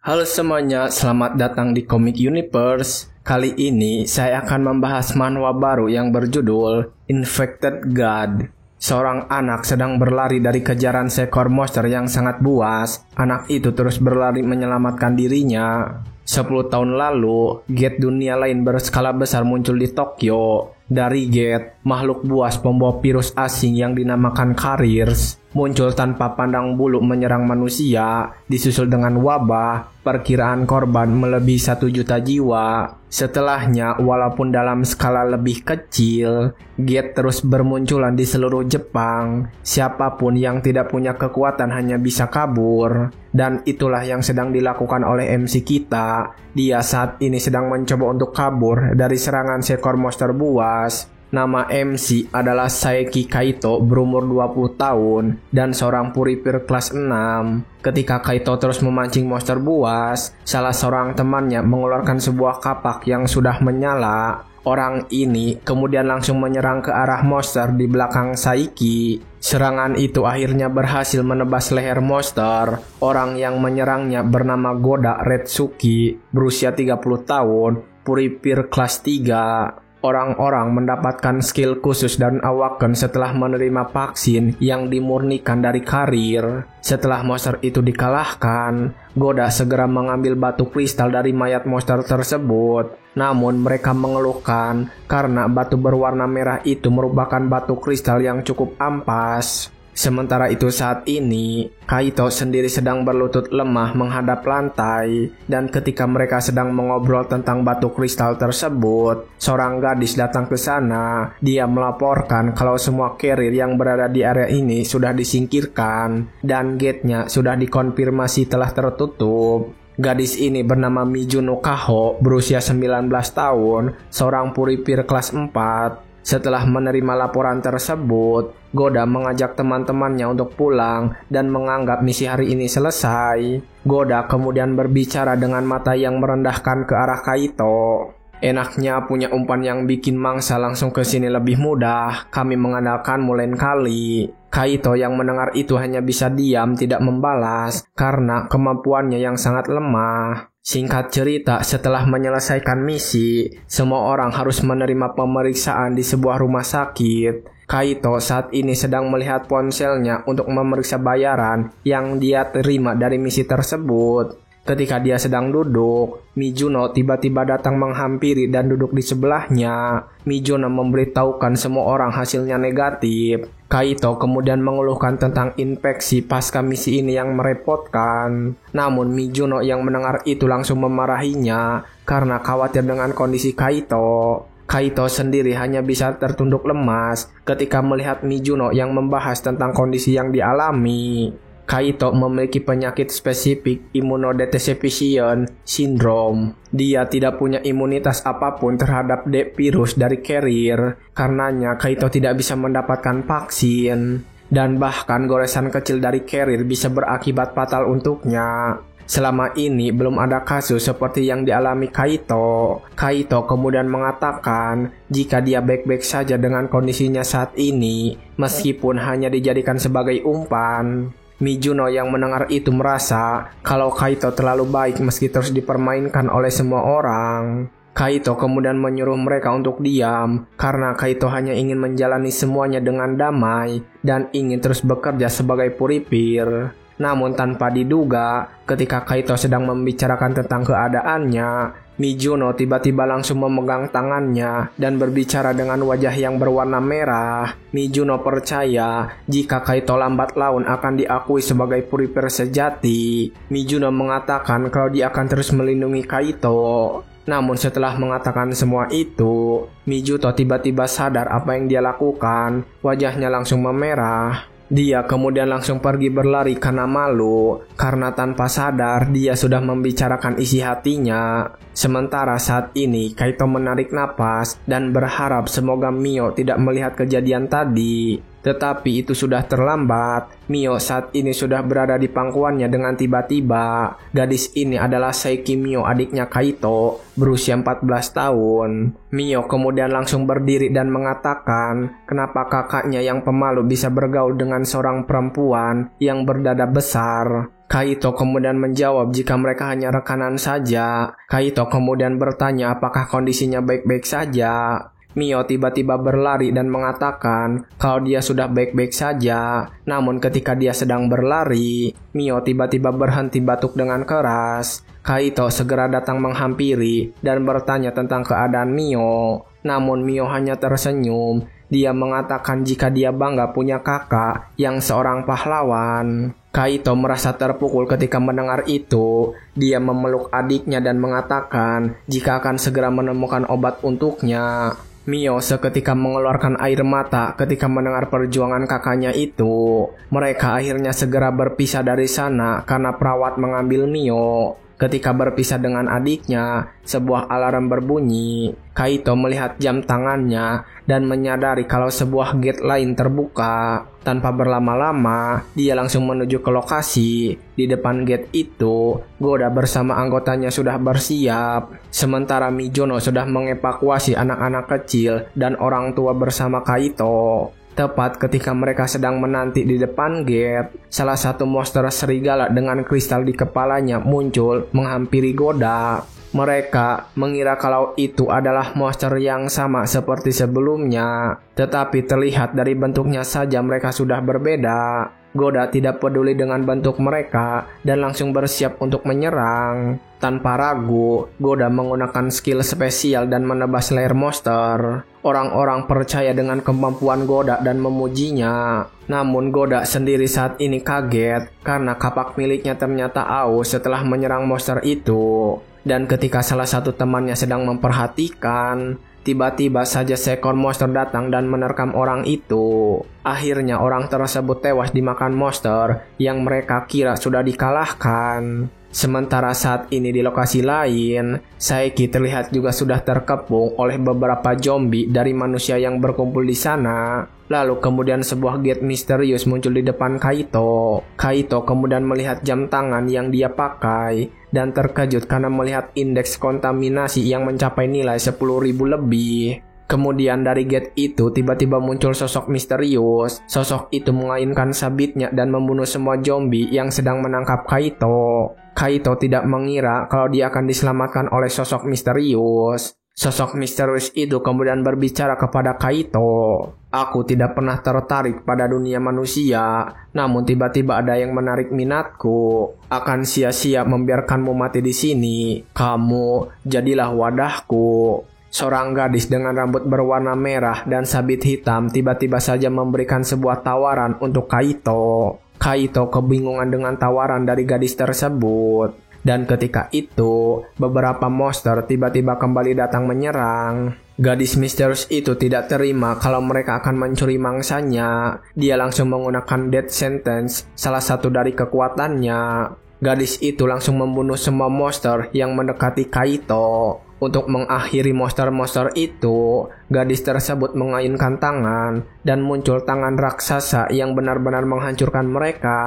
Halo semuanya, selamat datang di Comic Universe. Kali ini saya akan membahas manhwa baru yang berjudul Infected God. Seorang anak sedang berlari dari kejaran seekor monster yang sangat buas. Anak itu terus berlari menyelamatkan dirinya. 10 tahun lalu, gate dunia lain berskala besar muncul di Tokyo. Dari gate, makhluk buas pembawa virus asing yang dinamakan Carriers muncul tanpa pandang bulu menyerang manusia, disusul dengan wabah. Perkiraan korban melebihi 1 juta jiwa. Setelahnya, walaupun dalam skala lebih kecil, gate terus bermunculan di seluruh Jepang. Siapapun yang tidak punya kekuatan hanya bisa kabur. Dan itulah yang sedang dilakukan oleh MC kita. Dia saat ini sedang mencoba untuk kabur dari serangan seekor monster buas. Nama MC adalah Saeki Kaito, berumur 20 tahun dan seorang puripir kelas 6. Ketika Kaito terus memancing monster buas, salah seorang temannya mengeluarkan sebuah kapak yang sudah menyala. Orang ini kemudian langsung menyerang ke arah monster di belakang Saeki. Serangan itu akhirnya berhasil menebas leher monster. Orang yang menyerangnya bernama Goda Retsuki, berusia 30 tahun, puripir kelas 3. Orang-orang mendapatkan skill khusus dan awaken setelah menerima vaksin yang dimurnikan dari Carrier. Setelah monster itu dikalahkan, Goda segera mengambil batu kristal dari mayat monster tersebut. Namun mereka mengeluhkan karena batu berwarna merah itu merupakan batu kristal yang cukup ampas. Sementara itu saat ini, Kaito sendiri sedang berlutut lemah menghadap lantai, dan ketika mereka sedang mengobrol tentang batu kristal tersebut, seorang gadis datang ke sana. Dia melaporkan kalau semua carrier yang berada di area ini sudah disingkirkan, dan gate-nya sudah dikonfirmasi telah tertutup. Gadis ini bernama Mizuno Kaho, berusia 19 tahun, seorang puripir kelas 4. Setelah menerima laporan tersebut, Goda mengajak teman-temannya untuk pulang dan menganggap misi hari ini selesai. Goda kemudian berbicara dengan mata yang merendahkan ke arah Kaito. Enaknya punya umpan yang bikin mangsa langsung ke sini lebih mudah. Kami mengandalkanmu lain kali. Kaito yang mendengar itu hanya bisa diam tidak membalas karena kemampuannya yang sangat lemah. Singkat cerita, setelah menyelesaikan misi, semua orang harus menerima pemeriksaan di sebuah rumah sakit. Kaito saat ini sedang melihat ponselnya untuk memeriksa bayaran yang dia terima dari misi tersebut. Ketika dia sedang duduk, Mizuno tiba-tiba datang menghampiri dan duduk di sebelahnya. Mizuno memberitahukan semua orang hasilnya negatif. Kaito kemudian mengeluhkan tentang infeksi pasca misi ini yang merepotkan. Namun Mizuno yang mendengar itu langsung memarahinya karena khawatir dengan kondisi Kaito. Kaito sendiri hanya bisa tertunduk lemas ketika melihat Mizuno yang membahas tentang kondisi yang dialami. Kaito memiliki penyakit spesifik immunodeficiency syndrome. Dia tidak punya imunitas apapun terhadap virus dari carrier. Karenanya Kaito tidak bisa mendapatkan vaksin. Dan bahkan goresan kecil dari carrier bisa berakibat fatal untuknya. Selama ini belum ada kasus seperti yang dialami Kaito. Kaito kemudian mengatakan jika dia baik-baik saja dengan kondisinya saat ini, meskipun hanya dijadikan sebagai umpan. Mizuno yang mendengar itu merasa kalau Kaito terlalu baik meski terus dipermainkan oleh semua orang. Kaito kemudian menyuruh mereka untuk diam karena Kaito hanya ingin menjalani semuanya dengan damai dan ingin terus bekerja sebagai puripir. Namun tanpa diduga, ketika Kaito sedang membicarakan tentang keadaannya, Mizuno tiba-tiba langsung memegang tangannya dan berbicara dengan wajah yang berwarna merah. Mizuno percaya jika Kaito lambat laun akan diakui sebagai puripir sejati. Mizuno mengatakan kalau dia akan terus melindungi Kaito. Namun setelah mengatakan semua itu, Mizuno tiba-tiba sadar apa yang dia lakukan. Wajahnya langsung memerah. Dia kemudian langsung pergi berlari karena malu, karena tanpa sadar dia sudah membicarakan isi hatinya. Sementara saat ini Kaito menarik napas dan berharap semoga Mio tidak melihat kejadian tadi. Tetapi itu sudah terlambat. Mio saat ini sudah berada di pangkuannya dengan tiba-tiba. Gadis ini adalah Saiki Mio, adiknya Kaito, berusia 14 tahun. Mio kemudian langsung berdiri dan mengatakan kenapa kakaknya yang pemalu bisa bergaul dengan seorang perempuan yang berdada besar. Kaito kemudian menjawab jika mereka hanya rekanan saja. Kaito kemudian bertanya apakah kondisinya baik-baik saja. Mio tiba-tiba berlari dan mengatakan kalau dia sudah baik-baik saja. Namun ketika dia sedang berlari, Mio tiba-tiba berhenti batuk dengan keras. Kaito segera datang menghampiri dan bertanya tentang keadaan Mio. Namun Mio hanya tersenyum. Dia mengatakan jika dia bangga punya kakak yang seorang pahlawan. Kaito merasa terpukul ketika mendengar itu. Dia memeluk adiknya dan mengatakan jika akan segera menemukan obat untuknya. Mio seketika mengeluarkan air mata ketika mendengar perjuangan kakaknya itu. Mereka akhirnya segera berpisah dari sana karena perawat mengambil Mio. Ketika berpisah dengan adiknya, sebuah alarm berbunyi. Kaito melihat jam tangannya dan menyadari kalau sebuah gate lain terbuka. Tanpa berlama-lama, dia langsung menuju ke lokasi. Di depan gate itu, Goda bersama anggotanya sudah bersiap. Sementara Mijono sudah mengevakuasi anak-anak kecil dan orang tua bersama Kaito. Tepat ketika mereka sedang menanti di depan gate, salah satu monster serigala dengan kristal di kepalanya muncul menghampiri Goda. Mereka mengira kalau itu adalah monster yang sama seperti sebelumnya, tetapi terlihat dari bentuknya saja mereka sudah berbeda. Goda tidak peduli dengan bentuk mereka dan langsung bersiap untuk menyerang. Tanpa ragu, Goda menggunakan skill spesial dan menebas leher monster. Orang-orang percaya dengan kemampuan Goda dan memujinya. Namun Goda sendiri saat ini kaget karena kapak miliknya ternyata aus setelah menyerang monster itu. Dan ketika salah satu temannya sedang memperhatikan, tiba-tiba saja seekor monster datang dan menerkam orang itu. Akhirnya orang tersebut tewas dimakan monster yang mereka kira sudah dikalahkan. Sementara saat ini di lokasi lain, Saiki terlihat juga sudah terkepung oleh beberapa zombie dari manusia yang berkumpul di sana. Lalu kemudian sebuah gate misterius muncul di depan Kaito. Kaito kemudian melihat jam tangan yang dia pakai dan terkejut karena melihat indeks kontaminasi yang mencapai nilai 10.000 lebih. Kemudian dari gate itu tiba-tiba muncul sosok misterius. Sosok itu mengainkan sabitnya dan membunuh semua zombie yang sedang menangkap Kaito. Kaito tidak mengira kalau dia akan diselamatkan oleh sosok misterius. Sosok misterius itu kemudian berbicara kepada Kaito. Aku tidak pernah tertarik pada dunia manusia, namun tiba-tiba ada yang menarik minatku. Akan sia-sia membiarkanmu mati di sini. Kamu jadilah wadahku. Seorang gadis dengan rambut berwarna merah dan sabit hitam tiba-tiba saja memberikan sebuah tawaran untuk Kaito. Kaito kebingungan dengan tawaran dari gadis tersebut. Dan ketika itu, beberapa monster tiba-tiba kembali datang menyerang. Gadis misterius itu tidak terima kalau mereka akan mencuri mangsanya. Dia langsung menggunakan death sentence, salah satu dari kekuatannya. Gadis itu langsung membunuh semua monster yang mendekati Kaito. Untuk mengakhiri monster-monster itu, gadis tersebut mengainkan tangan dan muncul tangan raksasa yang benar-benar menghancurkan mereka.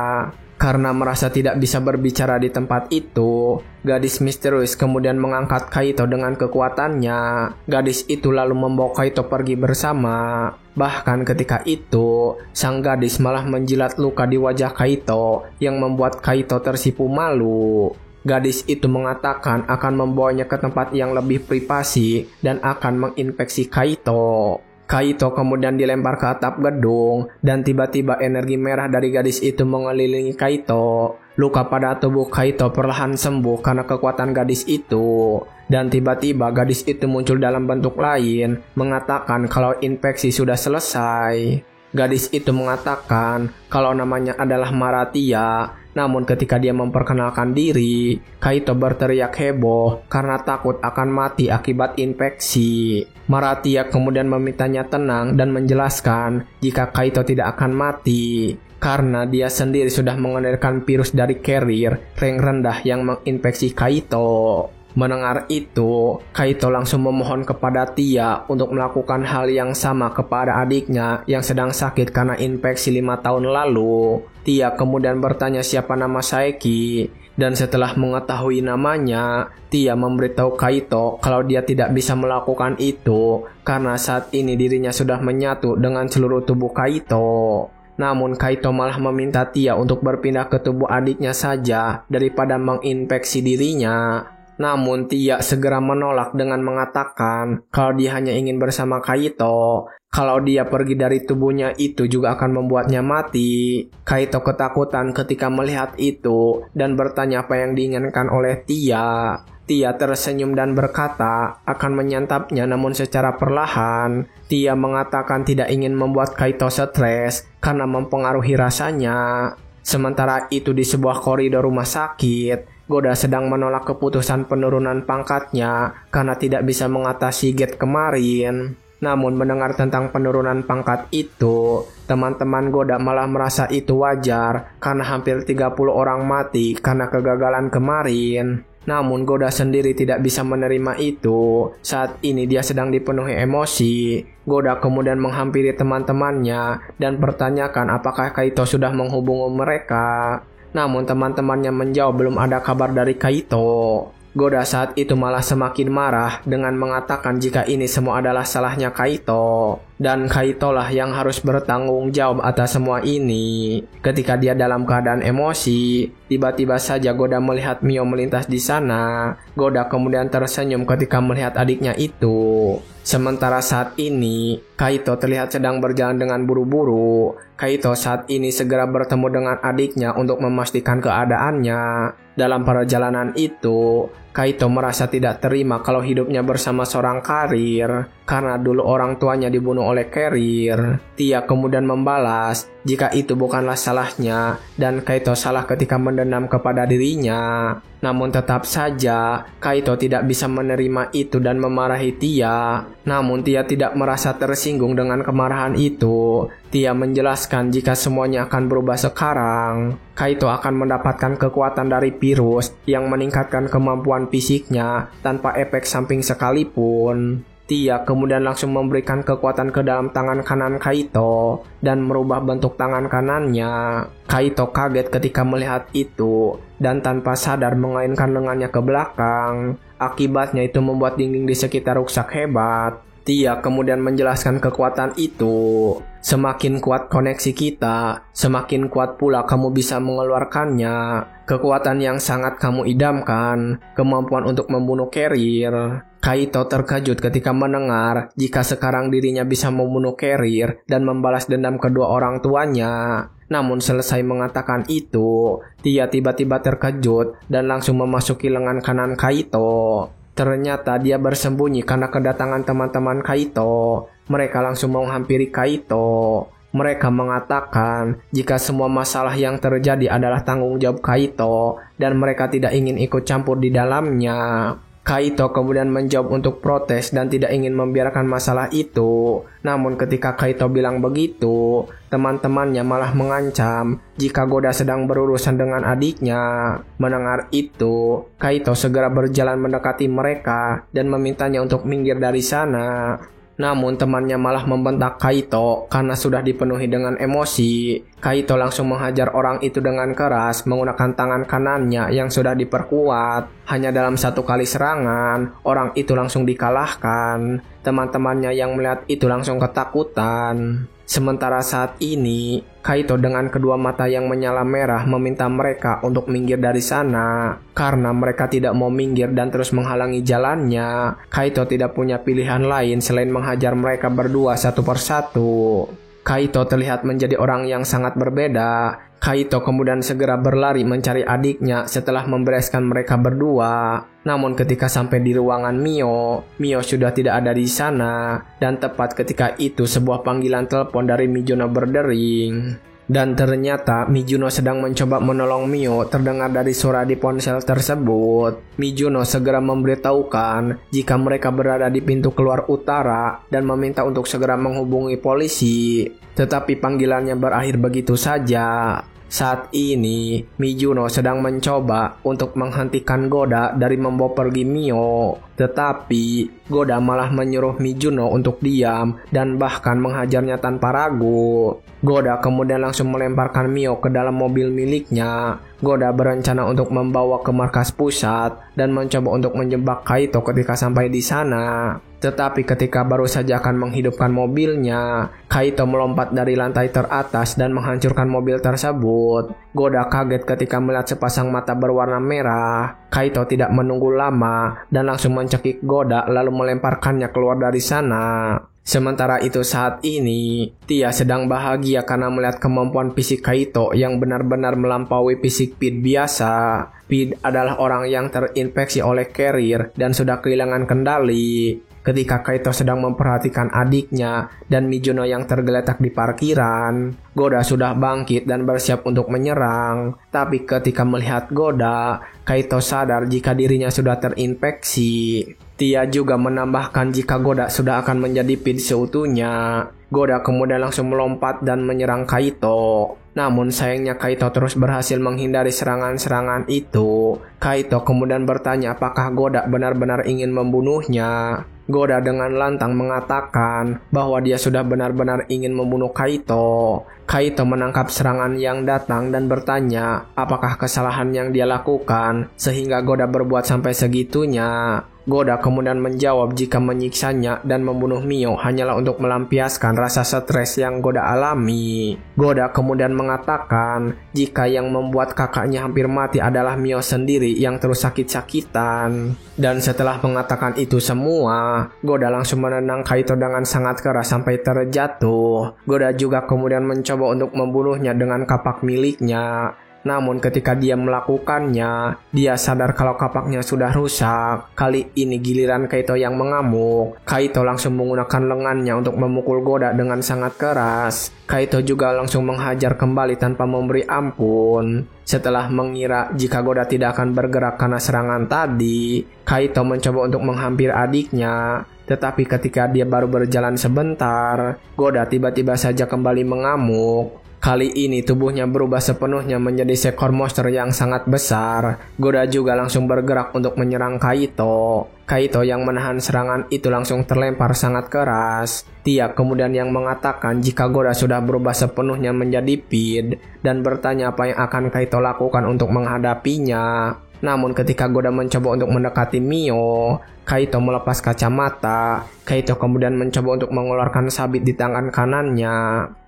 Karena merasa tidak bisa berbicara di tempat itu, gadis misterius kemudian mengangkat Kaito dengan kekuatannya. Gadis itu lalu membawa Kaito pergi bersama. Bahkan ketika itu, sang gadis malah menjilat luka di wajah Kaito yang membuat Kaito tersipu malu. Gadis itu mengatakan akan membawanya ke tempat yang lebih privasi dan akan menginfeksi Kaito. Kaito kemudian dilempar ke atap gedung dan tiba-tiba energi merah dari gadis itu mengelilingi Kaito. Luka pada tubuh Kaito perlahan sembuh karena kekuatan gadis itu. Dan tiba-tiba gadis itu muncul dalam bentuk lain, mengatakan kalau infeksi sudah selesai. Gadis itu mengatakan kalau namanya adalah Maratia. Namun ketika dia memperkenalkan diri, Kaito berteriak heboh karena takut akan mati akibat infeksi. Maratia kemudian memintanya tenang dan menjelaskan jika Kaito tidak akan mati, karena dia sendiri sudah mengendalikan virus dari carrier rank rendah yang menginfeksi Kaito. Mendengar itu, Kaito langsung memohon kepada Tia untuk melakukan hal yang sama kepada adiknya yang sedang sakit karena infeksi 5 tahun lalu. Tia kemudian bertanya siapa nama Saeki, dan setelah mengetahui namanya, Tia memberitahu Kaito kalau dia tidak bisa melakukan itu karena saat ini dirinya sudah menyatu dengan seluruh tubuh Kaito. Namun Kaito malah meminta Tia untuk berpindah ke tubuh adiknya saja daripada menginfeksi dirinya. Namun Tia segera menolak dengan mengatakan kalau dia hanya ingin bersama Kaito. Kalau dia pergi dari tubuhnya itu juga akan membuatnya mati. Kaito ketakutan ketika melihat itu dan bertanya apa yang diinginkan oleh Tia. Tia tersenyum dan berkata akan menyantapnya namun secara perlahan. Tia mengatakan tidak ingin membuat Kaito stres karena mempengaruhi rasanya. Sementara itu di sebuah koridor rumah sakit, Goda sedang menolak keputusan penurunan pangkatnya karena tidak bisa mengatasi gate kemarin. Namun mendengar tentang penurunan pangkat itu, teman-teman Goda malah merasa itu wajar karena hampir 30 orang mati karena kegagalan kemarin. Namun Goda sendiri tidak bisa menerima itu. Saat ini dia sedang dipenuhi emosi. Goda kemudian menghampiri teman-temannya dan pertanyakan apakah Kaito sudah menghubungi mereka. Namun teman-temannya menjawab belum ada kabar dari Kaito. Goda saat itu malah semakin marah dengan mengatakan jika ini semua adalah salahnya Kaito. Dan Kaito lah yang harus bertanggung jawab atas semua ini. Ketika dia dalam keadaan emosi, tiba-tiba saja Goda melihat Mio melintas di sana. Goda kemudian tersenyum ketika melihat adiknya itu. Sementara saat ini, Kaito terlihat sedang berjalan dengan buru-buru. Kaito saat ini segera bertemu dengan adiknya untuk memastikan keadaannya. Dalam perjalanan itu, Kaito merasa tidak terima kalau hidupnya bersama seorang karir karena dulu orang tuanya dibunuh oleh karir. Tia kemudian membalas jika itu bukanlah salahnya dan Kaito salah ketika mendendam kepada dirinya. Namun tetap saja Kaito tidak bisa menerima itu dan memarahi Tia. Namun Tia tidak merasa tersinggung dengan kemarahan itu. Tia menjelaskan jika semuanya akan berubah sekarang. Kaito akan mendapatkan kekuatan dari virus yang meningkatkan kemampuan fisiknya tanpa efek samping sekalipun. Tia kemudian langsung memberikan kekuatan ke dalam tangan kanan Kaito dan merubah bentuk tangan kanannya. Kaito kaget ketika melihat itu dan tanpa sadar mengaitkan lengannya ke belakang. Akibatnya itu membuat dinding di sekitar rusak hebat. Tia kemudian menjelaskan kekuatan itu. Semakin kuat koneksi kita, semakin kuat pula kamu bisa mengeluarkannya. Kekuatan yang sangat kamu idamkan, kemampuan untuk membunuh carrier. Kaito terkejut ketika mendengar jika sekarang dirinya bisa membunuh carrier dan membalas dendam kedua orang tuanya. Namun selesai mengatakan itu, Tia tiba-tiba terkejut dan langsung memasuki lengan kanan Kaito. Ternyata dia bersembunyi karena kedatangan teman-teman Kaito. Mereka langsung menghampiri Kaito. Mereka mengatakan jika semua masalah yang terjadi adalah tanggung jawab Kaito dan mereka tidak ingin ikut campur di dalamnya. Kaito kemudian menjawab untuk protes dan tidak ingin membiarkan masalah itu. Namun ketika Kaito bilang begitu, teman-temannya malah mengancam jika Goda sedang berurusan dengan adiknya. Mendengar itu, Kaito segera berjalan mendekati mereka dan memintanya untuk minggir dari sana. Namun temannya malah membentak Kaito karena sudah dipenuhi dengan emosi. Kaito langsung menghajar orang itu dengan keras menggunakan tangan kanannya yang sudah diperkuat. Hanya dalam satu kali serangan, orang itu langsung dikalahkan. Teman-temannya yang melihat itu langsung ketakutan. Sementara saat ini, Kaito dengan kedua mata yang menyala merah meminta mereka untuk minggir dari sana. Karena mereka tidak mau minggir dan terus menghalangi jalannya, Kaito tidak punya pilihan lain selain menghajar mereka berdua satu persatu. Kaito terlihat menjadi orang yang sangat berbeda. Kaito kemudian segera berlari mencari adiknya setelah membereskan mereka berdua. Namun ketika sampai di ruangan Mio sudah tidak ada di sana. Dan tepat ketika itu sebuah panggilan telepon dari Mijuno berdering. Dan ternyata Mijuno sedang mencoba menolong Mio terdengar dari suara di ponsel tersebut. Mijuno segera memberitahukan jika mereka berada di pintu keluar utara dan meminta untuk segera menghubungi polisi. Tetapi panggilannya berakhir begitu saja. Saat ini, Mizuno sedang mencoba untuk menghentikan Goda dari membawa pergi Mio. Tetapi, Goda malah menyuruh Mizuno untuk diam dan bahkan menghajarnya tanpa ragu. Goda kemudian langsung melemparkan Mio ke dalam mobil miliknya. Goda berencana untuk membawa ke markas pusat dan mencoba untuk menjebak Kaito ketika sampai di sana. Tetapi ketika baru saja akan menghidupkan mobilnya, Kaito melompat dari lantai teratas dan menghancurkan mobil tersebut. Goda kaget ketika melihat sepasang mata berwarna merah. Kaito tidak menunggu lama dan langsung mencekik Goda lalu melemparkannya keluar dari sana. Sementara itu saat ini, Tia sedang bahagia karena melihat kemampuan fisik Kaito yang benar-benar melampaui fisik Pete biasa. Pete adalah orang yang terinfeksi oleh carrier dan sudah kehilangan kendali. Ketika Kaito sedang memperhatikan adiknya dan Mizuno yang tergeletak di parkiran, Goda sudah bangkit dan bersiap untuk menyerang. Tapi ketika melihat Goda, Kaito sadar jika dirinya sudah terinfeksi. Tia juga menambahkan jika Goda sudah akan menjadi Pete seutuhnya. Goda kemudian langsung melompat dan menyerang Kaito. Namun sayangnya Kaito terus berhasil menghindari serangan-serangan itu. Kaito kemudian bertanya apakah Goda benar-benar ingin membunuhnya. Goda dengan lantang mengatakan bahwa dia sudah benar-benar ingin membunuh Kaito. Kaito menangkap serangan yang datang dan bertanya apakah kesalahan yang dia lakukan sehingga Goda berbuat sampai segitunya. Goda kemudian menjawab jika menyiksanya dan membunuh Mio hanyalah untuk melampiaskan rasa stres yang Goda alami. Goda kemudian mengatakan jika yang membuat kakaknya hampir mati adalah Mio sendiri yang terus sakit-sakitan. Dan setelah mengatakan itu semua, Goda langsung menendang Kaito dengan sangat keras sampai terjatuh. Goda juga kemudian mencoba untuk membunuhnya dengan kapak miliknya. Namun ketika dia melakukannya, dia sadar kalau kapaknya sudah rusak. Kali ini giliran Kaito yang mengamuk. Kaito langsung menggunakan lengannya untuk memukul Goda dengan sangat keras. Kaito juga langsung menghajar kembali tanpa memberi ampun. Setelah mengira jika Goda tidak akan bergerak karena serangan tadi, Kaito mencoba untuk menghampiri adiknya. Tetapi ketika dia baru berjalan sebentar, Goda tiba-tiba saja kembali mengamuk. Kali ini tubuhnya berubah sepenuhnya menjadi seekor monster yang sangat besar. Goda juga langsung bergerak untuk menyerang Kaito. Kaito yang menahan serangan itu langsung terlempar sangat keras. Tia kemudian yang mengatakan jika Goda sudah berubah sepenuhnya menjadi Pete dan bertanya apa yang akan Kaito lakukan untuk menghadapinya. Namun ketika Goda mencoba untuk mendekati Mio, Kaito melepas kacamata. Kaito kemudian mencoba untuk mengeluarkan sabit di tangan kanannya.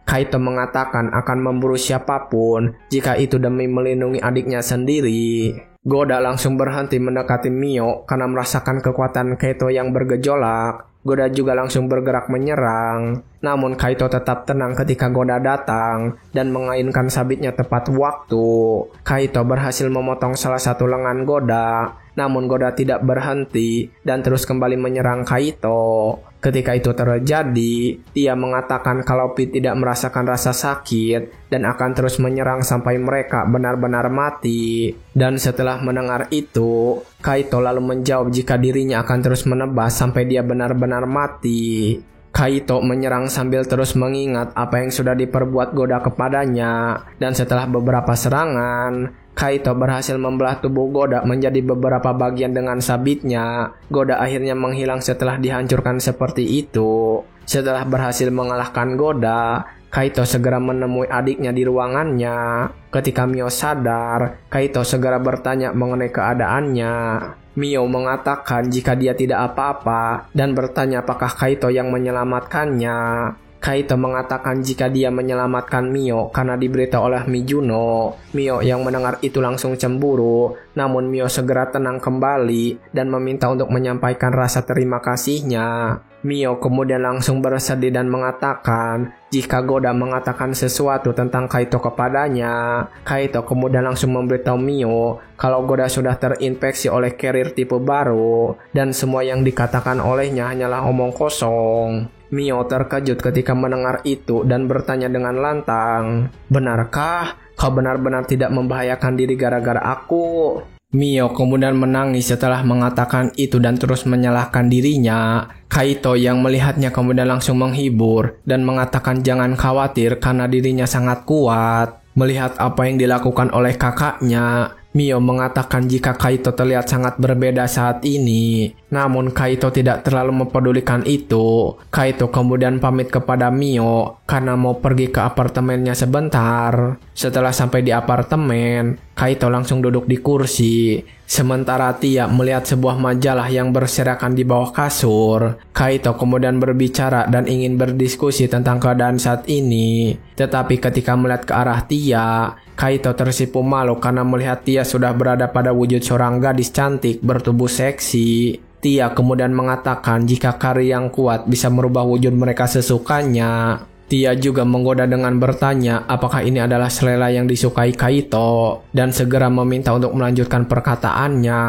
Kaito mengatakan akan memburu siapapun jika itu demi melindungi adiknya sendiri. Goda langsung berhenti mendekati Mio karena merasakan kekuatan Kaito yang bergejolak. Goda juga langsung bergerak menyerang. Namun Kaito tetap tenang ketika Goda datang dan mengainkan sabitnya tepat waktu. Kaito berhasil memotong salah satu lengan Goda. Namun Goda tidak berhenti dan terus kembali menyerang Kaito. Ketika itu terjadi, dia mengatakan kalau Pete tidak merasakan rasa sakit dan akan terus menyerang sampai mereka benar-benar mati. Dan setelah mendengar itu, Kaito lalu menjawab jika dirinya akan terus menebas sampai dia benar-benar mati. Kaito menyerang sambil terus mengingat apa yang sudah diperbuat Goda kepadanya. Dan setelah beberapa serangan, Kaito berhasil membelah tubuh Goda menjadi beberapa bagian dengan sabitnya. Goda akhirnya menghilang setelah dihancurkan seperti itu. Setelah berhasil mengalahkan Goda, Kaito segera menemui adiknya di ruangannya. Ketika Mio sadar, Kaito segera bertanya mengenai keadaannya. Mio mengatakan jika dia tidak apa-apa dan bertanya apakah Kaito yang menyelamatkannya. Kaito mengatakan jika dia menyelamatkan Mio karena diberitahu oleh Mizuno. Mio yang mendengar itu langsung cemburu, namun Mio segera tenang kembali dan meminta untuk menyampaikan rasa terima kasihnya. Mio kemudian langsung bersedih dan mengatakan jika Goda mengatakan sesuatu tentang Kaito kepadanya. Kaito kemudian langsung memberitahu Mio kalau Goda sudah terinfeksi oleh carrier tipe baru dan semua yang dikatakan olehnya hanyalah omong kosong. Mio terkejut ketika mendengar itu dan bertanya dengan lantang, "Benarkah kau benar-benar tidak membahayakan diri gara-gara aku?" Mio kemudian menangis setelah mengatakan itu dan terus menyalahkan dirinya. Kaito yang melihatnya kemudian langsung menghibur dan mengatakan jangan khawatir karena dirinya sangat kuat. Melihat apa yang dilakukan oleh kakaknya, Mio mengatakan jika Kaito terlihat sangat berbeda saat ini. Namun Kaito tidak terlalu mempedulikan itu. Kaito kemudian pamit kepada Mio karena mau pergi ke apartemennya sebentar. Setelah sampai di apartemen, Kaito langsung duduk di kursi. Sementara Tia melihat sebuah majalah yang berserakan di bawah kasur. Kaito kemudian berbicara dan ingin berdiskusi tentang keadaan saat ini. Tetapi ketika melihat ke arah Tia, Kaito tersipu malu karena melihat Tia sudah berada pada wujud seorang gadis cantik bertubuh seksi. Tia kemudian mengatakan jika Kari yang kuat bisa merubah wujud mereka sesukanya. Tia juga menggoda dengan bertanya apakah ini adalah selera yang disukai Kaito dan segera meminta untuk melanjutkan perkataannya.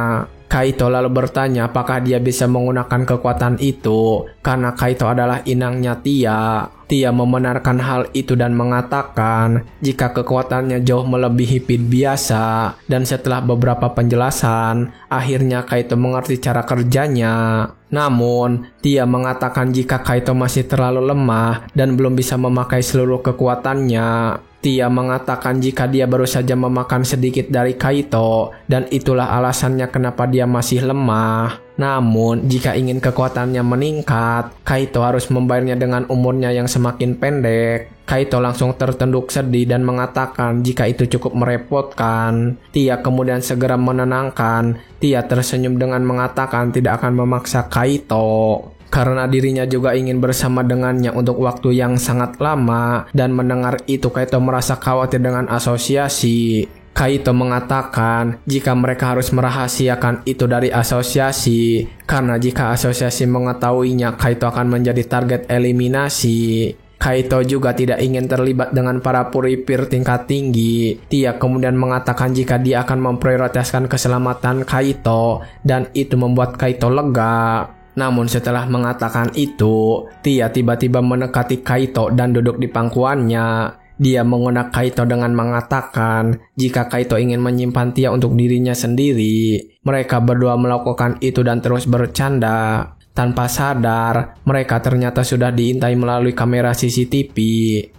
Kaito lalu bertanya apakah dia bisa menggunakan kekuatan itu karena Kaito adalah inangnya Tia. Tia membenarkan hal itu dan mengatakan jika kekuatannya jauh melebihi Pit biasa, dan setelah beberapa penjelasan, akhirnya Kaito mengerti cara kerjanya. Namun, Tia mengatakan jika Kaito masih terlalu lemah dan belum bisa memakai seluruh kekuatannya. Tia mengatakan jika dia baru saja memakan sedikit dari Kaito dan itulah alasannya kenapa dia masih lemah. Namun, jika ingin kekuatannya meningkat, Kaito harus membayarnya dengan umurnya yang semakin pendek. Kaito langsung tertunduk sedih dan mengatakan jika itu cukup merepotkan. Tia kemudian segera menenangkan. Tia tersenyum dengan mengatakan tidak akan memaksa Kaito karena dirinya juga ingin bersama dengannya untuk waktu yang sangat lama. Dan mendengar itu Kaito merasa khawatir dengan asosiasi. Kaito mengatakan jika mereka harus merahasiakan itu dari asosiasi, karena jika asosiasi mengetahuinya Kaito akan menjadi target eliminasi. Kaito juga tidak ingin terlibat dengan para puripir tingkat tinggi. Tia kemudian mengatakan jika dia akan memprioritaskan keselamatan Kaito dan itu membuat Kaito lega. Namun setelah mengatakan itu, Tia tiba-tiba mendekati Kaito dan duduk di pangkuannya. Dia mengonak Kaito dengan mengatakan jika Kaito ingin menyimpan Tia untuk dirinya sendiri. Mereka berdua melakukan itu dan terus bercanda. Tanpa sadar, mereka ternyata sudah diintai melalui kamera CCTV.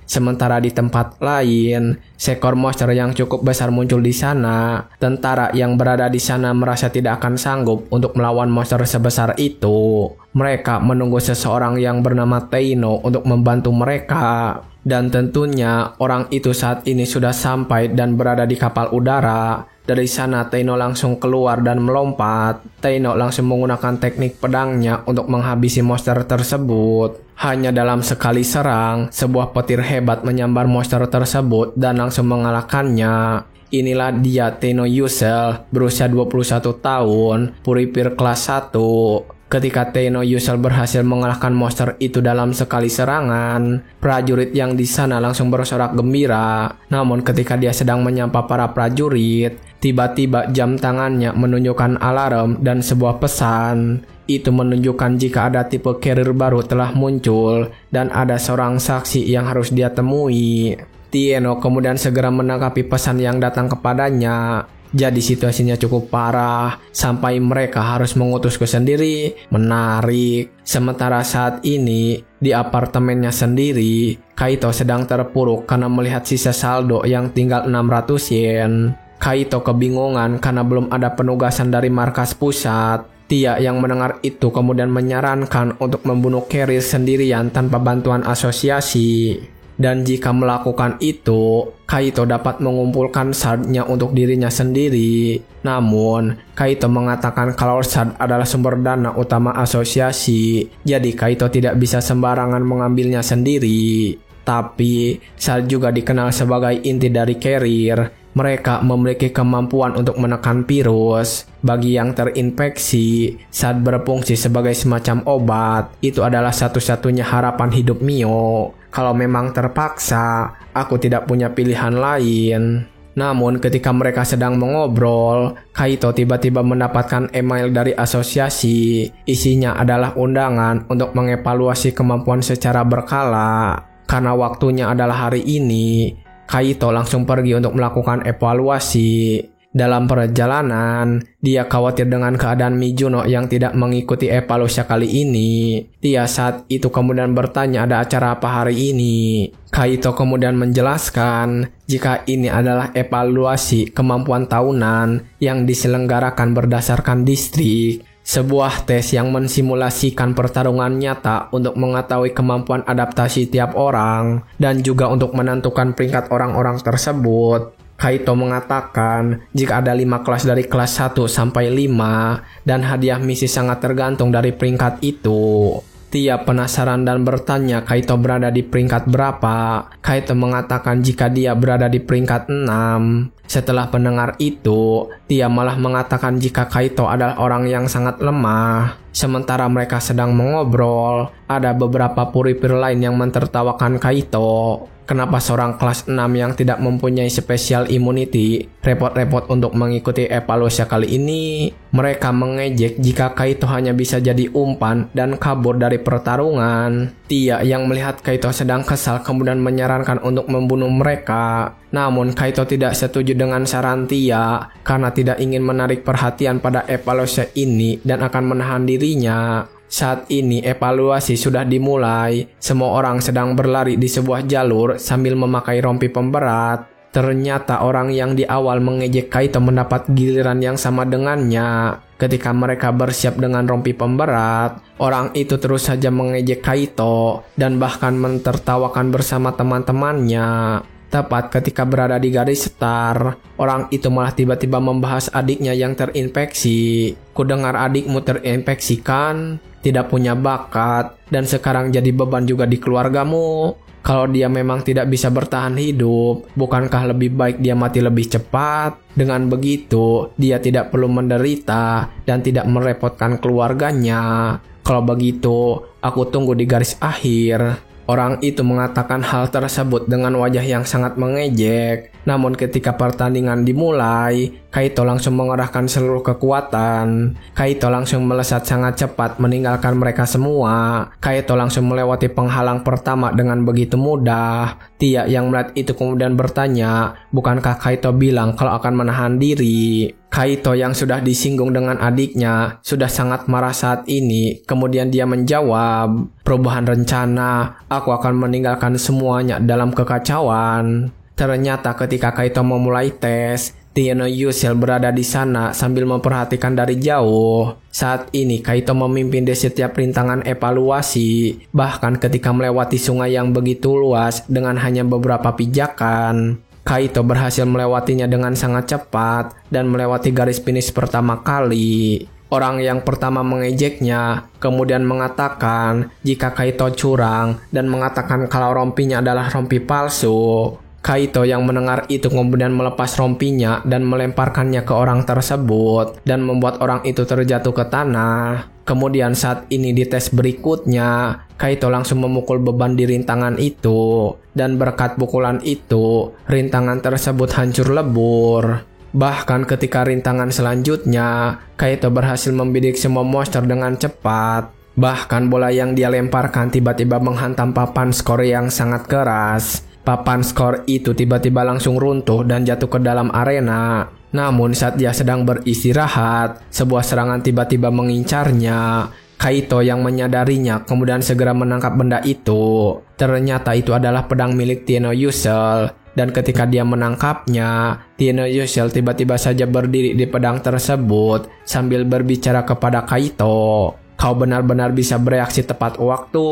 Sementara di tempat lain, seekor monster yang cukup besar muncul di sana. Tentara yang berada di sana merasa tidak akan sanggup untuk melawan monster sebesar itu. Mereka menunggu seseorang yang bernama Teino untuk membantu mereka. Dan tentunya orang itu saat ini sudah sampai dan berada di kapal udara. Dari sana Teino langsung keluar dan melompat. Teino langsung menggunakan teknik pedangnya untuk menghabisi monster tersebut. Hanya dalam sekali serang, sebuah petir hebat menyambar monster tersebut dan langsung mengalahkannya. Inilah dia Teino Yusel, berusia 21 tahun, puripir kelas 1. Ketika Teino Yusel berhasil mengalahkan monster itu dalam sekali serangan, prajurit yang di sana langsung bersorak gembira. Namun ketika dia sedang menyapa para prajurit, tiba-tiba jam tangannya menunjukkan alarm dan sebuah pesan. Itu menunjukkan jika ada tipe carrier baru telah muncul dan ada seorang saksi yang harus dia temui. Teino kemudian segera menanggapi pesan yang datang kepadanya. Jadi situasinya cukup parah, sampai mereka harus mengutusku sendiri. Menarik. Sementara saat ini, di apartemennya sendiri, Kaito sedang terpuruk karena melihat sisa saldo yang tinggal 600 yen. Kaito kebingungan karena belum ada penugasan dari markas pusat. Tia yang mendengar itu kemudian menyarankan untuk membunuh Carrier sendirian tanpa bantuan asosiasi. Dan jika melakukan itu, Kaito dapat mengumpulkan shard-nya untuk dirinya sendiri. Namun, Kaito mengatakan kalau shard adalah sumber dana utama asosiasi, jadi Kaito tidak bisa sembarangan mengambilnya sendiri. Tapi, shard juga dikenal sebagai inti dari Carrier. Mereka memiliki kemampuan untuk menekan virus. Bagi yang terinfeksi, shard berfungsi sebagai semacam obat. Itu adalah satu-satunya harapan hidup Mio. Kalau memang terpaksa, aku tidak punya pilihan lain. Namun ketika mereka sedang mengobrol, Kaito tiba-tiba mendapatkan email dari asosiasi. Isinya adalah undangan untuk mengevaluasi kemampuan secara berkala. Karena waktunya adalah hari ini, Kaito langsung pergi untuk melakukan evaluasi. Dalam perjalanan, dia khawatir dengan keadaan Mizuno yang tidak mengikuti Epalosha kali ini. Dia saat itu kemudian bertanya ada acara apa hari ini. Kaito kemudian menjelaskan jika ini adalah evaluasi kemampuan tahunan yang diselenggarakan berdasarkan distrik. Sebuah tes yang mensimulasikan pertarungan nyata untuk mengetahui kemampuan adaptasi tiap orang dan juga untuk menentukan peringkat orang-orang tersebut. Kaito mengatakan jika ada 5 kelas dari kelas 1 sampai 5 dan hadiah misi sangat tergantung dari peringkat itu. Tia penasaran dan bertanya Kaito berada di peringkat berapa. Kaito mengatakan jika dia berada di peringkat 6. Setelah mendengar itu, Tia malah mengatakan jika Kaito adalah orang yang sangat lemah. Sementara mereka sedang mengobrol, ada beberapa puripir lain yang mentertawakan Kaito. Kenapa seorang kelas 6 yang tidak mempunyai special immunity repot-repot untuk mengikuti evaluasi kali ini? Mereka mengejek jika Kaito hanya bisa jadi umpan dan kabur dari pertarungan. Tia yang melihat Kaito sedang kesal kemudian menyarankan untuk membunuh mereka. Namun Kaito tidak setuju dengan saran Tia karena tidak ingin menarik perhatian pada evaluasi ini dan akan menahan dirinya. Saat ini evaluasi sudah dimulai. Semua orang sedang berlari di sebuah jalur sambil memakai rompi pemberat. Ternyata orang yang di awal mengejek Kaito mendapat giliran yang sama dengannya. Ketika mereka bersiap dengan rompi pemberat, orang itu terus saja mengejek Kaito dan bahkan mentertawakan bersama teman-temannya. Tepat ketika berada di garis start, orang itu malah tiba-tiba membahas adiknya yang terinfeksi. Kudengar adikmu terinfeksi kan? Tidak punya bakat, dan sekarang jadi beban juga di keluargamu. Kalau dia memang tidak bisa bertahan hidup, bukankah lebih baik dia mati lebih cepat? Dengan begitu, dia tidak perlu menderita dan tidak merepotkan keluarganya. Kalau begitu, aku tunggu di garis akhir. Orang itu mengatakan hal tersebut dengan wajah yang sangat mengejek. Namun ketika pertandingan dimulai, Kaito langsung mengerahkan seluruh kekuatan. Kaito langsung melesat sangat cepat meninggalkan mereka semua. Kaito langsung melewati penghalang pertama dengan begitu mudah. Tia yang melihat itu kemudian bertanya, bukankah Kaito bilang kalau akan menahan diri? Kaito yang sudah disinggung dengan adiknya sudah sangat marah saat ini. Kemudian dia menjawab, perubahan rencana, aku akan meninggalkan semuanya dalam kekacauan. Ternyata ketika Kaito memulai tes, Tino Yusel berada di sana sambil memperhatikan dari jauh. Saat ini Kaito memimpin di setiap rintangan evaluasi, bahkan ketika melewati sungai yang begitu luas dengan hanya beberapa pijakan. Kaito berhasil melewatinya dengan sangat cepat dan melewati garis finish pertama kali. Orang yang pertama mengejeknya kemudian mengatakan jika Kaito curang dan mengatakan kalau rompinya adalah rompi palsu. Kaito yang mendengar itu kemudian melepas rompinya dan melemparkannya ke orang tersebut dan membuat orang itu terjatuh ke tanah. Kemudian saat ini di tes berikutnya, Kaito langsung memukul beban di rintangan itu dan berkat pukulan itu, rintangan tersebut hancur lebur. Bahkan ketika rintangan selanjutnya, Kaito berhasil membidik semua monster dengan cepat. Bahkan bola yang dia lemparkan tiba-tiba menghantam papan skor yang sangat keras. Papan skor itu tiba-tiba langsung runtuh dan jatuh ke dalam arena. Namun saat dia sedang beristirahat, sebuah serangan tiba-tiba mengincarnya. Kaito yang menyadarinya kemudian segera menangkap benda itu. Ternyata itu adalah pedang milik Tino Yusel. Dan ketika dia menangkapnya, Tino Yusel tiba-tiba saja berdiri di pedang tersebut sambil berbicara kepada Kaito. Kau benar-benar bisa bereaksi tepat waktu.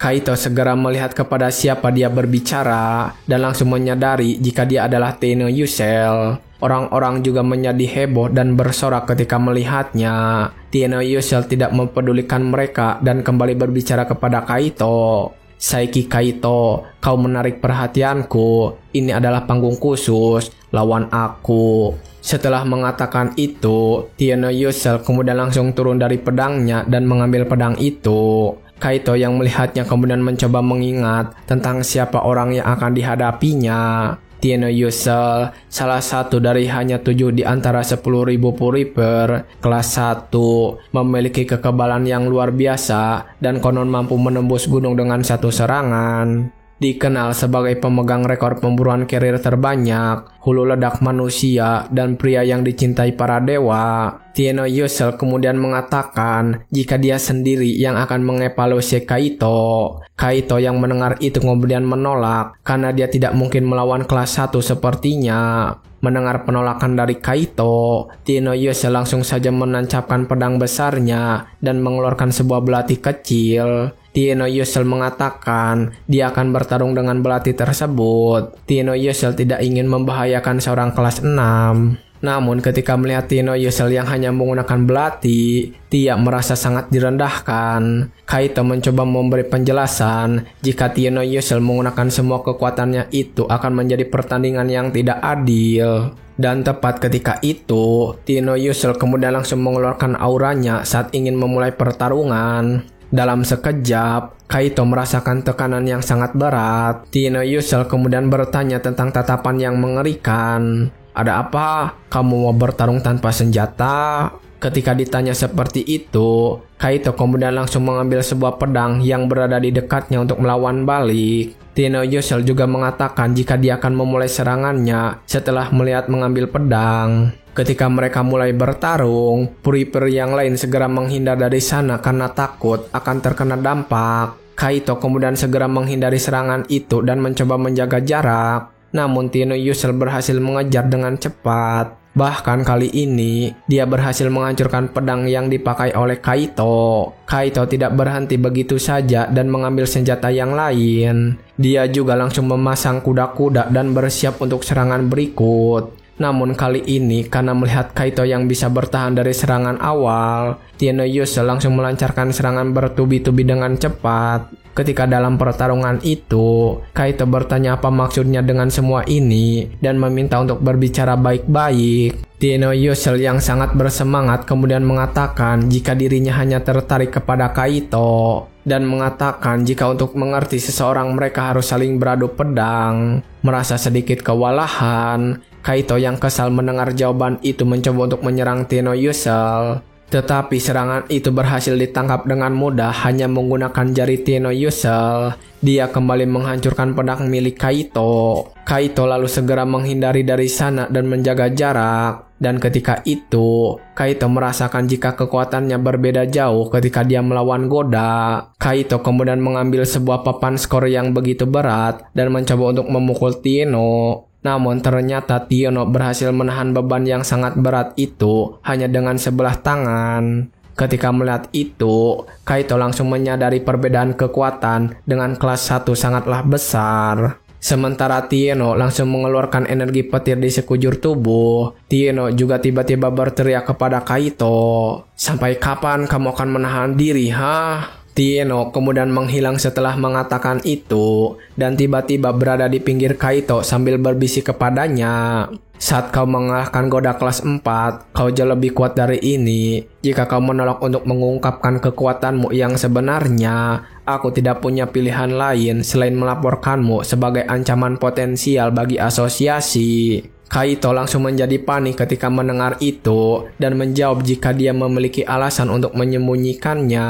Kaito segera melihat kepada siapa dia berbicara dan langsung menyadari jika dia adalah Tino Yusel. Orang-orang juga menjadi heboh dan bersorak ketika melihatnya. Tino Yusel tidak mempedulikan mereka dan kembali berbicara kepada Kaito. Saiki Kaito, kau menarik perhatianku. Ini adalah panggung khusus. Lawan aku. Setelah mengatakan itu, Tino Yusel kemudian langsung turun dari pedangnya dan mengambil pedang itu. Kaito yang melihatnya kemudian mencoba mengingat tentang siapa orang yang akan dihadapinya. Tino Yusel, salah satu dari hanya 7 di antara 10.000 puriper, kelas 1, memiliki kekebalan yang luar biasa dan konon mampu menembus gunung dengan satu serangan. dikenal sebagai pemegang rekor pemburuan carrier terbanyak, hulu ledak manusia, dan pria yang dicintai para dewa. Tino Yusel kemudian mengatakan jika dia sendiri yang akan mengevaluasi Kaito. Kaito yang mendengar itu kemudian menolak karena dia tidak mungkin melawan kelas 1 sepertinya. Mendengar penolakan dari Kaito, Tino Yusel langsung saja menancapkan pedang besarnya dan mengeluarkan sebuah belati kecil. Tino Yusel mengatakan dia akan bertarung dengan belati tersebut. Tino Yusel tidak ingin membahayakan seorang kelas 6. Namun ketika melihat Tino Yusel yang hanya menggunakan belati, dia merasa sangat direndahkan. Kaito mencoba memberi penjelasan jika Tino Yusel menggunakan semua kekuatannya itu akan menjadi pertandingan yang tidak adil. Dan tepat ketika itu, Tino Yusel kemudian langsung mengeluarkan auranya saat ingin memulai pertarungan. Dalam sekejap, Kaito merasakan tekanan yang sangat berat. Tino Yusel kemudian bertanya tentang tatapan yang mengerikan. "Ada apa? Kamu mau bertarung tanpa senjata?" Ketika ditanya seperti itu, Kaito kemudian langsung mengambil sebuah pedang yang berada di dekatnya untuk melawan balik. Tino Yusel juga mengatakan jika dia akan memulai serangannya setelah melihat mengambil pedang. Ketika mereka mulai bertarung, peri-peri yang lain segera menghindar dari sana karena takut akan terkena dampak. Kaito kemudian segera menghindari serangan itu dan mencoba menjaga jarak. Namun Tino Yusel berhasil mengejar dengan cepat. Bahkan kali ini, dia berhasil menghancurkan pedang yang dipakai oleh Kaito. Kaito tidak berhenti begitu saja dan mengambil senjata yang lain. Dia juga langsung memasang kuda-kuda dan bersiap untuk serangan berikut. Namun kali ini, karena melihat Kaito yang bisa bertahan dari serangan awal, Tino Yusel langsung melancarkan serangan bertubi-tubi dengan cepat. Ketika dalam pertarungan itu, Kaito bertanya apa maksudnya dengan semua ini dan meminta untuk berbicara baik-baik. Tino Yusel yang sangat bersemangat kemudian mengatakan jika dirinya hanya tertarik kepada Kaito dan mengatakan jika untuk mengerti seseorang mereka harus saling beradu pedang. Merasa sedikit kewalahan, Kaito yang kesal mendengar jawaban itu mencoba untuk menyerang Tino Yusel. Tetapi serangan itu berhasil ditangkap dengan mudah hanya menggunakan jari Tino Yusel. Dia kembali menghancurkan pedang milik Kaito. Kaito lalu segera menghindari dari sana dan menjaga jarak. Dan ketika itu, Kaito merasakan jika kekuatannya berbeda jauh ketika dia melawan Goda. Kaito kemudian mengambil sebuah papan skor yang begitu berat dan mencoba untuk memukul Tino. Namun ternyata Tino berhasil menahan beban yang sangat berat itu hanya dengan sebelah tangan. Ketika melihat itu, Kaito langsung menyadari perbedaan kekuatan dengan kelas 1 sangatlah besar. Sementara Tino langsung mengeluarkan energi petir di sekujur tubuh. Tino juga tiba-tiba berteriak kepada Kaito, "Sampai kapan kamu akan menahan diri, ha?" Tino kemudian menghilang setelah mengatakan itu dan tiba-tiba berada di pinggir Kaito sambil berbisik kepadanya, "Saat kau mengalahkan Goda kelas 4, kau jauh lebih kuat dari ini. Jika kau menolak untuk mengungkapkan kekuatanmu yang sebenarnya, aku tidak punya pilihan lain selain melaporkanmu sebagai ancaman potensial bagi asosiasi." Kaito langsung menjadi panik ketika mendengar itu dan menjawab jika dia memiliki alasan untuk menyembunyikannya.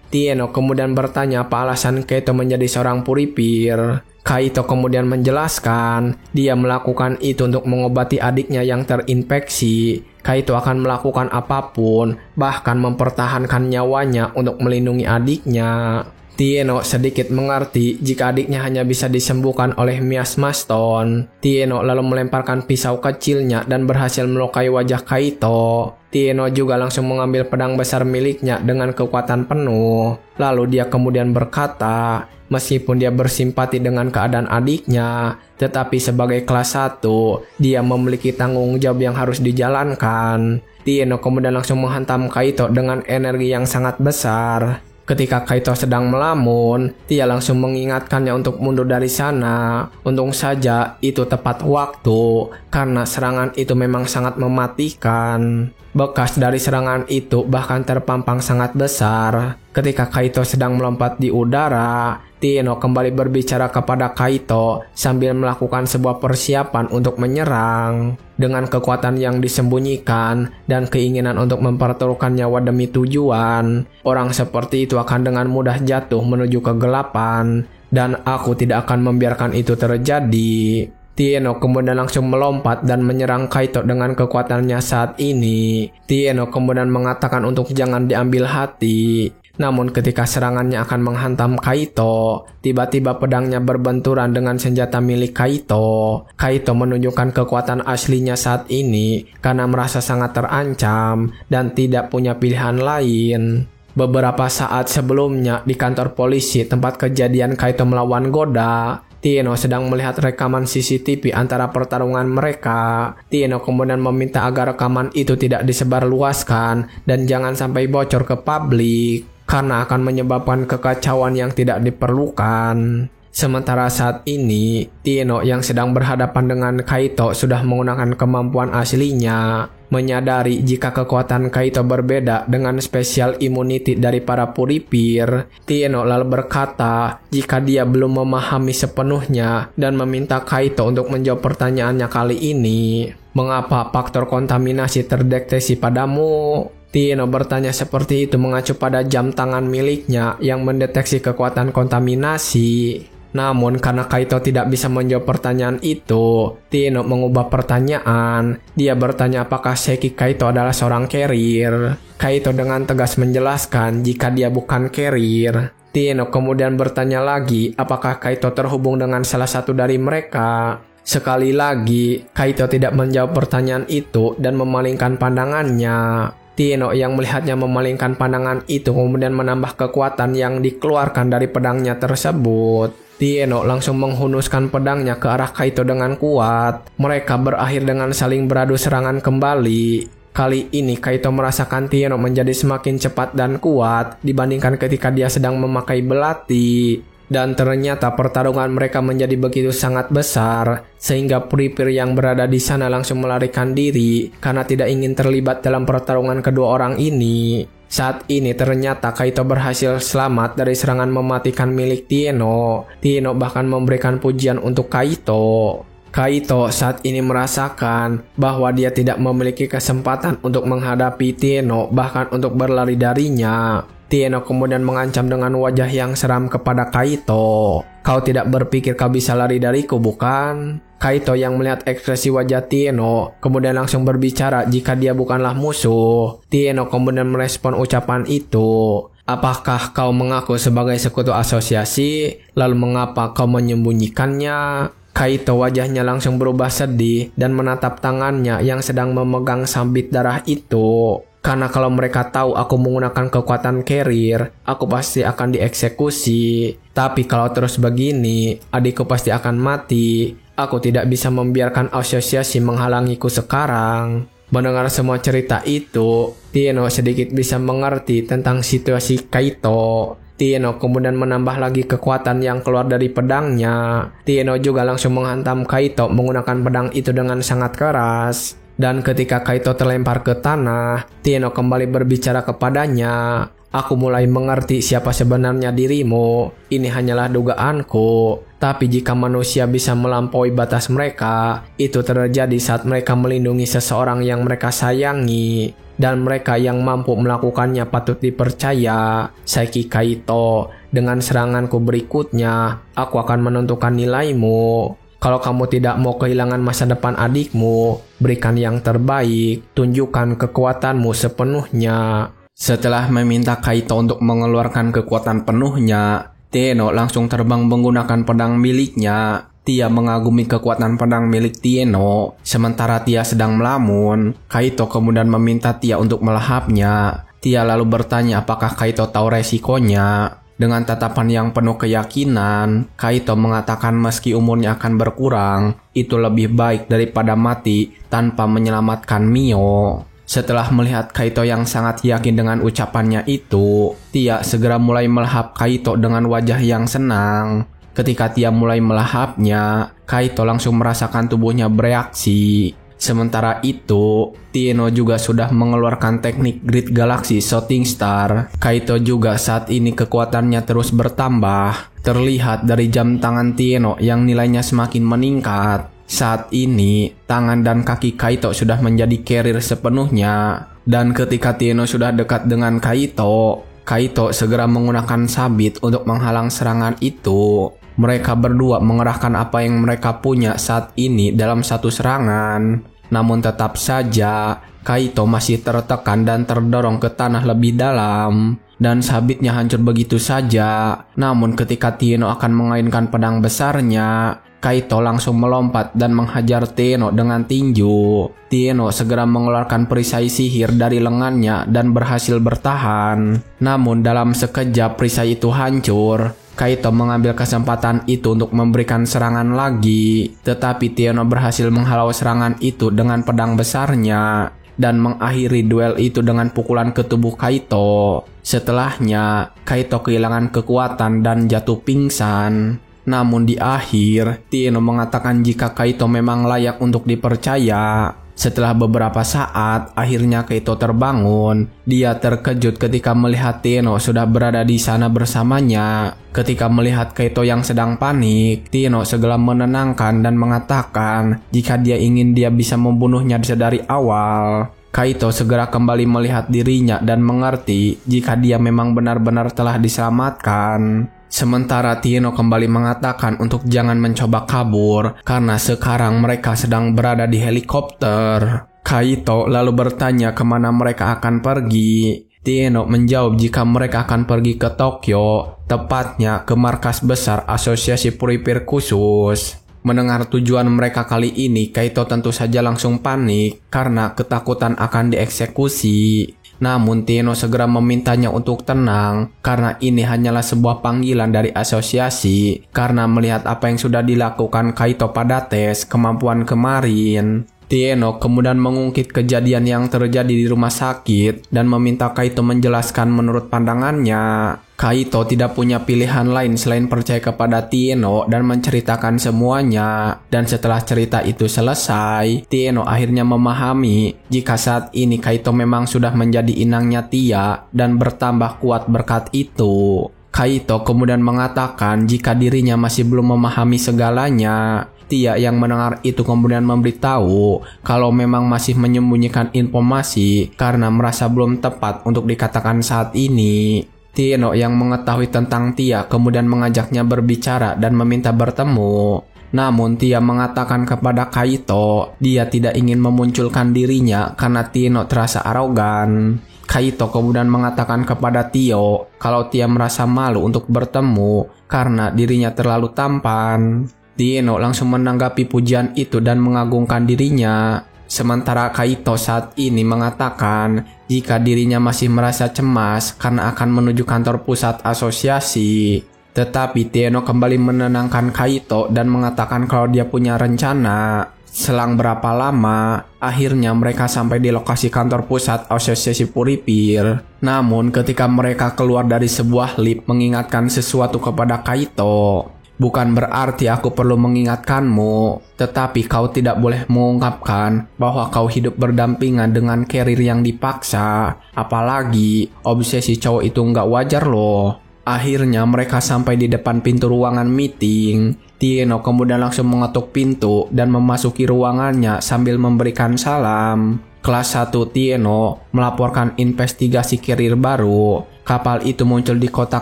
Tino kemudian bertanya apa alasan Kaito menjadi seorang puripir. Kaito kemudian menjelaskan dia melakukan itu untuk mengobati adiknya yang terinfeksi. Kaito akan melakukan apapun, bahkan mempertahankan nyawanya untuk melindungi adiknya. Tino sedikit mengerti jika adiknya hanya bisa disembuhkan oleh miasma stone. Tino lalu melemparkan pisau kecilnya dan berhasil melukai wajah Kaito. Tino juga langsung mengambil pedang besar miliknya dengan kekuatan penuh. Lalu dia kemudian berkata, meskipun dia bersimpati dengan keadaan adiknya, tetapi sebagai kelas 1, dia memiliki tanggung jawab yang harus dijalankan. Tino kemudian langsung menghantam Kaito dengan energi yang sangat besar. Ketika Kaito sedang melamun, dia langsung mengingatkannya untuk mundur dari sana. Untung saja itu tepat waktu, karena serangan itu memang sangat mematikan. Bekas dari serangan itu bahkan terpampang sangat besar. Ketika Kaito sedang melompat di udara, Tino kembali berbicara kepada Kaito sambil melakukan sebuah persiapan untuk menyerang. Dengan kekuatan yang disembunyikan dan keinginan untuk mempertaruhkan nyawa demi tujuan, orang seperti itu akan dengan mudah jatuh menuju kegelapan, dan aku tidak akan membiarkan itu terjadi. Tino kemudian langsung melompat dan menyerang Kaito dengan kekuatannya saat ini. Tino kemudian mengatakan untuk jangan diambil hati. Namun ketika serangannya akan menghantam Kaito, tiba-tiba pedangnya berbenturan dengan senjata milik Kaito. Kaito menunjukkan kekuatan aslinya saat ini karena merasa sangat terancam dan tidak punya pilihan lain. Beberapa saat sebelumnya di kantor polisi tempat kejadian Kaito melawan Goda, Tino sedang melihat rekaman CCTV antara pertarungan mereka. Tino kemudian meminta agar rekaman itu tidak disebarluaskan dan jangan sampai bocor ke publik, karena akan menyebabkan kekacauan yang tidak diperlukan. Sementara saat ini, Tino yang sedang berhadapan dengan Kaito sudah menggunakan kemampuan aslinya. Menyadari jika kekuatan Kaito berbeda dengan special immunity dari para puripir, Tino lalu berkata jika dia belum memahami sepenuhnya dan meminta Kaito untuk menjawab pertanyaannya kali ini. Mengapa faktor kontaminasi terdeteksi padamu? Tino bertanya seperti itu mengacu pada jam tangan miliknya yang mendeteksi kekuatan kontaminasi. Namun karena Kaito tidak bisa menjawab pertanyaan itu, Tino mengubah pertanyaan. Dia bertanya apakah Seki Kaito adalah seorang carrier. Kaito dengan tegas menjelaskan jika dia bukan carrier. Tino kemudian bertanya lagi apakah Kaito terhubung dengan salah satu dari mereka. Sekali lagi, Kaito tidak menjawab pertanyaan itu dan memalingkan pandangannya. Tino yang melihatnya memalingkan pandangan itu kemudian menambah kekuatan yang dikeluarkan dari pedangnya tersebut. Tino langsung menghunuskan pedangnya ke arah Kaito dengan kuat. Mereka berakhir dengan saling beradu serangan kembali. Kali ini Kaito merasakan Tino menjadi semakin cepat dan kuat dibandingkan ketika dia sedang memakai belati. Dan ternyata pertarungan mereka menjadi begitu sangat besar, sehingga puripir yang berada di sana langsung melarikan diri karena tidak ingin terlibat dalam pertarungan kedua orang ini. Saat ini ternyata Kaito berhasil selamat dari serangan mematikan milik Tino. Tino bahkan memberikan pujian untuk Kaito. Kaito saat ini merasakan bahwa dia tidak memiliki kesempatan untuk menghadapi Tino, bahkan untuk berlari darinya. Tino kemudian mengancam dengan wajah yang seram kepada Kaito. Kau tidak berpikir kau bisa lari dariku, bukan? Kaito yang melihat ekspresi wajah Tino kemudian langsung berbicara jika dia bukanlah musuh. Tino kemudian merespon ucapan itu. Apakah kau mengaku sebagai sekutu asosiasi? Lalu mengapa kau menyembunyikannya? Kaito wajahnya langsung berubah sedih dan menatap tangannya yang sedang memegang sambit darah itu. Karena kalau mereka tahu aku menggunakan kekuatan carrier, aku pasti akan dieksekusi. Tapi kalau terus begini, adikku pasti akan mati. Aku tidak bisa membiarkan asosiasi menghalangiku sekarang. Mendengar semua cerita itu, Tino sedikit bisa mengerti tentang situasi Kaito. Tino kemudian menambah lagi kekuatan yang keluar dari pedangnya. Tino juga langsung menghantam Kaito menggunakan pedang itu dengan sangat keras. Dan ketika Kaito terlempar ke tanah, Tino kembali berbicara kepadanya. Aku mulai mengerti siapa sebenarnya dirimu. Ini hanyalah dugaanku. Tapi jika manusia bisa melampaui batas mereka, itu terjadi saat mereka melindungi seseorang yang mereka sayangi. Dan mereka yang mampu melakukannya patut dipercaya. Seki Kaito, dengan seranganku berikutnya, aku akan menentukan nilaimu. Kalau kamu tidak mau kehilangan masa depan adikmu, berikan yang terbaik, tunjukkan kekuatanmu sepenuhnya. Setelah meminta Kaito untuk mengeluarkan kekuatan penuhnya, Tino langsung terbang menggunakan pedang miliknya. Tia mengagumi kekuatan pedang milik Tino. Sementara Tia sedang melamun, Kaito kemudian meminta Tia untuk melahapnya. Tia lalu bertanya apakah Kaito tahu resikonya. Dengan tatapan yang penuh keyakinan, Kaito mengatakan meski umurnya akan berkurang, itu lebih baik daripada mati tanpa menyelamatkan Mio. Setelah melihat Kaito yang sangat yakin dengan ucapannya itu, Tia segera mulai melahap Kaito dengan wajah yang senang. Ketika Tia mulai melahapnya, Kaito langsung merasakan tubuhnya bereaksi. Sementara itu, Tino juga sudah mengeluarkan teknik Grid Galaxy Shooting Star. Kaito juga saat ini kekuatannya terus bertambah. Terlihat dari jam tangan Tino yang nilainya semakin meningkat. Saat ini, tangan dan kaki Kaito sudah menjadi carrier sepenuhnya. Dan ketika Tino sudah dekat dengan Kaito segera menggunakan sabit untuk menghalang serangan itu. Mereka berdua mengerahkan apa yang mereka punya saat ini dalam satu serangan. Namun tetap saja, Kaito masih tertekan dan terdorong ke tanah lebih dalam. Dan sabitnya hancur begitu saja. Namun ketika Tino akan mengainkan pedang besarnya, Kaito langsung melompat dan menghajar Tino dengan tinju. Tino segera mengeluarkan perisai sihir dari lengannya dan berhasil bertahan. Namun dalam sekejap perisai itu hancur. Kaito mengambil kesempatan itu untuk memberikan serangan lagi. Tetapi Tino berhasil menghalau serangan itu dengan pedang besarnya. Dan mengakhiri duel itu dengan pukulan ke tubuh Kaito. Setelahnya, Kaito kehilangan kekuatan dan jatuh pingsan. Namun di akhir, Tino mengatakan jika Kaito memang layak untuk dipercaya. Setelah beberapa saat, akhirnya Kaito terbangun. Dia terkejut ketika melihat Tino sudah berada di sana bersamanya. Ketika melihat Kaito yang sedang panik, Tino segera menenangkan dan mengatakan jika dia ingin dia bisa membunuhnya dari awal. Kaito segera kembali melihat dirinya dan mengerti jika dia memang benar-benar telah diselamatkan. Sementara Tino kembali mengatakan untuk jangan mencoba kabur karena sekarang mereka sedang berada di helikopter. Kaito lalu bertanya kemana mereka akan pergi. Tino menjawab jika mereka akan pergi ke Tokyo, tepatnya ke markas besar Asosiasi Puripir Khusus. Mendengar tujuan mereka kali ini, Kaito tentu saja langsung panik karena ketakutan akan dieksekusi. Namun Tino segera memintanya untuk tenang karena ini hanyalah sebuah panggilan dari asosiasi karena melihat apa yang sudah dilakukan Kaito pada tes kemampuan kemarin. Tino kemudian mengungkit kejadian yang terjadi di rumah sakit dan meminta Kaito menjelaskan menurut pandangannya. Kaito tidak punya pilihan lain selain percaya kepada Tino dan menceritakan semuanya. Dan setelah cerita itu selesai, Tino akhirnya memahami jika saat ini Kaito memang sudah menjadi inangnya Tia dan bertambah kuat berkat itu. Kaito kemudian mengatakan jika dirinya masih belum memahami segalanya. Tia yang mendengar itu kemudian memberitahu kalau memang masih menyembunyikan informasi karena merasa belum tepat untuk dikatakan saat ini. Tino yang mengetahui tentang Tia kemudian mengajaknya berbicara dan meminta bertemu. Namun Tia mengatakan kepada Kaito dia tidak ingin memunculkan dirinya karena Tino terasa arogan. Kaito kemudian mengatakan kepada Tio kalau Tia merasa malu untuk bertemu karena dirinya terlalu tampan. Tino langsung menanggapi pujian itu dan mengagungkan dirinya. Sementara Kaito saat ini mengatakan jika dirinya masih merasa cemas karena akan menuju kantor pusat asosiasi. Tetapi Tino kembali menenangkan Kaito dan mengatakan kalau dia punya rencana. Selang berapa lama, akhirnya mereka sampai di lokasi kantor pusat asosiasi Puripir. Namun ketika mereka keluar dari sebuah lift mengingatkan sesuatu kepada Kaito. Bukan berarti aku perlu mengingatkanmu, tetapi kau tidak boleh mengungkapkan bahwa kau hidup berdampingan dengan carrier yang dipaksa. Apalagi, obsesi cowok itu nggak wajar loh. Akhirnya mereka sampai di depan pintu ruangan meeting. Tino kemudian langsung mengetuk pintu dan memasuki ruangannya sambil memberikan salam. Kelas 1 Tino melaporkan investigasi carrier baru. Kapal itu muncul di kota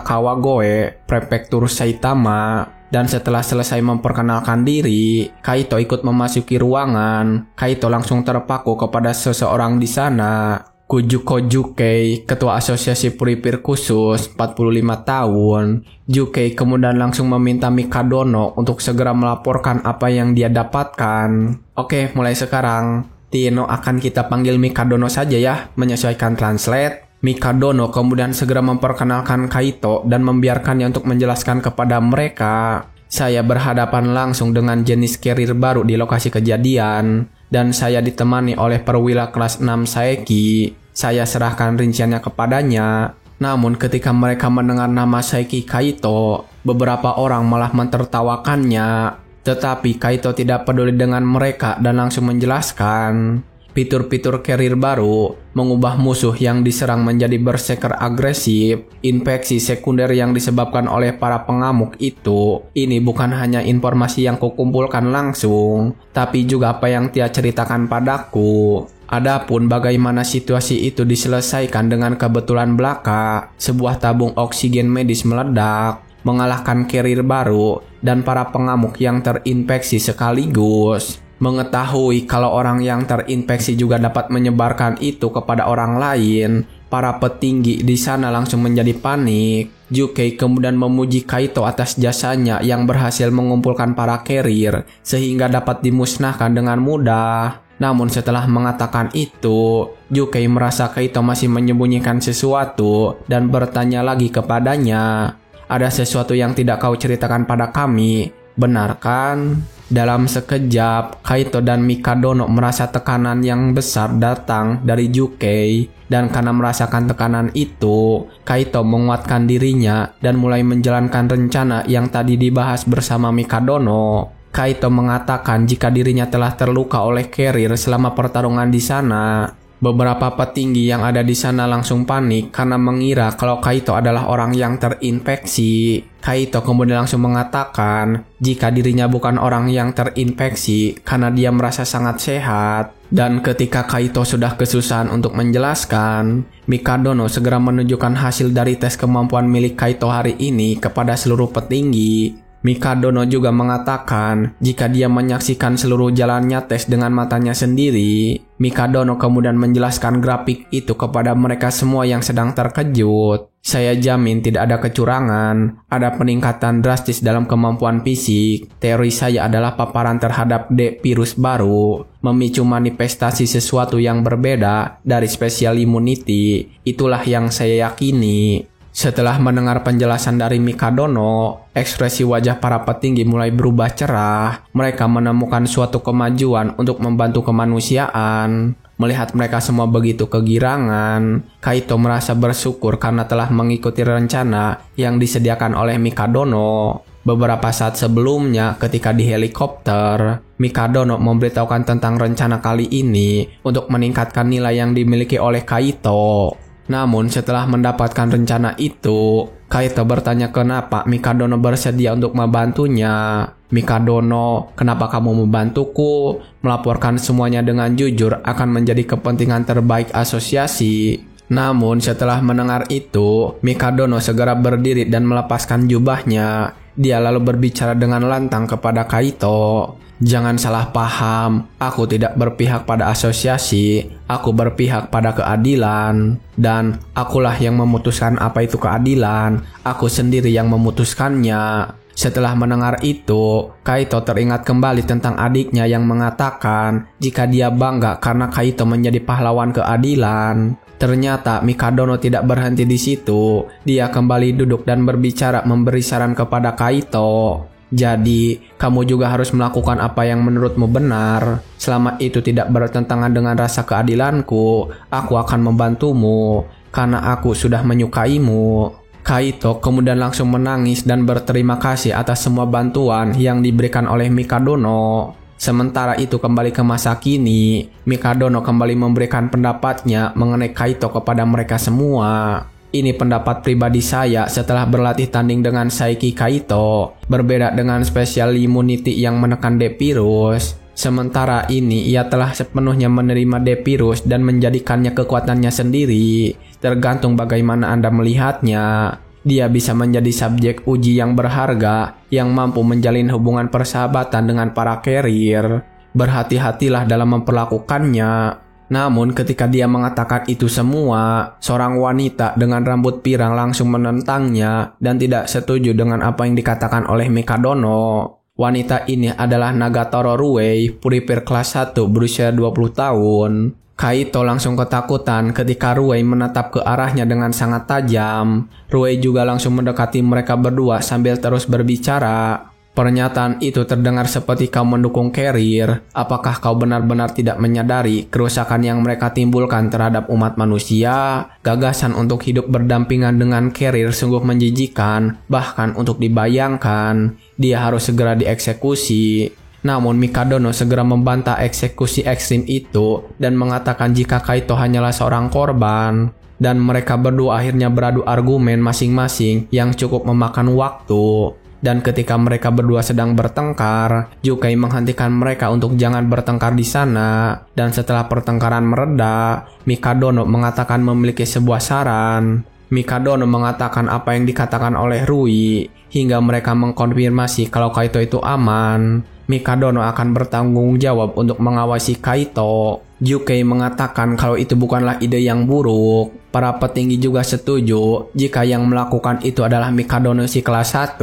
Kawagoe, prefektur Saitama. Dan setelah selesai memperkenalkan diri, Kaito ikut memasuki ruangan. Kaito langsung terpaku kepada seseorang di sana. Kujuko Jukei, ketua asosiasi Puripir Khusus, 45 tahun. Jukei kemudian langsung meminta Mikadono untuk segera melaporkan apa yang dia dapatkan. Oke, mulai sekarang, Tino akan kita panggil Mikadono saja ya, menyesuaikan translate. Mikadono kemudian segera memperkenalkan Kaito dan membiarkannya untuk menjelaskan kepada mereka. Saya berhadapan langsung dengan jenis carrier baru di lokasi kejadian dan saya ditemani oleh perwira kelas 6 Saeki. Saya serahkan rinciannya kepadanya. Namun ketika mereka mendengar nama Saeki Kaito, beberapa orang malah mentertawakannya. Tetapi Kaito tidak peduli dengan mereka dan langsung menjelaskan. Fitur-fitur carrier baru mengubah musuh yang diserang menjadi berserker agresif. Infeksi sekunder yang disebabkan oleh para pengamuk itu, ini bukan hanya informasi yang kukumpulkan langsung, tapi juga apa yang Tia ceritakan padaku. Adapun bagaimana situasi itu diselesaikan dengan kebetulan belaka, sebuah tabung oksigen medis meledak, mengalahkan carrier baru dan para pengamuk yang terinfeksi sekaligus. Mengetahui kalau orang yang terinfeksi juga dapat menyebarkan itu kepada orang lain, para petinggi di sana langsung menjadi panik. Yukei kemudian memuji Kaito atas jasanya yang berhasil mengumpulkan para carrier sehingga dapat dimusnahkan dengan mudah. Namun setelah mengatakan itu, Yukei merasa Kaito masih menyembunyikan sesuatu dan bertanya lagi kepadanya. Ada sesuatu yang tidak kau ceritakan pada kami, benar kan? Dalam sekejap, Kaito dan Mikadono merasa tekanan yang besar datang dari Yukei. Dan karena merasakan tekanan itu, Kaito menguatkan dirinya dan mulai menjalankan rencana yang tadi dibahas bersama Mikadono. Kaito mengatakan jika dirinya telah terluka oleh carrier selama pertarungan di sana. Beberapa petinggi yang ada di sana langsung panik karena mengira kalau Kaito adalah orang yang terinfeksi. Kaito kemudian langsung mengatakan jika dirinya bukan orang yang terinfeksi karena dia merasa sangat sehat. Dan ketika Kaito sudah kesusahan untuk menjelaskan, Mikadono segera menunjukkan hasil dari tes kemampuan milik Kaito hari ini kepada seluruh petinggi. Mikadono juga mengatakan jika dia menyaksikan seluruh jalannya tes dengan matanya sendiri. Mikadono kemudian menjelaskan grafik itu kepada mereka semua yang sedang terkejut. Saya jamin tidak ada kecurangan, ada peningkatan drastis dalam kemampuan fisik. Teori saya adalah paparan terhadap virus baru, memicu manifestasi sesuatu yang berbeda dari special immunity. Itulah yang saya yakini. Setelah mendengar penjelasan dari Mikadono, ekspresi wajah para petinggi mulai berubah cerah. Mereka menemukan suatu kemajuan untuk membantu kemanusiaan. Melihat mereka semua begitu kegirangan, Kaito merasa bersyukur karena telah mengikuti rencana yang disediakan oleh Mikadono. Beberapa saat sebelumnya, ketika di helikopter, Mikadono memberitahukan tentang rencana kali ini untuk meningkatkan nilai yang dimiliki oleh Kaito. Namun setelah mendapatkan rencana itu, Kaito bertanya kenapa Mikadono bersedia untuk membantunya. Mikadono, kenapa kamu membantuku? Melaporkan semuanya dengan jujur akan menjadi kepentingan terbaik asosiasi. Namun setelah mendengar itu, Mikadono segera berdiri dan melepaskan jubahnya. Dia lalu berbicara dengan lantang kepada Kaito. Jangan salah paham, aku tidak berpihak pada asosiasi, aku berpihak pada keadilan. Dan akulah yang memutuskan apa itu keadilan, aku sendiri yang memutuskannya. Setelah mendengar itu, Kaito teringat kembali tentang adiknya yang mengatakan jika dia bangga karena Kaito menjadi pahlawan keadilan. Ternyata Mikadono tidak berhenti di situ, dia kembali duduk dan berbicara memberi saran kepada Kaito. Jadi, kamu juga harus melakukan apa yang menurutmu benar. Selama itu tidak bertentangan dengan rasa keadilanku, aku akan membantumu, karena aku sudah menyukaimu. Kaito kemudian langsung menangis dan berterima kasih atas semua bantuan yang diberikan oleh Mikadono. Sementara itu kembali ke masa kini, Mikadono kembali memberikan pendapatnya mengenai Kaito kepada mereka semua. Ini pendapat pribadi saya setelah berlatih tanding dengan Saiki Kaito. Berbeda dengan special immunity yang menekan virus. Sementara ini ia telah sepenuhnya menerima virus dan menjadikannya kekuatannya sendiri. Tergantung bagaimana Anda melihatnya. Dia bisa menjadi subjek uji yang berharga yang mampu menjalin hubungan persahabatan dengan para carrier. Berhati-hatilah dalam memperlakukannya. Namun ketika dia mengatakan itu semua, seorang wanita dengan rambut pirang langsung menentangnya dan tidak setuju dengan apa yang dikatakan oleh Mikadono. Wanita ini adalah Nagatoro Ruei, Puripir kelas 1 berusia 20 tahun. Kaito langsung ketakutan ketika Ruei menatap ke arahnya dengan sangat tajam. Ruei juga langsung mendekati mereka berdua sambil terus berbicara. Pernyataan itu terdengar seperti kau mendukung Carrier. Apakah kau benar-benar tidak menyadari kerusakan yang mereka timbulkan terhadap umat manusia? Gagasan untuk hidup berdampingan dengan Carrier sungguh menjijikan, bahkan untuk dibayangkan. Dia harus segera dieksekusi. Namun Mikadono segera membantah eksekusi ekstrim itu dan mengatakan jika Kaito hanyalah seorang korban. Dan mereka berdua akhirnya beradu argumen masing-masing yang cukup memakan waktu. Dan ketika mereka berdua sedang bertengkar, Yukai menghentikan mereka untuk jangan bertengkar di sana. Dan setelah pertengkaran mereda, Mikadono mengatakan memiliki sebuah saran. Mikadono mengatakan apa yang dikatakan oleh Rui, hingga mereka mengkonfirmasi kalau Kaito itu aman. Mikadono akan bertanggung jawab untuk mengawasi Kaito. Yukai mengatakan kalau itu bukanlah ide yang buruk. Para petinggi juga setuju jika yang melakukan itu adalah Mikadono si kelas 1.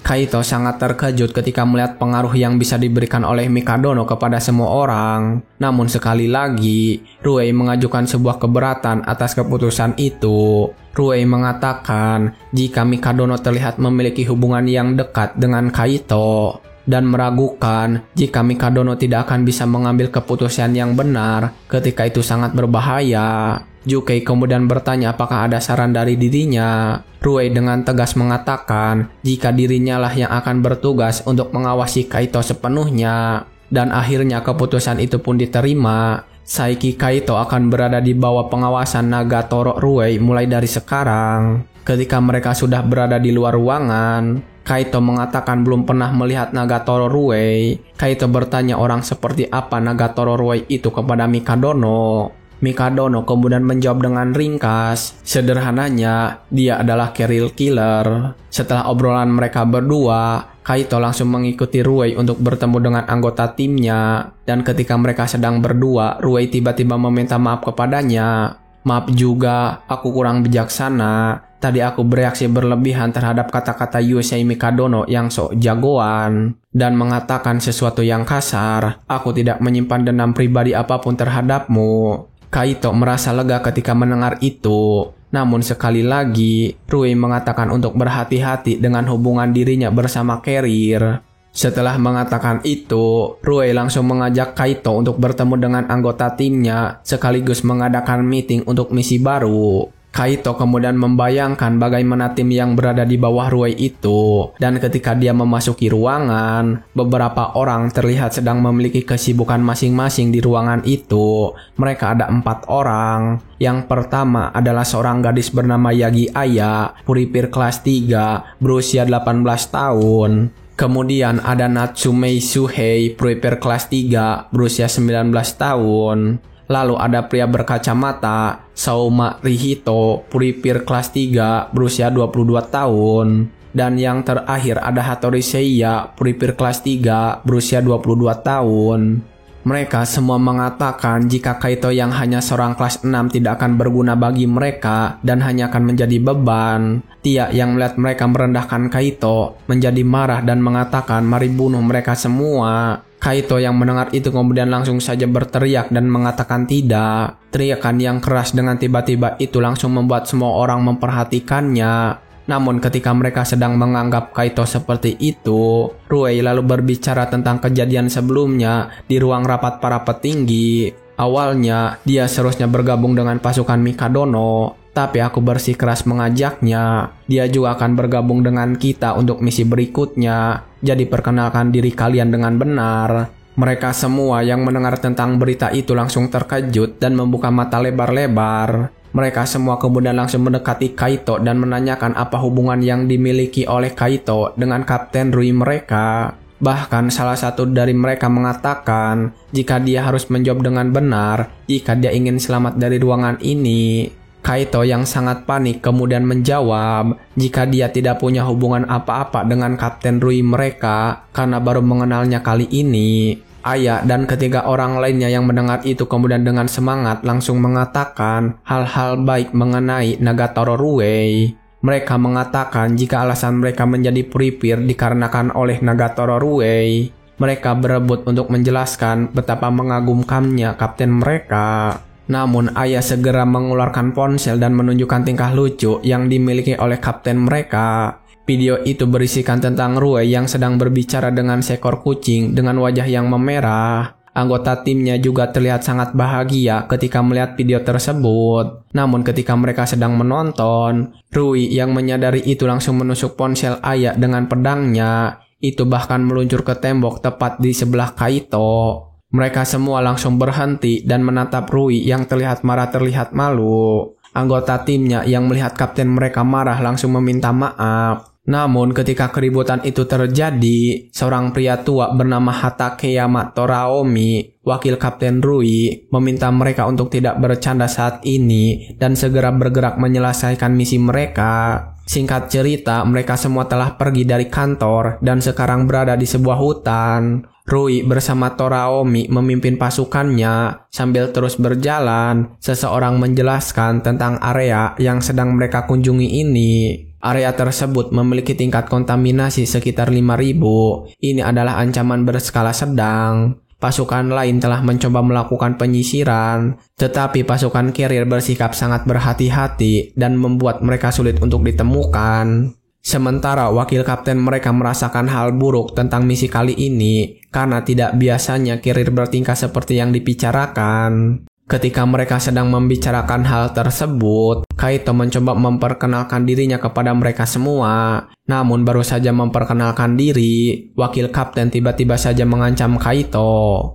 Kaito sangat terkejut ketika melihat pengaruh yang bisa diberikan oleh Mikadono kepada semua orang. Namun sekali lagi, Ruei mengajukan sebuah keberatan atas keputusan itu. Ruei mengatakan jika Mikadono terlihat memiliki hubungan yang dekat dengan Kaito dan meragukan jika Mikadono tidak akan bisa mengambil keputusan yang benar ketika itu sangat berbahaya. Yukai kemudian bertanya apakah ada saran dari dirinya. Ruei dengan tegas mengatakan jika dirinya lah yang akan bertugas untuk mengawasi Kaito sepenuhnya. Dan akhirnya keputusan itu pun diterima. Saiki Kaito akan berada di bawah pengawasan Nagatoro Ruei mulai dari sekarang. Ketika mereka sudah berada di luar ruangan, Kaito mengatakan belum pernah melihat Nagatoro Ruei. Kaito bertanya orang seperti apa Nagatoro Ruei itu kepada Mikadono. Mikadono kemudian menjawab dengan ringkas. Sederhananya, dia adalah Carrier Killer. Setelah obrolan mereka berdua, Kaito langsung mengikuti Ruei untuk bertemu dengan anggota timnya. Dan ketika mereka sedang berdua, Ruei tiba-tiba meminta maaf kepadanya. Maaf juga, aku kurang bijaksana. Tadi aku bereaksi berlebihan terhadap kata-kata Yusei Mikadono yang sok jagoan dan mengatakan sesuatu yang kasar. Aku tidak menyimpan dendam pribadi apapun terhadapmu. Kaito merasa lega ketika mendengar itu. Namun sekali lagi, Ruei mengatakan untuk berhati-hati dengan hubungan dirinya bersama Carrier. Setelah mengatakan itu, Ruei langsung mengajak Kaito untuk bertemu dengan anggota timnya sekaligus mengadakan meeting untuk misi baru. Kaito kemudian membayangkan bagaimana tim yang berada di bawah Ruei itu. Dan ketika dia memasuki ruangan, beberapa orang terlihat sedang memiliki kesibukan masing-masing di ruangan itu. Mereka ada 4 orang. Yang pertama adalah seorang gadis bernama Yagi Aya, Puripir kelas 3, berusia 18 tahun. Kemudian ada Natsumei Suhei, Puripir kelas 3, berusia 19 tahun. Lalu ada pria berkacamata, Sauma Rihito, Puripir kelas 3, berusia 22 tahun. Dan yang terakhir ada Hattori Seiya, Puripir kelas 3, berusia 22 tahun. Mereka semua mengatakan jika Kaito yang hanya seorang kelas 6 tidak akan berguna bagi mereka dan hanya akan menjadi beban. Tia yang melihat mereka merendahkan Kaito menjadi marah dan mengatakan mari bunuh mereka semua. Kaito yang mendengar itu kemudian langsung saja berteriak dan mengatakan tidak. Teriakan yang keras dengan tiba-tiba itu langsung membuat semua orang memperhatikannya. Namun ketika mereka sedang menganggap Kaito seperti itu, Ruei lalu berbicara tentang kejadian sebelumnya di ruang rapat para petinggi. Awalnya, dia seharusnya bergabung dengan pasukan Mikadono, tapi aku bersikeras mengajaknya. Dia juga akan bergabung dengan kita untuk misi berikutnya. Jadi perkenalkan diri kalian dengan benar. Mereka semua yang mendengar tentang berita itu langsung terkejut dan membuka mata lebar-lebar. Mereka semua kemudian langsung mendekati Kaito dan menanyakan apa hubungan yang dimiliki oleh Kaito dengan Kapten Rui mereka. Bahkan salah satu dari mereka mengatakan jika dia harus menjawab dengan benar jika dia ingin selamat dari ruangan ini. Kaito yang sangat panik kemudian menjawab jika dia tidak punya hubungan apa-apa dengan Kapten Rui mereka karena baru mengenalnya kali ini. Aya dan ketiga orang lainnya yang mendengar itu kemudian dengan semangat langsung mengatakan hal-hal baik mengenai Nagatoro Ruei. Mereka mengatakan jika alasan mereka menjadi Puripir dikarenakan oleh Nagatoro Ruei. Mereka berebut untuk menjelaskan betapa mengagumkannya kapten mereka. Namun Aya segera mengeluarkan ponsel dan menunjukkan tingkah lucu yang dimiliki oleh kapten mereka. Video itu berisikan tentang Rue yang sedang berbicara dengan seekor kucing dengan wajah yang memerah. Anggota timnya juga terlihat sangat bahagia ketika melihat video tersebut. Namun ketika mereka sedang menonton, Rui yang menyadari itu langsung menusuk ponsel ayah dengan pedangnya. Itu bahkan meluncur ke tembok tepat di sebelah Kaito. Mereka semua langsung berhenti dan menatap Rui yang terlihat marah terlihat malu. Anggota timnya yang melihat kapten mereka marah langsung meminta maaf. Namun ketika keributan itu terjadi, seorang pria tua bernama Hatakeyama Toraomi, wakil Kapten Rui, meminta mereka untuk tidak bercanda saat ini dan segera bergerak menyelesaikan misi mereka. Singkat cerita, mereka semua telah pergi dari kantor dan sekarang berada di sebuah hutan. Rui bersama Toraomi memimpin pasukannya. Sambil terus berjalan, seseorang menjelaskan tentang area yang sedang mereka kunjungi ini. Area tersebut memiliki tingkat kontaminasi sekitar 5.000. Ini adalah ancaman berskala sedang. Pasukan lain telah mencoba melakukan penyisiran, tetapi pasukan carrier bersikap sangat berhati-hati dan membuat mereka sulit untuk ditemukan. Sementara wakil kapten mereka merasakan hal buruk tentang misi kali ini karena tidak biasanya carrier bertingkah seperti yang dibicarakan. Ketika mereka sedang membicarakan hal tersebut, Kaito mencoba memperkenalkan dirinya kepada mereka semua. Namun baru saja memperkenalkan diri, wakil kapten tiba-tiba saja mengancam Kaito.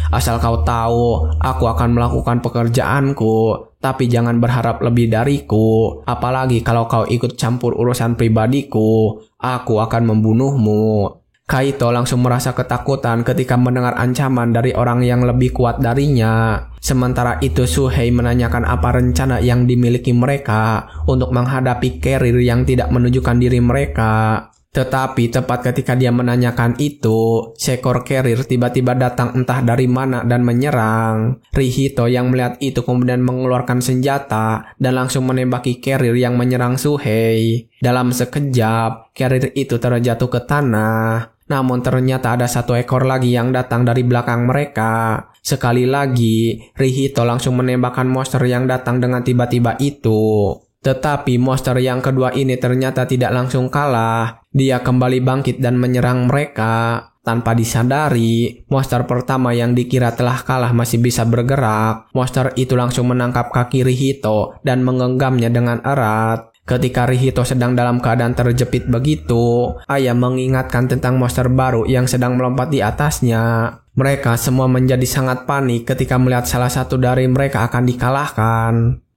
Asal kau tahu, aku akan melakukan pekerjaanku, tapi jangan berharap lebih dariku. Apalagi kalau kau ikut campur urusan pribadiku, aku akan membunuhmu. Kaito langsung merasa ketakutan ketika mendengar ancaman dari orang yang lebih kuat darinya. Sementara itu Suhei menanyakan apa rencana yang dimiliki mereka untuk menghadapi carrier yang tidak menunjukkan diri mereka. Tetapi tepat ketika dia menanyakan itu, seekor carrier tiba-tiba datang entah dari mana dan menyerang. Rihito yang melihat itu kemudian mengeluarkan senjata dan langsung menembaki carrier yang menyerang Suhei. Dalam sekejap, carrier itu terjatuh ke tanah. Namun ternyata ada satu ekor lagi yang datang dari belakang mereka. Sekali lagi, Rihito langsung menembakkan monster yang datang dengan tiba-tiba itu. Tetapi monster yang kedua ini ternyata tidak langsung kalah. Dia kembali bangkit dan menyerang mereka. Tanpa disadari, monster pertama yang dikira telah kalah masih bisa bergerak. Monster itu langsung menangkap kaki Rihito dan menggenggamnya dengan erat. Ketika Rihito sedang dalam keadaan terjepit begitu, ayah mengingatkan tentang monster baru yang sedang melompat di atasnya. Mereka semua menjadi sangat panik ketika melihat salah satu dari mereka akan dikalahkan.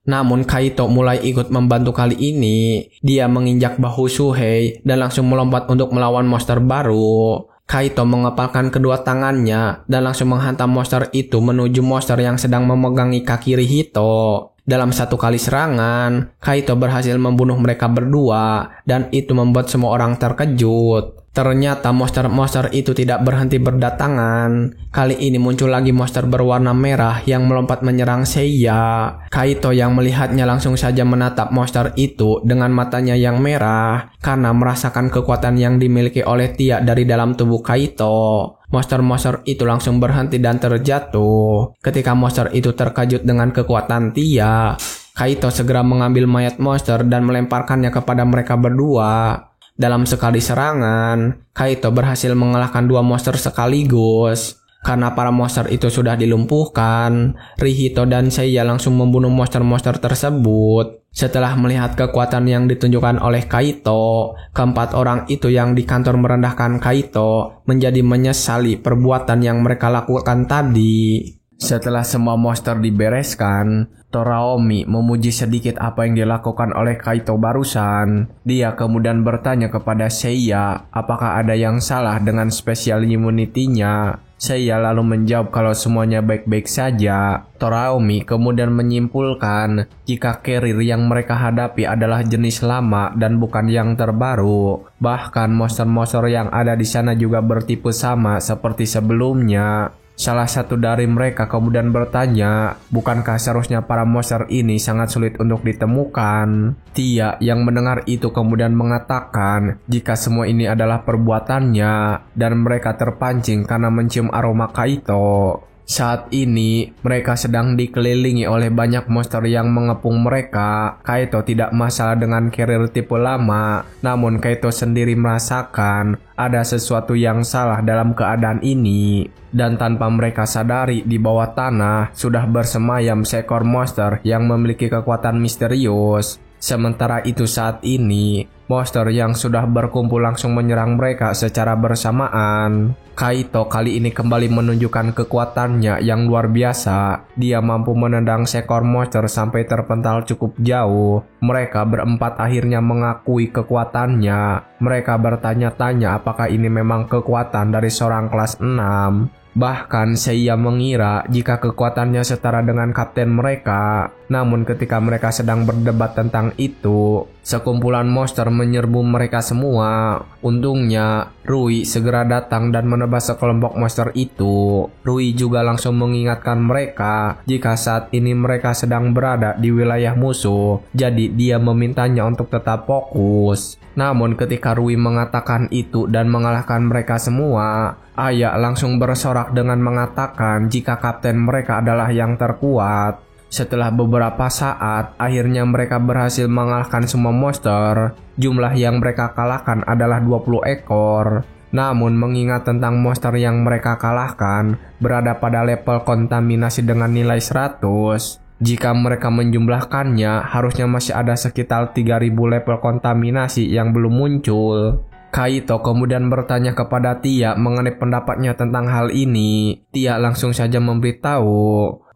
Namun Kaito mulai ikut membantu kali ini. Dia menginjak bahu Suhei dan langsung melompat untuk melawan monster baru. Kaito mengepalkan kedua tangannya dan langsung menghantam monster itu menuju monster yang sedang memegangi kaki Rihito. Dalam satu kali serangan, Kaito berhasil membunuh mereka berdua dan itu membuat semua orang terkejut. Ternyata monster-monster itu tidak berhenti berdatangan. Kali ini muncul lagi monster berwarna merah yang melompat menyerang Seiya. Kaito yang melihatnya langsung saja menatap monster itu dengan matanya yang merah karena merasakan kekuatan yang dimiliki oleh Tia dari dalam tubuh Kaito. Monster-monster itu langsung berhenti dan terjatuh. Ketika monster itu terkejut dengan kekuatan Tia, Kaito segera mengambil mayat monster dan melemparkannya kepada mereka berdua. Dalam sekali serangan, Kaito berhasil mengalahkan dua monster sekaligus. Karena para monster itu sudah dilumpuhkan, Rihito dan Seiya langsung membunuh monster-monster tersebut. Setelah melihat kekuatan yang ditunjukkan oleh Kaito, keempat orang itu yang di kantor merendahkan Kaito menjadi menyesali perbuatan yang mereka lakukan tadi. Setelah semua monster dibereskan, Toraomi memuji sedikit apa yang dilakukan oleh Kaito barusan. Dia kemudian bertanya kepada Seiya apakah ada yang salah dengan special immunity-nya. Seiya lalu menjawab kalau semuanya baik-baik saja. Toraomi kemudian menyimpulkan jika carrier yang mereka hadapi adalah jenis lama dan bukan yang terbaru. Bahkan monster-monster yang ada di sana juga bertipe sama seperti sebelumnya. Salah satu dari mereka kemudian bertanya, bukankah seharusnya para monster ini sangat sulit untuk ditemukan? Tia yang mendengar itu kemudian mengatakan jika semua ini adalah perbuatannya dan mereka terpancing karena mencium aroma Kaito. Saat ini, mereka sedang dikelilingi oleh banyak monster yang mengepung mereka. Kaito tidak masalah dengan carrier tipe lama, namun Kaito sendiri merasakan ada sesuatu yang salah dalam keadaan ini. Dan tanpa mereka sadari, di bawah tanah sudah bersemayam seekor monster yang memiliki kekuatan misterius. Sementara itu saat ini, monster yang sudah berkumpul langsung menyerang mereka secara bersamaan. Kaito kali ini kembali menunjukkan kekuatannya yang luar biasa. Dia mampu menendang seekor monster sampai terpental cukup jauh. Mereka berempat akhirnya mengakui kekuatannya. Mereka bertanya-tanya apakah ini memang kekuatan dari seorang kelas 6. Bahkan Seiya mengira jika kekuatannya setara dengan kapten mereka. Namun ketika mereka sedang berdebat tentang itu, sekumpulan monster menyerbu mereka semua. Untungnya, Rui segera datang dan menebas sekelompok monster itu. Rui juga langsung mengingatkan mereka jika saat ini mereka sedang berada di wilayah musuh. Jadi dia memintanya untuk tetap fokus. Namun ketika Rui mengatakan itu dan mengalahkan mereka semua, Aya langsung bersorak dengan mengatakan jika kapten mereka adalah yang terkuat. Setelah beberapa saat, akhirnya mereka berhasil mengalahkan semua monster. Jumlah yang mereka kalahkan adalah 20 ekor. Namun mengingat tentang monster yang mereka kalahkan berada pada level kontaminasi dengan nilai 100, jika mereka menjumlahkannya, harusnya masih ada sekitar 3000 level kontaminasi yang belum muncul. Kaito kemudian bertanya kepada Tia mengenai pendapatnya tentang hal ini. Tia langsung saja memberitahu,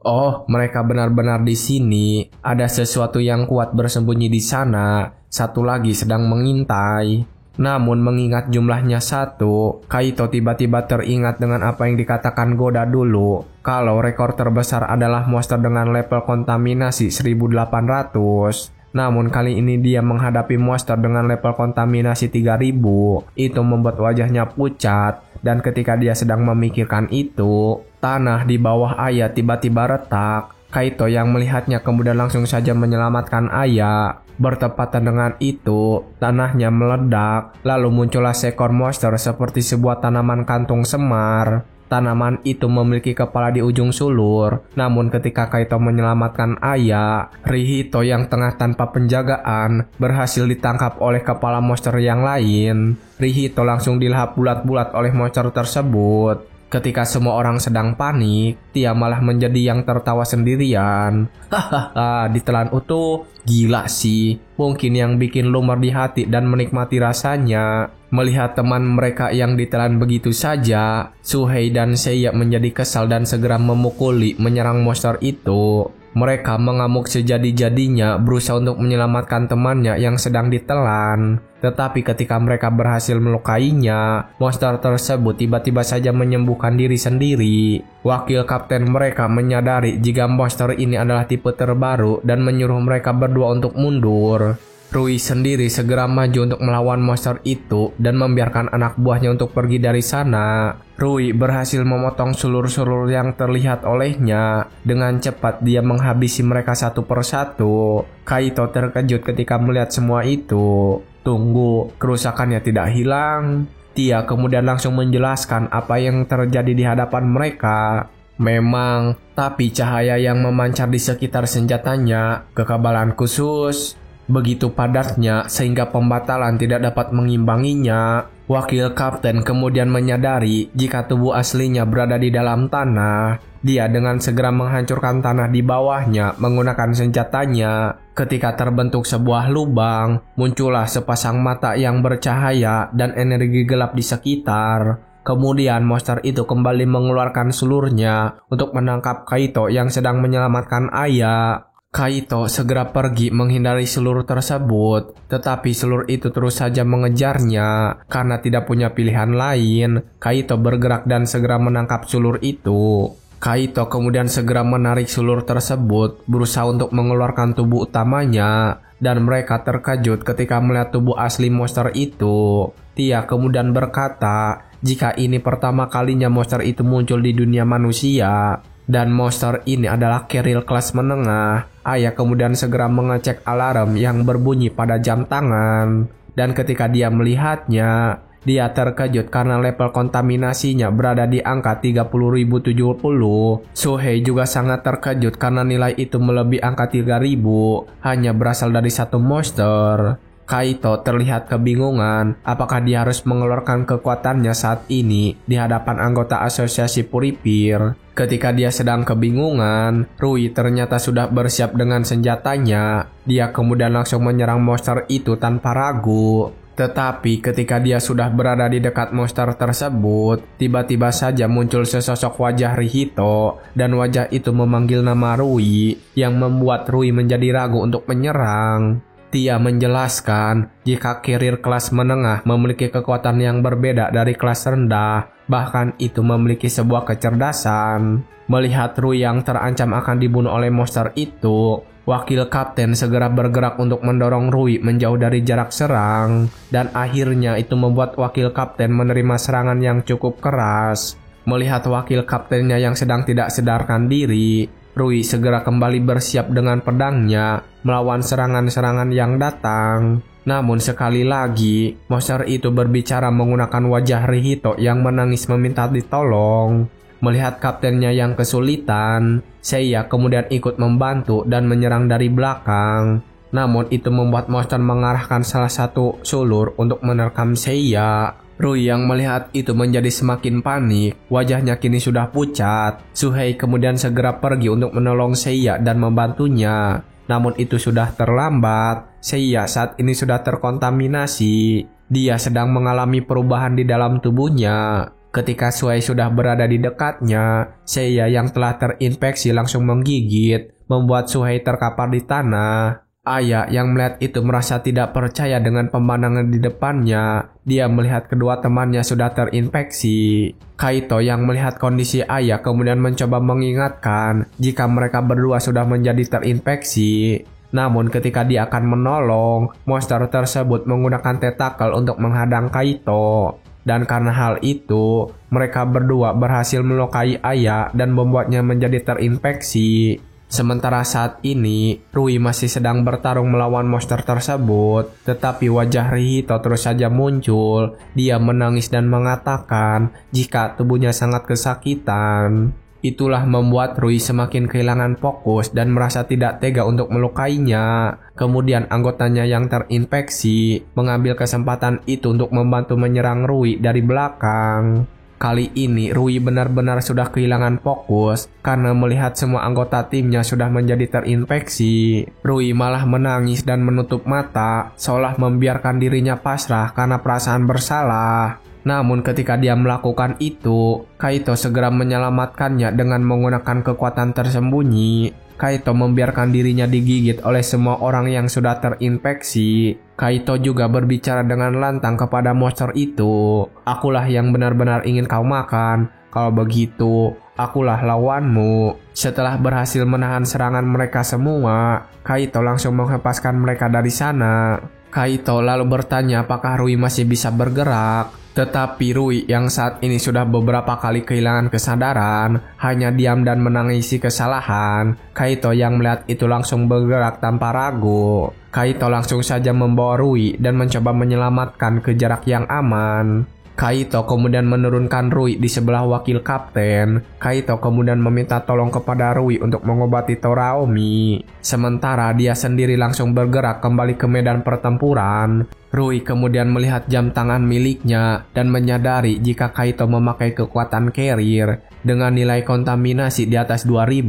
"Oh, mereka benar-benar di sini. Ada sesuatu yang kuat bersembunyi di sana. Satu lagi sedang mengintai." Namun mengingat jumlahnya 1, Kaito tiba-tiba teringat dengan apa yang dikatakan Goda dulu. Kalau rekor terbesar adalah monster dengan level kontaminasi 1800. Namun kali ini dia menghadapi monster dengan level kontaminasi 3000. Itu membuat wajahnya pucat. Dan ketika dia sedang memikirkan itu, tanah di bawah Aya tiba-tiba retak. Kaito yang melihatnya kemudian langsung saja menyelamatkan Aya. Bertepatan dengan itu, tanahnya meledak. Lalu muncullah seekor monster seperti sebuah tanaman kantung semar. Tanaman itu memiliki kepala di ujung sulur. Namun ketika Kaito menyelamatkan Aya, Rihito yang tengah tanpa penjagaan berhasil ditangkap oleh kepala monster yang lain. Rihito langsung dilahap bulat-bulat oleh monster tersebut. Ketika semua orang sedang panik, Tia malah menjadi yang tertawa sendirian. Hahaha, ditelan utuh. Gila sih. Mungkin yang bikin lumar di hati dan menikmati rasanya melihat teman mereka yang ditelan begitu saja. Suhei dan Seiya menjadi kesal dan segera memukuli menyerang monster itu. Mereka mengamuk sejadi-jadinya berusaha untuk menyelamatkan temannya yang sedang ditelan. Tetapi ketika mereka berhasil melukainya, monster tersebut tiba-tiba saja menyembuhkan diri sendiri. Wakil kapten mereka menyadari jika monster ini adalah tipe terbaru dan menyuruh mereka berdua untuk mundur. Rui sendiri segera maju untuk melawan monster itu dan membiarkan anak buahnya untuk pergi dari sana. Rui berhasil memotong sulur-sulur yang terlihat olehnya. Dengan cepat dia menghabisi mereka satu persatu. Kaito terkejut ketika melihat semua itu. Tunggu, kerusakannya tidak hilang. Tia kemudian langsung menjelaskan apa yang terjadi di hadapan mereka. Memang, tapi cahaya yang memancar di sekitar senjatanya, kekebalan khusus, begitu padatnya sehingga pembatalan tidak dapat mengimbanginya. Wakil kapten kemudian menyadari jika tubuh aslinya berada di dalam tanah. Dia dengan segera menghancurkan tanah di bawahnya menggunakan senjatanya. Ketika terbentuk sebuah lubang, muncullah sepasang mata yang bercahaya dan energi gelap di sekitar. Kemudian monster itu kembali mengeluarkan sulurnya untuk menangkap Kaito yang sedang menyelamatkan Aya. Kaito segera pergi menghindari sulur tersebut, tetapi sulur itu terus saja mengejarnya. Karena tidak punya pilihan lain, Kaito bergerak dan segera menangkap sulur itu. Kaito kemudian segera menarik sulur tersebut, berusaha untuk mengeluarkan tubuh utamanya, dan mereka terkejut ketika melihat tubuh asli monster itu. Tia kemudian berkata, jika ini pertama kalinya monster itu muncul di dunia manusia, dan monster ini adalah keril kelas menengah. Aya kemudian segera mengecek alarm yang berbunyi pada jam tangan. Dan ketika dia melihatnya, Dia terkejut karena level kontaminasinya berada di angka 30.070. Suhei juga sangat terkejut karena nilai itu melebihi angka 3.000 hanya berasal dari satu monster. Kaito terlihat kebingungan apakah dia harus mengeluarkan kekuatannya saat ini di hadapan anggota asosiasi Puripir. Ketika dia sedang kebingungan, Rui ternyata sudah bersiap dengan senjatanya. Dia kemudian langsung menyerang monster itu tanpa ragu. Tetapi ketika dia sudah berada di dekat monster tersebut, tiba-tiba saja muncul sesosok wajah Rihito dan wajah itu memanggil nama Rui yang membuat Rui menjadi ragu untuk menyerang. Dia menjelaskan jika carrier kelas menengah memiliki kekuatan yang berbeda dari kelas rendah, bahkan itu memiliki sebuah kecerdasan. Melihat Rui yang terancam akan dibunuh oleh monster itu, wakil kapten segera bergerak untuk mendorong Rui menjauh dari jarak serang, dan akhirnya itu membuat wakil kapten menerima serangan yang cukup keras. Melihat wakil kaptennya yang sedang tidak sadarkan diri, Rui segera kembali bersiap dengan pedangnya melawan serangan-serangan yang datang. Namun sekali lagi, monster itu berbicara menggunakan wajah Rihito yang menangis meminta ditolong. Melihat kaptennya yang kesulitan, Seiya kemudian ikut membantu dan menyerang dari belakang. Namun itu membuat monster mengarahkan salah satu sulur untuk menerkam Seiya. Rui yang melihat itu menjadi semakin panik, wajahnya kini sudah pucat. Suhei kemudian segera pergi untuk menolong Seiya dan membantunya. Namun itu sudah terlambat, Seiya saat ini sudah terkontaminasi. Dia sedang mengalami perubahan di dalam tubuhnya. Ketika Suhei sudah berada di dekatnya, Seiya yang telah terinfeksi langsung menggigit, membuat Suhei terkapar di tanah. Ayah yang melihat itu merasa tidak percaya dengan pemandangan di depannya. Dia melihat kedua temannya sudah terinfeksi. Kaito yang melihat kondisi ayah kemudian mencoba mengingatkan jika mereka berdua sudah menjadi terinfeksi. Namun ketika dia akan menolong, monster tersebut menggunakan tentakel untuk menghadang Kaito. Dan karena hal itu, mereka berdua berhasil melukai ayah dan membuatnya menjadi terinfeksi. Sementara saat ini, Rui masih sedang bertarung melawan monster tersebut, tetapi wajah Rihito terus saja muncul. Dia menangis dan mengatakan jika tubuhnya sangat kesakitan. Itulah membuat Rui semakin kehilangan fokus dan merasa tidak tega untuk melukainya. Kemudian anggotanya yang terinfeksi mengambil kesempatan itu untuk membantu menyerang Rui dari belakang. Kali ini Rui benar-benar sudah kehilangan fokus karena melihat semua anggota timnya sudah menjadi terinfeksi. Rui malah menangis dan menutup mata seolah membiarkan dirinya pasrah karena perasaan bersalah. Namun ketika dia melakukan itu, Kaito segera menyelamatkannya dengan menggunakan kekuatan tersembunyi. Kaito membiarkan dirinya digigit oleh semua orang yang sudah terinfeksi. Kaito juga berbicara dengan lantang kepada monster itu. Akulah yang benar-benar ingin kau makan. Kalau begitu, akulah lawanmu. Setelah berhasil menahan serangan mereka semua, Kaito langsung menghempaskan mereka dari sana. Kaito lalu bertanya apakah Rui masih bisa bergerak. Tetapi Rui yang saat ini sudah beberapa kali kehilangan kesadaran hanya diam dan menangisi kesalahan. Kaito yang melihat itu langsung bergerak tanpa ragu. Kaito langsung saja membawa Rui dan mencoba menyelamatkan ke jarak yang aman. Kaito kemudian menurunkan Rui di sebelah wakil kapten. Kaito kemudian meminta tolong kepada Rui untuk mengobati Toraomi. Sementara dia sendiri langsung bergerak kembali ke medan pertempuran. Rui kemudian melihat jam tangan miliknya dan menyadari jika Kaito memakai kekuatan carrier dengan nilai kontaminasi di atas 2000.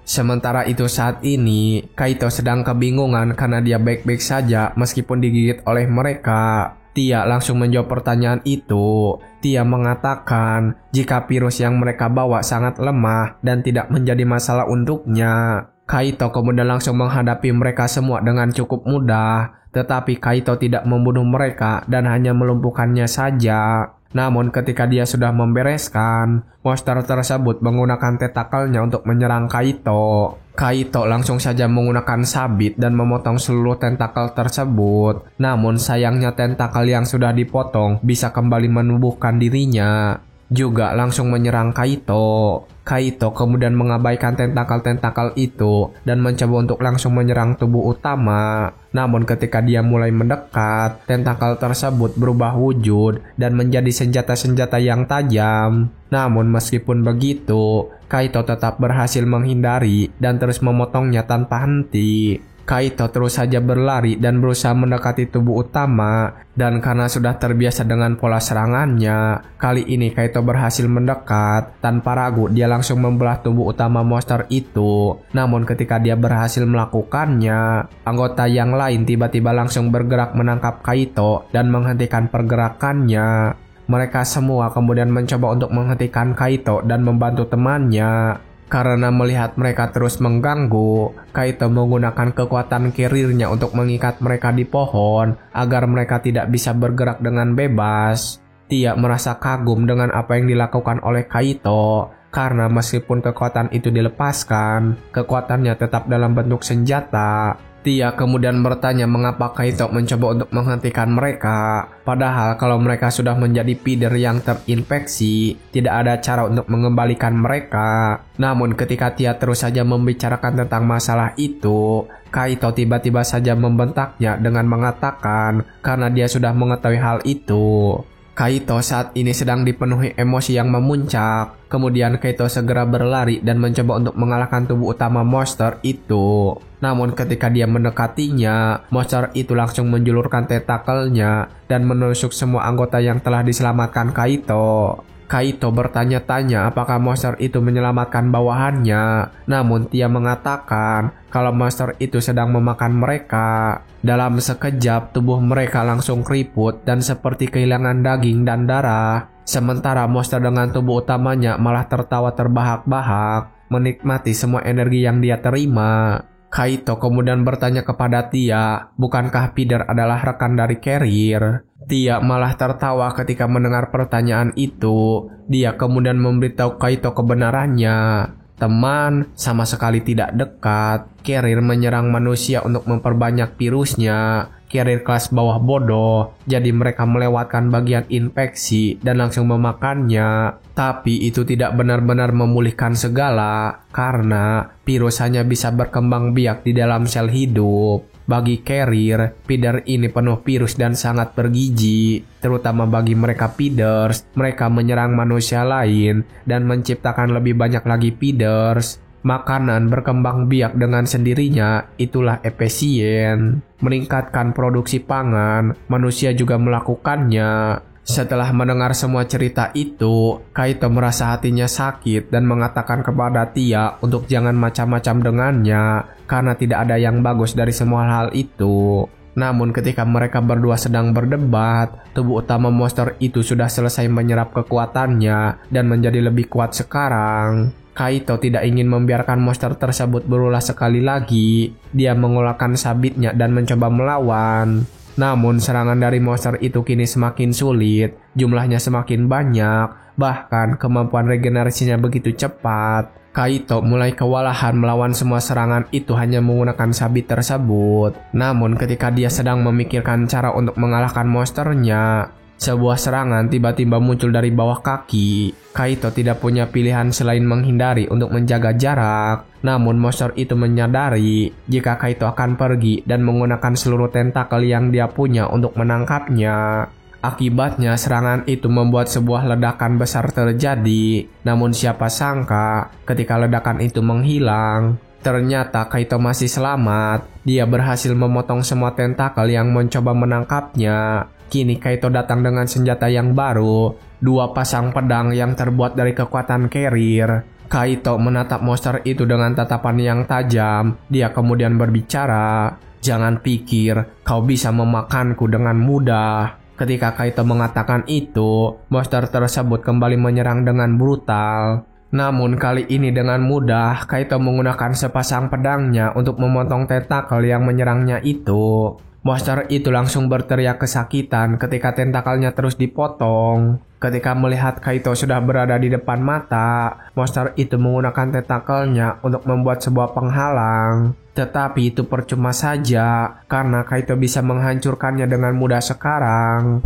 Sementara itu saat ini, Kaito sedang kebingungan karena dia baik-baik saja meskipun digigit oleh mereka. Dia langsung menjawab pertanyaan itu. Dia mengatakan jika virus yang mereka bawa sangat lemah dan tidak menjadi masalah untuknya. Kaito kemudian langsung menghadapi mereka semua dengan cukup mudah. Tetapi Kaito tidak membunuh mereka dan hanya melumpuhkannya saja. Namun ketika dia sudah membereskan, monster tersebut menggunakan tentakelnya untuk menyerang Kaito. Kaito langsung saja menggunakan sabit dan memotong seluruh tentakel tersebut. Namun sayangnya tentakel yang sudah dipotong bisa kembali menumbuhkan dirinya. juga langsung menyerang Kaito. Kaito kemudian mengabaikan tentakel-tentakel itu dan mencoba untuk langsung menyerang tubuh utama. Namun ketika dia mulai mendekat, tentakel tersebut berubah wujud dan menjadi senjata-senjata yang tajam. Namun meskipun begitu, Kaito tetap berhasil menghindari dan terus memotongnya tanpa henti. Kaito terus saja berlari dan berusaha mendekati tubuh utama, dan karena sudah terbiasa dengan pola serangannya, kali ini Kaito berhasil mendekat. Tanpa ragu dia langsung membelah tubuh utama monster itu. Namun ketika dia berhasil melakukannya, anggota yang lain tiba-tiba langsung bergerak menangkap Kaito dan menghentikan pergerakannya. Mereka semua kemudian mencoba untuk menghentikan Kaito dan membantu temannya. Karena melihat mereka terus mengganggu, Kaito menggunakan kekuatan kirirnya untuk mengikat mereka di pohon agar mereka tidak bisa bergerak dengan bebas. Dia merasa kagum dengan apa yang dilakukan oleh Kaito, karena meskipun kekuatan itu dilepaskan, kekuatannya tetap dalam bentuk senjata. Dia kemudian bertanya mengapa Kaito mencoba untuk menghentikan mereka. Padahal kalau mereka sudah menjadi feeder yang terinfeksi, tidak ada cara untuk mengembalikan mereka. Namun ketika dia terus saja membicarakan tentang masalah itu, Kaito tiba-tiba saja membentaknya dengan mengatakan karena dia sudah mengetahui hal itu. Kaito saat ini sedang dipenuhi emosi yang memuncak. Kemudian Kaito segera berlari dan mencoba untuk mengalahkan tubuh utama monster itu. Namun ketika dia mendekatinya, monster itu langsung menjulurkan tentakelnya dan menusuk semua anggota yang telah diselamatkan Kaito. Kaito bertanya-tanya apakah monster itu menyelamatkan bawahannya. Namun dia mengatakan kalau monster itu sedang memakan mereka. Dalam sekejap tubuh mereka langsung keriput dan seperti kehilangan daging dan darah. Sementara monster dengan tubuh utamanya malah tertawa terbahak-bahak, menikmati semua energi yang dia terima. Kaito kemudian bertanya kepada Tia, bukankah Pider adalah rekan dari Carrier? Tia malah tertawa ketika mendengar pertanyaan itu. Dia kemudian memberitahu Kaito kebenarannya. Teman, sama sekali tidak dekat. Carrier menyerang manusia untuk memperbanyak virusnya. Carrier kelas bawah bodoh, jadi mereka melewatkan bagian infeksi dan langsung memakannya. Tapi itu tidak benar-benar memulihkan segala, karena virus hanya bisa berkembang biak di dalam sel hidup. Bagi Carrier, feeder ini penuh virus dan sangat bergizi. Terutama bagi mereka feeders, mereka menyerang manusia lain dan menciptakan lebih banyak lagi feeders. Makanan berkembang biak dengan sendirinya, itulah efisien. Meningkatkan produksi pangan, manusia juga melakukannya. Setelah mendengar semua cerita itu, Kaito merasa hatinya sakit dan mengatakan kepada Tia untuk jangan macam-macam dengannya, karena tidak ada yang bagus dari semua hal itu. Namun ketika mereka berdua sedang berdebat, tubuh utama monster itu sudah selesai menyerap kekuatannya dan menjadi lebih kuat sekarang. Kaito tidak ingin membiarkan monster tersebut berulah sekali lagi. Dia mengeluarkan sabitnya dan mencoba melawan. Namun serangan dari monster itu kini semakin sulit, jumlahnya semakin banyak, bahkan kemampuan regenerasinya begitu cepat. Kaito mulai kewalahan melawan semua serangan itu hanya menggunakan sabit tersebut. Namun ketika dia sedang memikirkan cara untuk mengalahkan monsternya, sebuah serangan tiba-tiba muncul dari bawah kaki. Kaito tidak punya pilihan selain menghindari untuk menjaga jarak. Namun monster itu menyadari jika Kaito akan pergi dan menggunakan seluruh tentakel yang dia punya untuk menangkapnya. Akibatnya serangan itu membuat sebuah ledakan besar terjadi. Namun siapa sangka ketika ledakan itu menghilang, ternyata Kaito masih selamat. Dia berhasil memotong semua tentakel yang mencoba menangkapnya. Kini Kaito datang dengan senjata yang baru, 2 pasang pedang yang terbuat dari kekuatan Carrier. Kaito menatap monster itu dengan tatapan yang tajam. Dia kemudian berbicara, "Jangan pikir kau bisa memakanku dengan mudah." Ketika Kaito mengatakan itu, monster tersebut kembali menyerang dengan brutal. Namun kali ini dengan mudah, Kaito menggunakan sepasang pedangnya untuk memotong tentakel yang menyerangnya itu. Monster itu langsung berteriak kesakitan ketika tentakelnya terus dipotong. Ketika melihat Kaito sudah berada di depan mata, monster itu menggunakan tentakelnya untuk membuat sebuah penghalang. Tetapi itu percuma saja, karena Kaito bisa menghancurkannya dengan mudah sekarang.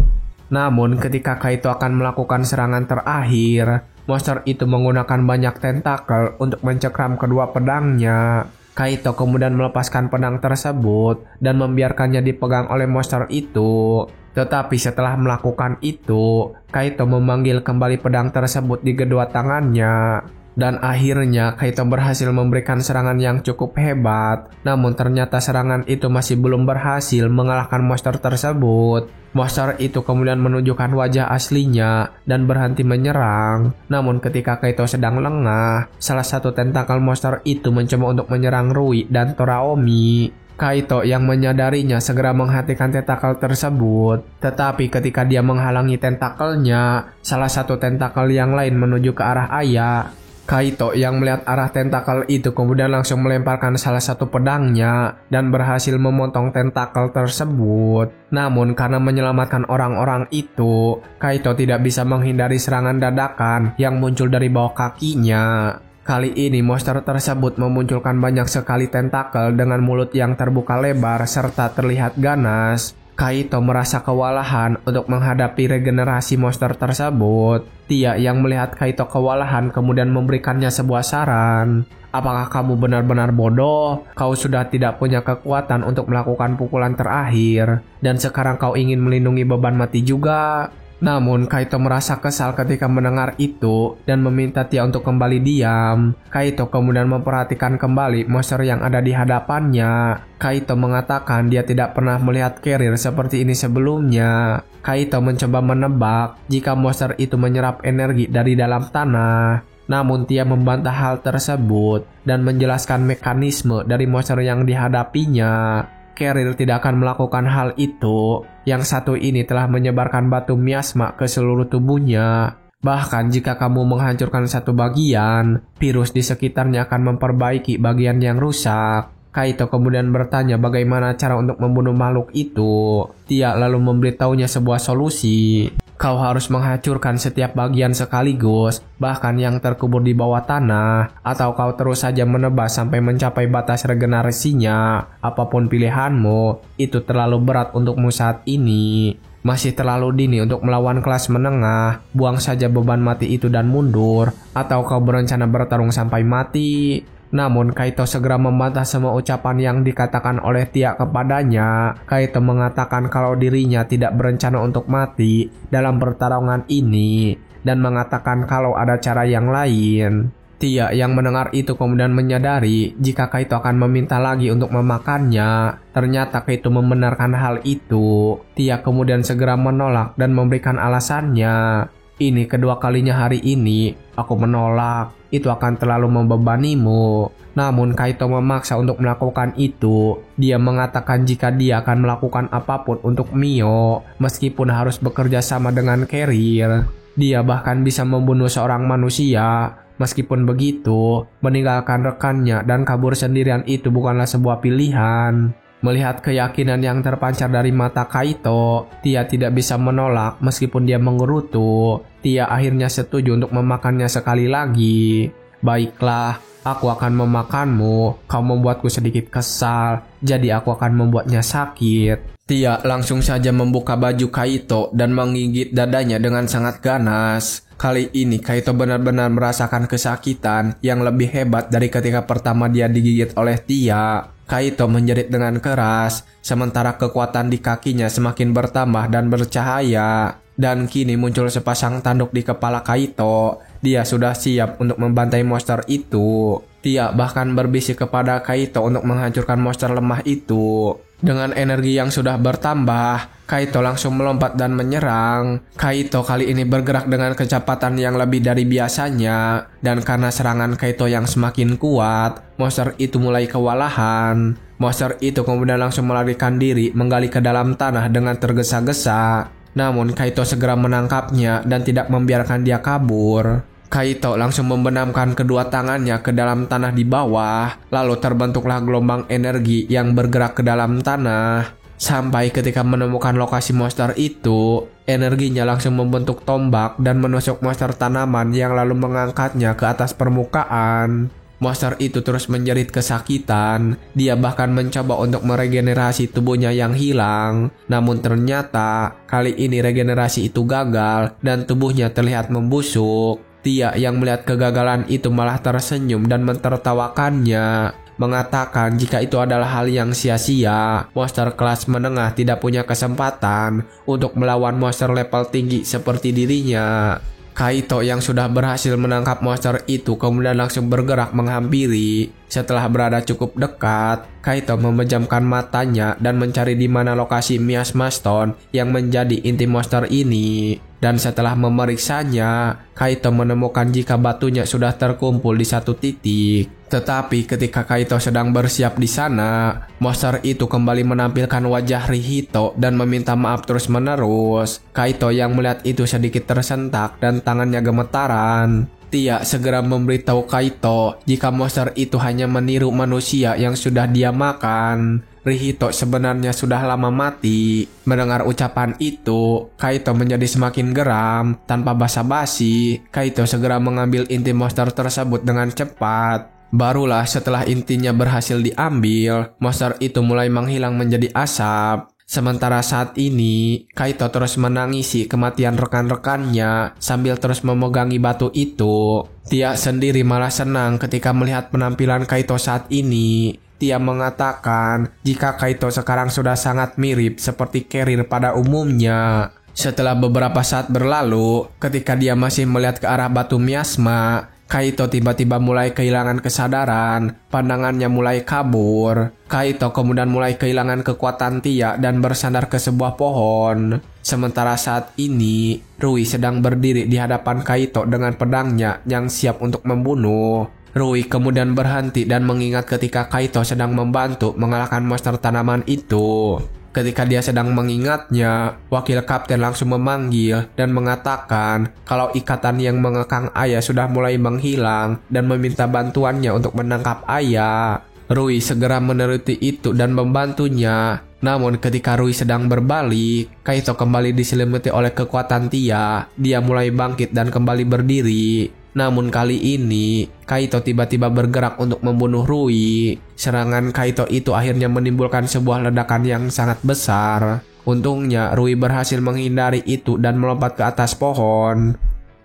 Namun ketika Kaito akan melakukan serangan terakhir, monster itu menggunakan banyak tentakel untuk mencekram kedua pedangnya. Kaito kemudian melepaskan pedang tersebut dan membiarkannya dipegang oleh monster itu. Tetapi setelah melakukan itu, Kaito memanggil kembali pedang tersebut di kedua tangannya. Dan akhirnya Kaito berhasil memberikan serangan yang cukup hebat. Namun ternyata serangan itu masih belum berhasil mengalahkan monster tersebut. Monster itu kemudian menunjukkan wajah aslinya dan berhenti menyerang. Namun ketika Kaito sedang lengah, salah satu tentakel monster itu mencoba untuk menyerang Rui dan Toraomi. Kaito yang menyadarinya segera menghentikan tentakel tersebut. Tetapi ketika dia menghalangi tentakelnya, salah satu tentakel yang lain menuju ke arah Aya. Kaito yang melihat arah tentakel itu kemudian langsung melemparkan salah satu pedangnya dan berhasil memotong tentakel tersebut. Namun karena menyelamatkan orang-orang itu, Kaito tidak bisa menghindari serangan dadakan yang muncul dari bawah kakinya. Kali ini monster tersebut memunculkan banyak sekali tentakel dengan mulut yang terbuka lebar serta terlihat ganas. Kaito merasa kewalahan untuk menghadapi regenerasi monster tersebut. Tia yang melihat Kaito kewalahan kemudian memberikannya sebuah saran. Apakah kamu benar-benar bodoh? Kau sudah tidak punya kekuatan untuk melakukan pukulan terakhir. Dan sekarang kau ingin melindungi beban mati juga. Namun Kaito merasa kesal ketika mendengar itu dan meminta Tia untuk kembali diam. Kaito kemudian memperhatikan kembali monster yang ada di hadapannya. Kaito mengatakan dia tidak pernah melihat carrier seperti ini sebelumnya. Kaito mencoba menebak jika monster itu menyerap energi dari dalam tanah. Namun Tia membantah hal tersebut dan menjelaskan mekanisme dari monster yang dihadapinya. Carrier tidak akan melakukan hal itu. Yang satu ini telah menyebarkan batu miasma ke seluruh tubuhnya. Bahkan jika kamu menghancurkan satu bagian, virus di sekitarnya akan memperbaiki bagian yang rusak. Kaito kemudian bertanya bagaimana cara untuk membunuh makhluk itu. Tia lalu memberitahunya sebuah solusi. Kau harus menghancurkan setiap bagian sekaligus, bahkan yang terkubur di bawah tanah, atau kau terus saja menebas sampai mencapai batas regenerasinya. Apapun pilihanmu, itu terlalu berat untukmu saat ini. Masih terlalu dini untuk melawan kelas menengah, buang saja beban mati itu dan mundur, atau kau berencana bertarung sampai mati. Namun Kaito segera membantah semua ucapan yang dikatakan oleh Tia kepadanya. Kaito mengatakan kalau dirinya tidak berencana untuk mati dalam pertarungan ini dan mengatakan kalau ada cara yang lain. Tia yang mendengar itu kemudian menyadari jika Kaito akan meminta lagi untuk memakannya. Ternyata Kaito membenarkan hal itu. Tia kemudian segera menolak dan memberikan alasannya. Ini kedua kalinya hari ini aku menolak. Itu akan terlalu membebanimu. Namun Kaito memaksa untuk melakukan itu. Dia mengatakan jika dia akan melakukan apapun untuk Mio, meskipun harus bekerja sama dengan carrier. Dia bahkan bisa membunuh seorang manusia. Meskipun begitu, meninggalkan rekannya dan kabur sendirian itu bukanlah sebuah pilihan. Melihat keyakinan yang terpancar dari mata Kaito, Tia tidak bisa menolak meskipun dia menggerutu. Tia akhirnya setuju untuk memakannya sekali lagi. Baiklah, aku akan memakanmu. Kau membuatku sedikit kesal, jadi aku akan membuatnya sakit. Tia langsung saja membuka baju Kaito dan menggigit dadanya dengan sangat ganas. Kali ini Kaito benar-benar merasakan kesakitan yang lebih hebat dari ketika pertama dia digigit oleh Tia. Kaito menjerit dengan keras, sementara kekuatan di kakinya semakin bertambah dan bercahaya. Dan kini muncul sepasang tanduk di kepala Kaito. Dia sudah siap untuk membantai monster itu. Tia bahkan berbisik kepada Kaito untuk menghancurkan monster lemah itu. Dengan energi yang sudah bertambah, Kaito langsung melompat dan menyerang. Kaito kali ini bergerak dengan kecepatan yang lebih dari biasanya. Dan karena serangan Kaito yang semakin kuat, monster itu mulai kewalahan. Monster itu kemudian langsung melarikan diri menggali ke dalam tanah dengan tergesa-gesa. Namun Kaito segera menangkapnya dan tidak membiarkan dia kabur. Kaito langsung membenamkan kedua tangannya ke dalam tanah di bawah. Lalu terbentuklah gelombang energi yang bergerak ke dalam tanah. Sampai ketika menemukan lokasi monster itu, energinya langsung membentuk tombak dan menusuk monster tanaman yang lalu mengangkatnya ke atas permukaan. Monster itu terus menjerit kesakitan. Dia bahkan mencoba untuk meregenerasi tubuhnya yang hilang. Namun ternyata kali ini regenerasi itu gagal dan tubuhnya terlihat membusuk. Tia yang melihat kegagalan itu malah tersenyum dan mentertawakannya, mengatakan jika itu adalah hal yang sia-sia. Monster kelas menengah tidak punya kesempatan untuk melawan monster level tinggi seperti dirinya. Kaito yang sudah berhasil menangkap monster itu kemudian langsung bergerak menghampiri. Setelah berada cukup dekat, Kaito memejamkan matanya dan mencari di mana lokasi Miasma Stone yang menjadi inti monster ini. Dan setelah memeriksanya, Kaito menemukan jika batunya sudah terkumpul di satu titik. Tetapi ketika Kaito sedang bersiap di sana, monster itu kembali menampilkan wajah Rihito dan meminta maaf terus-menerus. Kaito yang melihat itu sedikit tersentak dan tangannya gemetaran. Tia segera memberitahu Kaito jika monster itu hanya meniru manusia yang sudah dia makan. Rihito sebenarnya sudah lama mati. Mendengar ucapan itu, Kaito menjadi semakin geram. Tanpa basa-basi, Kaito segera mengambil inti monster tersebut dengan cepat. Barulah setelah intinya berhasil diambil, monster itu mulai menghilang menjadi asap. Sementara saat ini, Kaito terus menangisi kematian rekan-rekannya sambil terus memegangi batu itu. Tia sendiri malah senang ketika melihat penampilan Kaito saat ini. Tia mengatakan jika Kaito sekarang sudah sangat mirip seperti Carrier pada umumnya. Setelah beberapa saat berlalu, ketika dia masih melihat ke arah batu miasma, Kaito tiba-tiba mulai kehilangan kesadaran, pandangannya mulai kabur. Kaito kemudian mulai kehilangan kekuatan Tia dan bersandar ke sebuah pohon. Sementara saat ini, Rui sedang berdiri di hadapan Kaito dengan pedangnya yang siap untuk membunuh. Rui kemudian berhenti dan mengingat ketika Kaito sedang membantu mengalahkan monster tanaman itu. Ketika dia sedang mengingatnya, wakil kapten langsung memanggil dan mengatakan kalau ikatan yang mengekang ayah sudah mulai menghilang dan meminta bantuannya untuk menangkap ayah. Rui segera menuruti itu dan membantunya. Namun ketika Rui sedang berbalik, Kaito kembali diselimuti oleh kekuatan Tia. Dia mulai bangkit dan kembali berdiri. Namun kali ini, Kaito tiba-tiba bergerak untuk membunuh Rui. Serangan Kaito itu akhirnya menimbulkan sebuah ledakan yang sangat besar. Untungnya, Rui berhasil menghindari itu dan melompat ke atas pohon.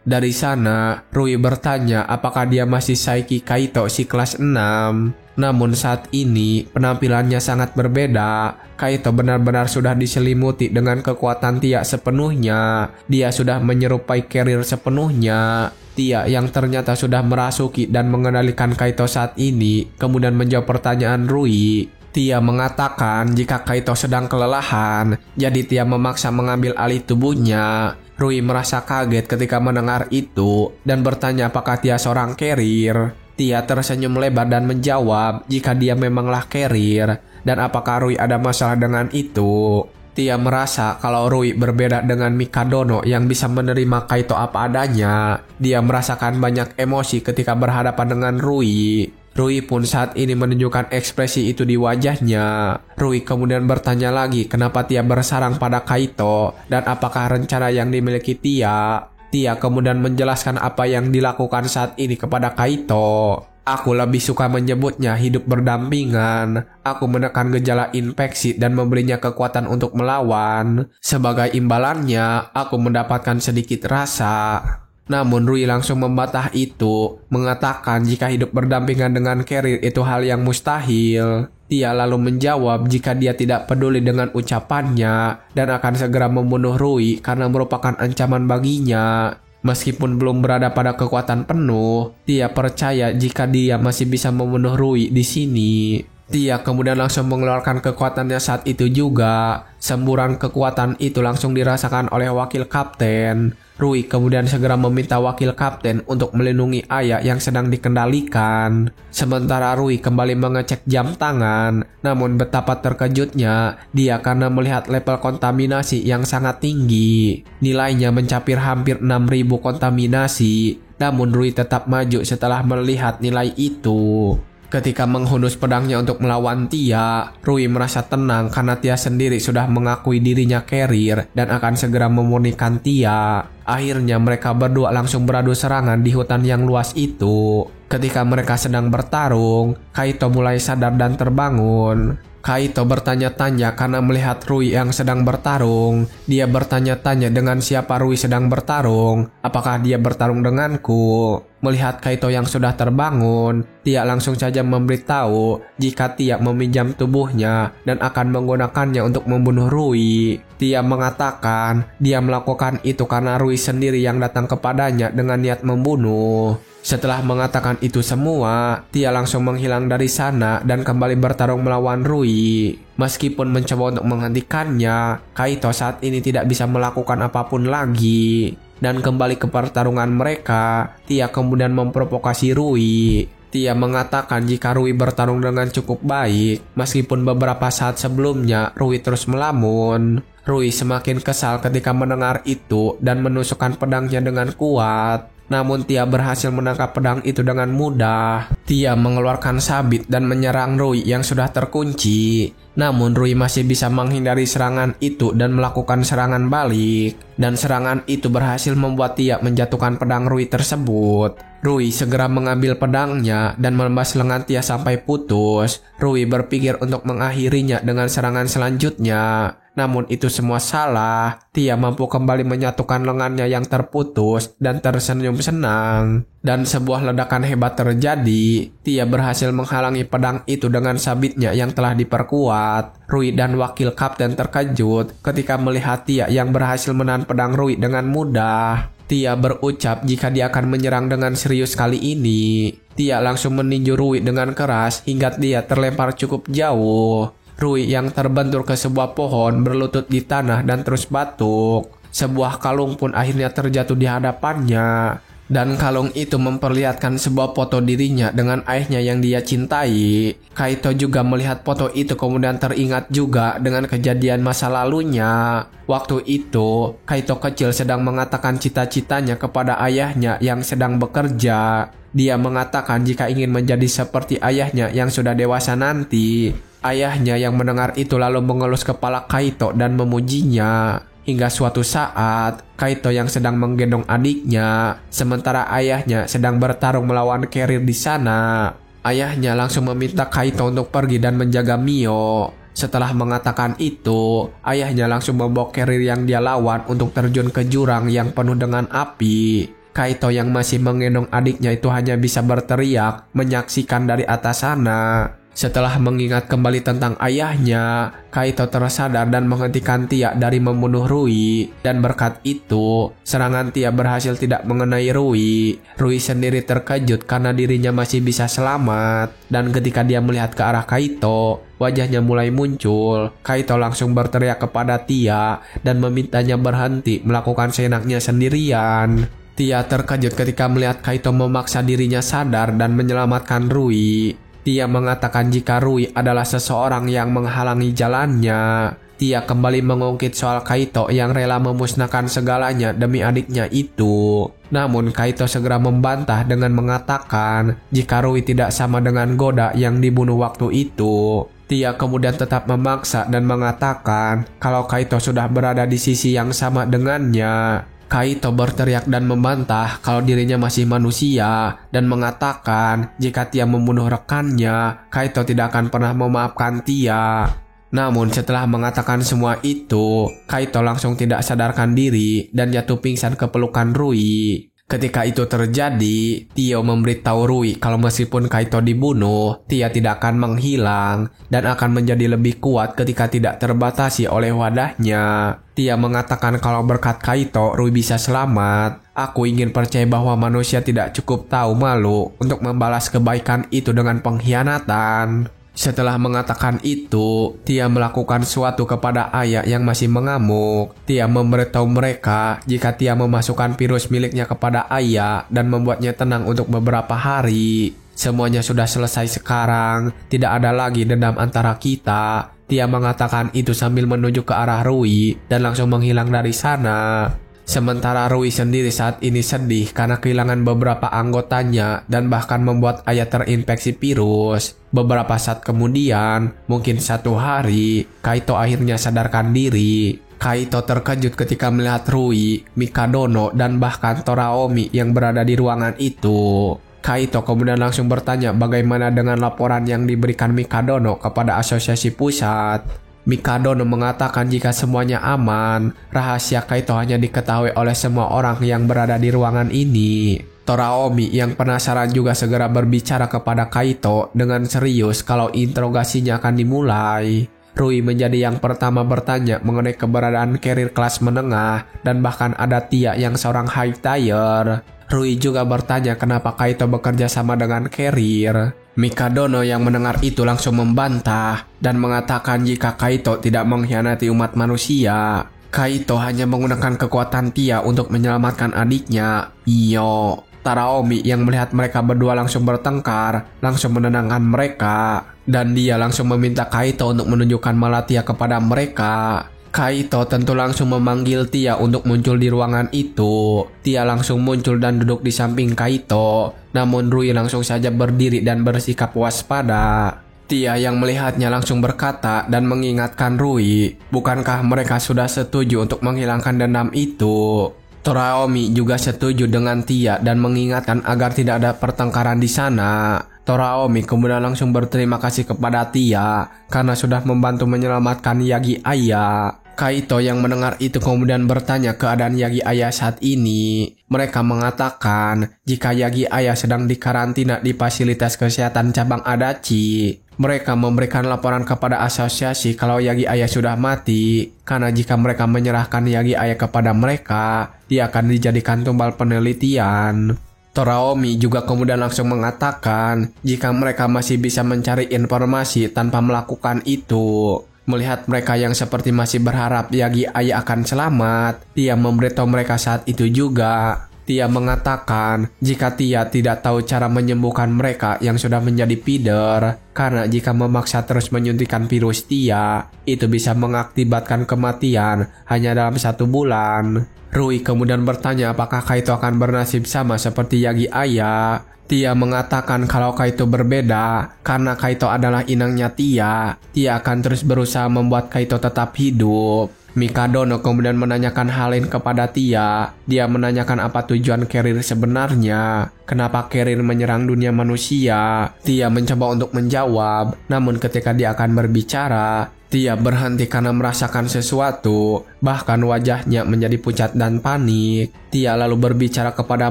Dari sana, Rui bertanya apakah dia masih Saiki Kaito si kelas 6. Namun saat ini, penampilannya sangat berbeda. Kaito benar-benar sudah diselimuti dengan kekuatan Tia sepenuhnya. Dia sudah menyerupai Carrier sepenuhnya. Tia yang ternyata sudah merasuki dan mengendalikan Kaito saat ini kemudian menjawab pertanyaan Rui. Tia mengatakan jika Kaito sedang kelelahan, jadi Tia memaksa mengambil alih tubuhnya. Rui merasa kaget ketika mendengar itu dan bertanya apakah Tia seorang carrier. Tia tersenyum lebar dan menjawab jika dia memanglah carrier dan apakah Rui ada masalah dengan itu. Tia merasa kalau Rui berbeda dengan Mikadono yang bisa menerima Kaito apa adanya. Dia merasakan banyak emosi ketika berhadapan dengan Rui. Rui pun saat ini menunjukkan ekspresi itu di wajahnya. Rui kemudian bertanya lagi kenapa Tia bersarang pada Kaito dan apakah rencana yang dimiliki Tia. Tia kemudian menjelaskan apa yang dilakukan saat ini kepada Kaito. Aku lebih suka menyebutnya hidup berdampingan. Aku menekan gejala infeksi dan memberinya kekuatan untuk melawan. Sebagai imbalannya, aku mendapatkan sedikit rasa. Namun Rui langsung membantah itu, mengatakan jika hidup berdampingan dengan Carrier itu hal yang mustahil. Tia lalu menjawab jika dia tidak peduli dengan ucapannya dan akan segera membunuh Rui karena merupakan ancaman baginya. Meskipun belum berada pada kekuatan penuh, Tia percaya jika dia masih bisa membunuh Rui di sini. Tia kemudian langsung mengeluarkan kekuatannya saat itu juga. Semburan kekuatan itu langsung dirasakan oleh wakil kapten. Rui kemudian segera meminta wakil kapten untuk melindungi ayah yang sedang dikendalikan. Sementara Rui kembali mengecek jam tangan, namun betapa terkejutnya dia karena melihat level kontaminasi yang sangat tinggi. Nilainya mencapai hampir 6.000 kontaminasi, namun Rui tetap maju setelah melihat nilai itu. Ketika menghunus pedangnya untuk melawan Tia, Rui merasa tenang karena Tia sendiri sudah mengakui dirinya carrier dan akan segera memurnikan Tia. Akhirnya mereka berdua langsung beradu serangan di hutan yang luas itu. Ketika mereka sedang bertarung, Kaito mulai sadar dan terbangun. Kaito bertanya-tanya karena melihat Rui yang sedang bertarung. Dia bertanya-tanya dengan siapa Rui sedang bertarung. Apakah dia bertarung denganku? Melihat Kaito yang sudah terbangun, Tia langsung saja memberitahu jika Tia meminjam tubuhnya dan akan menggunakannya untuk membunuh Rui. Tia mengatakan dia melakukan itu karena Rui sendiri yang datang kepadanya dengan niat membunuh. Setelah mengatakan itu semua, Tia langsung menghilang dari sana dan kembali bertarung melawan Rui. Meskipun mencoba untuk menghentikannya, Kaito saat ini tidak bisa melakukan apapun lagi. Dan kembali ke pertarungan mereka, Tia kemudian memprovokasi Rui. Tia mengatakan jika Rui bertarung dengan cukup baik, meskipun beberapa saat sebelumnya Rui terus melamun. Rui semakin kesal ketika mendengar itu dan menusukkan pedangnya dengan kuat. Namun Tia berhasil menangkap pedang itu dengan mudah. Tia mengeluarkan sabit dan menyerang Rui yang sudah terkunci. Namun Rui masih bisa menghindari serangan itu dan melakukan serangan balik. Dan serangan itu berhasil membuat Tia menjatuhkan pedang Rui tersebut. Rui segera mengambil pedangnya dan melembas lengan Tia sampai putus. Rui berpikir untuk mengakhirinya dengan serangan selanjutnya. Namun itu semua salah. Tia mampu kembali menyatukan lengannya yang terputus dan tersenyum senang. Dan sebuah ledakan hebat terjadi. Tia berhasil menghalangi pedang itu dengan sabitnya yang telah diperkuat. Rui dan wakil kapten terkejut ketika melihat Tia yang berhasil menahan pedang Rui dengan mudah. Tia berucap jika dia akan menyerang dengan serius kali ini. Tia langsung meninju Rui dengan keras hingga dia terlempar cukup jauh. Rui yang terbentur ke sebuah pohon berlutut di tanah dan terus batuk. Sebuah kalung pun akhirnya terjatuh di hadapannya. Dan kalung itu memperlihatkan sebuah foto dirinya dengan ayahnya yang dia cintai. Kaito juga melihat foto itu kemudian teringat juga dengan kejadian masa lalunya. Waktu itu, Kaito kecil sedang mengatakan cita-citanya kepada ayahnya yang sedang bekerja. Dia mengatakan jika ingin menjadi seperti ayahnya yang sudah dewasa nanti. Ayahnya yang mendengar itu lalu mengelus kepala Kaito dan memujinya. Hingga suatu saat, Kaito yang sedang menggendong adiknya, sementara ayahnya sedang bertarung melawan carrier di sana. Ayahnya langsung meminta Kaito untuk pergi dan menjaga Mio. Setelah mengatakan itu, ayahnya langsung membawa carrier yang dia lawan untuk terjun ke jurang yang penuh dengan api. Kaito yang masih menggendong adiknya itu hanya bisa berteriak, menyaksikan dari atas sana. Setelah mengingat kembali tentang ayahnya, Kaito tersadar dan menghentikan Tia dari membunuh Rui. Dan berkat itu, serangan Tia berhasil tidak mengenai Rui. Rui sendiri terkejut karena dirinya masih bisa selamat. Dan ketika dia melihat ke arah Kaito, wajahnya mulai muncul. Kaito langsung berteriak kepada Tia dan memintanya berhenti melakukan seenaknya sendirian. Tia terkejut ketika melihat Kaito memaksa dirinya sadar dan menyelamatkan Rui. Tia mengatakan jika Rui adalah seseorang yang menghalangi jalannya. Tia kembali mengungkit soal Kaito yang rela memusnahkan segalanya demi adiknya itu. Namun Kaito segera membantah dengan mengatakan jika Rui tidak sama dengan Goda yang dibunuh waktu itu. Tia kemudian tetap memaksa dan mengatakan kalau Kaito sudah berada di sisi yang sama dengannya. Kaito berteriak dan membantah kalau dirinya masih manusia dan mengatakan jika Tia membunuh rekannya, Kaito tidak akan pernah memaafkan Tia. Namun setelah mengatakan semua itu, Kaito langsung tidak sadarkan diri dan jatuh pingsan ke pelukan Rui. Ketika itu terjadi, Tio memberitahu Rui kalau meskipun Kaito dibunuh, Tia tidak akan menghilang dan akan menjadi lebih kuat ketika tidak terbatasi oleh wadahnya. Tia mengatakan kalau berkat Kaito, Rui bisa selamat. Aku ingin percaya bahwa manusia tidak cukup tahu malu untuk membalas kebaikan itu dengan pengkhianatan. Setelah mengatakan itu, Tia melakukan sesuatu kepada ayah yang masih mengamuk. Tia memberitahu mereka jika Tia memasukkan virus miliknya kepada ayah dan membuatnya tenang untuk beberapa hari. Semuanya sudah selesai sekarang, tidak ada lagi dendam antara kita. Tia mengatakan itu sambil menuju ke arah Rui dan langsung menghilang dari sana. Sementara Rui sendiri saat ini sedih karena kehilangan beberapa anggotanya dan bahkan membuat ayah terinfeksi virus. Beberapa saat kemudian, mungkin satu hari, Kaito akhirnya sadarkan diri. Kaito terkejut ketika melihat Rui, Mikadono, dan bahkan Toraomi yang berada di ruangan itu. Kaito kemudian langsung bertanya bagaimana dengan laporan yang diberikan Mikadono kepada asosiasi pusat. Mikadono mengatakan jika semuanya aman, rahasia Kaito hanya diketahui oleh semua orang yang berada di ruangan ini. Toraomi yang penasaran juga segera berbicara kepada Kaito dengan serius kalau interogasinya akan dimulai. Rui menjadi yang pertama bertanya mengenai keberadaan carrier kelas menengah dan bahkan ada Tia yang seorang high tier. Rui juga bertanya kenapa Kaito bekerja sama dengan carrier. Mikadono yang mendengar itu langsung membantah dan mengatakan jika Kaito tidak mengkhianati umat manusia. Kaito hanya menggunakan kekuatan Tia untuk menyelamatkan adiknya, Iyo. Taraomi yang melihat mereka berdua langsung bertengkar, langsung menenangkan mereka. Dan dia langsung meminta Kaito untuk menunjukkan Malatia kepada mereka. Kaito tentu langsung memanggil Tia untuk muncul di ruangan itu. Tia langsung muncul dan duduk di samping Kaito. Namun Rui langsung saja berdiri dan bersikap waspada. Tia yang melihatnya langsung berkata dan mengingatkan Rui, bukankah mereka sudah setuju untuk menghilangkan dendam itu? Toraomi juga setuju dengan Tia dan mengingatkan agar tidak ada pertengkaran di sana. Toraomi kemudian langsung berterima kasih kepada Tia karena sudah membantu menyelamatkan Yagi Aya. Kaito yang mendengar itu kemudian bertanya keadaan Yagi Aya saat ini. Mereka mengatakan jika Yagi Aya sedang dikarantina di fasilitas kesehatan cabang Adachi. Mereka memberikan laporan kepada asosiasi kalau Yagi Aya sudah mati, karena jika mereka menyerahkan Yagi Aya kepada mereka, dia akan dijadikan tumbal penelitian. Toraomi juga kemudian langsung mengatakan jika mereka masih bisa mencari informasi tanpa melakukan itu. Melihat mereka yang seperti masih berharap Yagi Aya akan selamat, dia memberitahu mereka saat itu juga. Tia mengatakan jika Tia tidak tahu cara menyembuhkan mereka yang sudah menjadi feeder, karena jika memaksa terus menyuntikkan virus Tia, itu bisa mengakibatkan kematian hanya dalam 1 bulan. Rui kemudian bertanya apakah Kaito akan bernasib sama seperti Yagi Aya. Tia mengatakan kalau Kaito berbeda, karena Kaito adalah inangnya Tia. Tia akan terus berusaha membuat Kaito tetap hidup. Mikadono kemudian menanyakan hal lain kepada Tia. Dia menanyakan apa tujuan carrier sebenarnya. Kenapa carrier menyerang dunia manusia? Tia mencoba untuk menjawab, namun ketika dia akan berbicara, Tia berhenti karena merasakan sesuatu. Bahkan wajahnya menjadi pucat dan panik. Tia lalu berbicara kepada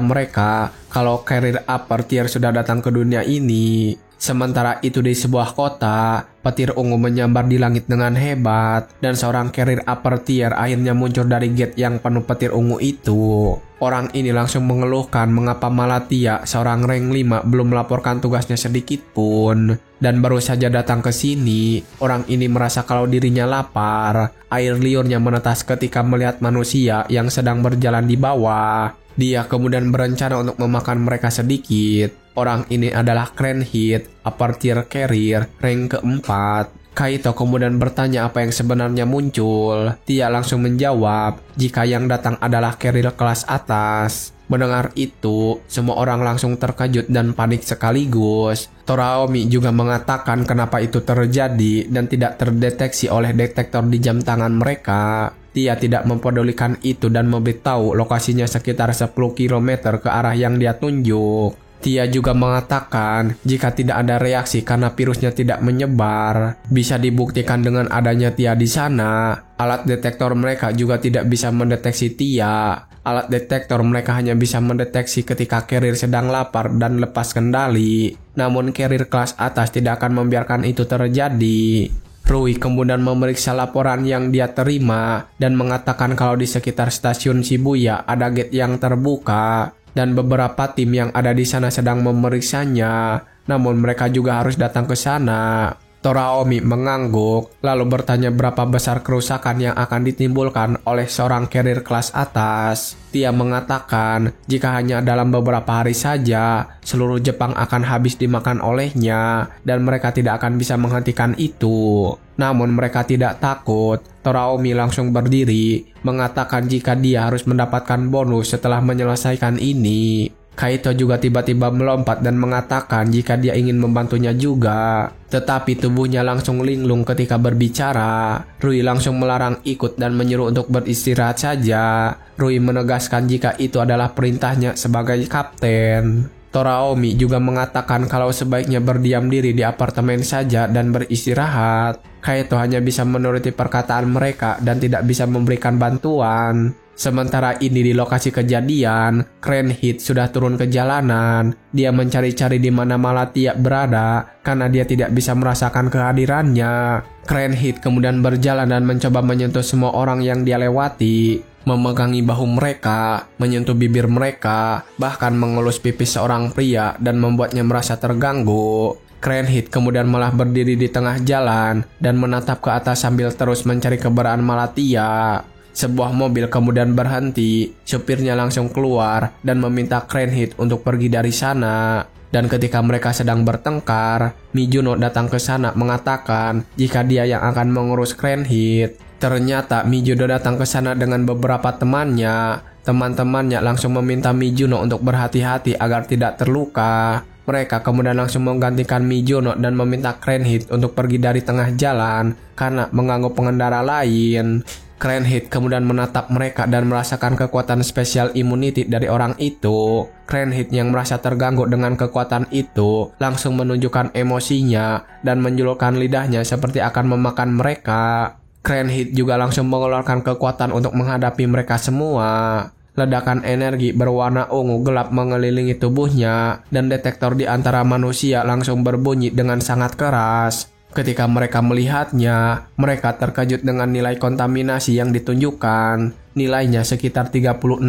mereka kalau carrier upper tier sudah datang ke dunia ini. Sementara itu di sebuah kota, petir ungu menyambar di langit dengan hebat dan seorang carrier upper tier akhirnya muncul dari gate yang penuh petir ungu itu. Orang ini langsung mengeluhkan mengapa Malatia, seorang rank 5, belum melaporkan tugasnya sedikit pun. Dan baru saja datang ke sini, orang ini merasa kalau dirinya lapar. Air liurnya menetas ketika melihat manusia yang sedang berjalan di bawah. Dia kemudian berencana untuk memakan mereka sedikit. Orang ini adalah Grand Hit, upper tier carrier, rank keempat. Kaito kemudian bertanya apa yang sebenarnya muncul. Tia langsung menjawab jika yang datang adalah carrier kelas atas. Mendengar itu, semua orang langsung terkejut dan panik sekaligus. Toraomi juga mengatakan kenapa itu terjadi dan tidak terdeteksi oleh detektor di jam tangan mereka. Tia tidak mempedulikan itu dan memberitahu lokasinya sekitar 10 km ke arah yang dia tunjuk. Tia juga mengatakan jika tidak ada reaksi karena virusnya tidak menyebar, bisa dibuktikan dengan adanya Tia di sana. Alat detektor mereka juga tidak bisa mendeteksi Tia. Alat detektor mereka hanya bisa mendeteksi ketika carrier sedang lapar dan lepas kendali. Namun carrier kelas atas tidak akan membiarkan itu terjadi. Rui kemudian memeriksa laporan yang dia terima dan mengatakan kalau di sekitar stasiun Shibuya ada gate yang terbuka. Dan beberapa tim yang ada di sana sedang memeriksanya, namun mereka juga harus datang ke sana. Toraomi mengangguk, lalu bertanya berapa besar kerusakan yang akan ditimbulkan oleh seorang carrier kelas atas. Dia mengatakan jika hanya dalam beberapa hari saja, seluruh Jepang akan habis dimakan olehnya, dan mereka tidak akan bisa menghentikan itu. Namun mereka tidak takut. Toraomi langsung berdiri, mengatakan jika dia harus mendapatkan bonus setelah menyelesaikan ini. Kaito juga tiba-tiba melompat dan mengatakan jika dia ingin membantunya juga. Tetapi tubuhnya langsung linglung ketika berbicara. Rui langsung melarang ikut dan menyuruh untuk beristirahat saja. Rui menegaskan jika itu adalah perintahnya sebagai kapten. Toraomi juga mengatakan kalau sebaiknya berdiam diri di apartemen saja dan beristirahat. Kaito hanya bisa menuruti perkataan mereka dan tidak bisa memberikan bantuan. Sementara ini di lokasi kejadian, Cranhead sudah turun ke jalanan. Dia mencari-cari di mana Malatia berada karena dia tidak bisa merasakan kehadirannya. Cranhead kemudian berjalan dan mencoba menyentuh semua orang yang dia lewati, memegangi bahu mereka, menyentuh bibir mereka, bahkan mengelus pipi seorang pria dan membuatnya merasa terganggu. Cranhead kemudian malah berdiri di tengah jalan dan menatap ke atas sambil terus mencari keberadaan Malatia. Sebuah mobil kemudian berhenti, supirnya langsung keluar dan meminta Cranhead untuk pergi dari sana. Dan ketika mereka sedang bertengkar, Mijuno datang ke sana mengatakan jika dia yang akan mengurus Cranhead. Ternyata Mijuno datang ke sana dengan beberapa temannya. Teman-temannya langsung meminta Mijuno untuk berhati-hati agar tidak terluka. Mereka kemudian langsung menggantikan Mijuno dan meminta Cranhead untuk pergi dari tengah jalan karena mengganggu pengendara lain. Cranhead kemudian menatap mereka dan merasakan kekuatan special immunity dari orang itu. Cranhead yang merasa terganggu dengan kekuatan itu langsung menunjukkan emosinya dan menjulurkan lidahnya seperti akan memakan mereka. Cranhead juga langsung mengeluarkan kekuatan untuk menghadapi mereka semua. Ledakan energi berwarna ungu gelap mengelilingi tubuhnya dan detektor di antara manusia langsung berbunyi dengan sangat keras. Ketika mereka melihatnya, mereka terkejut dengan nilai kontaminasi yang ditunjukkan. Nilainya sekitar 36.000.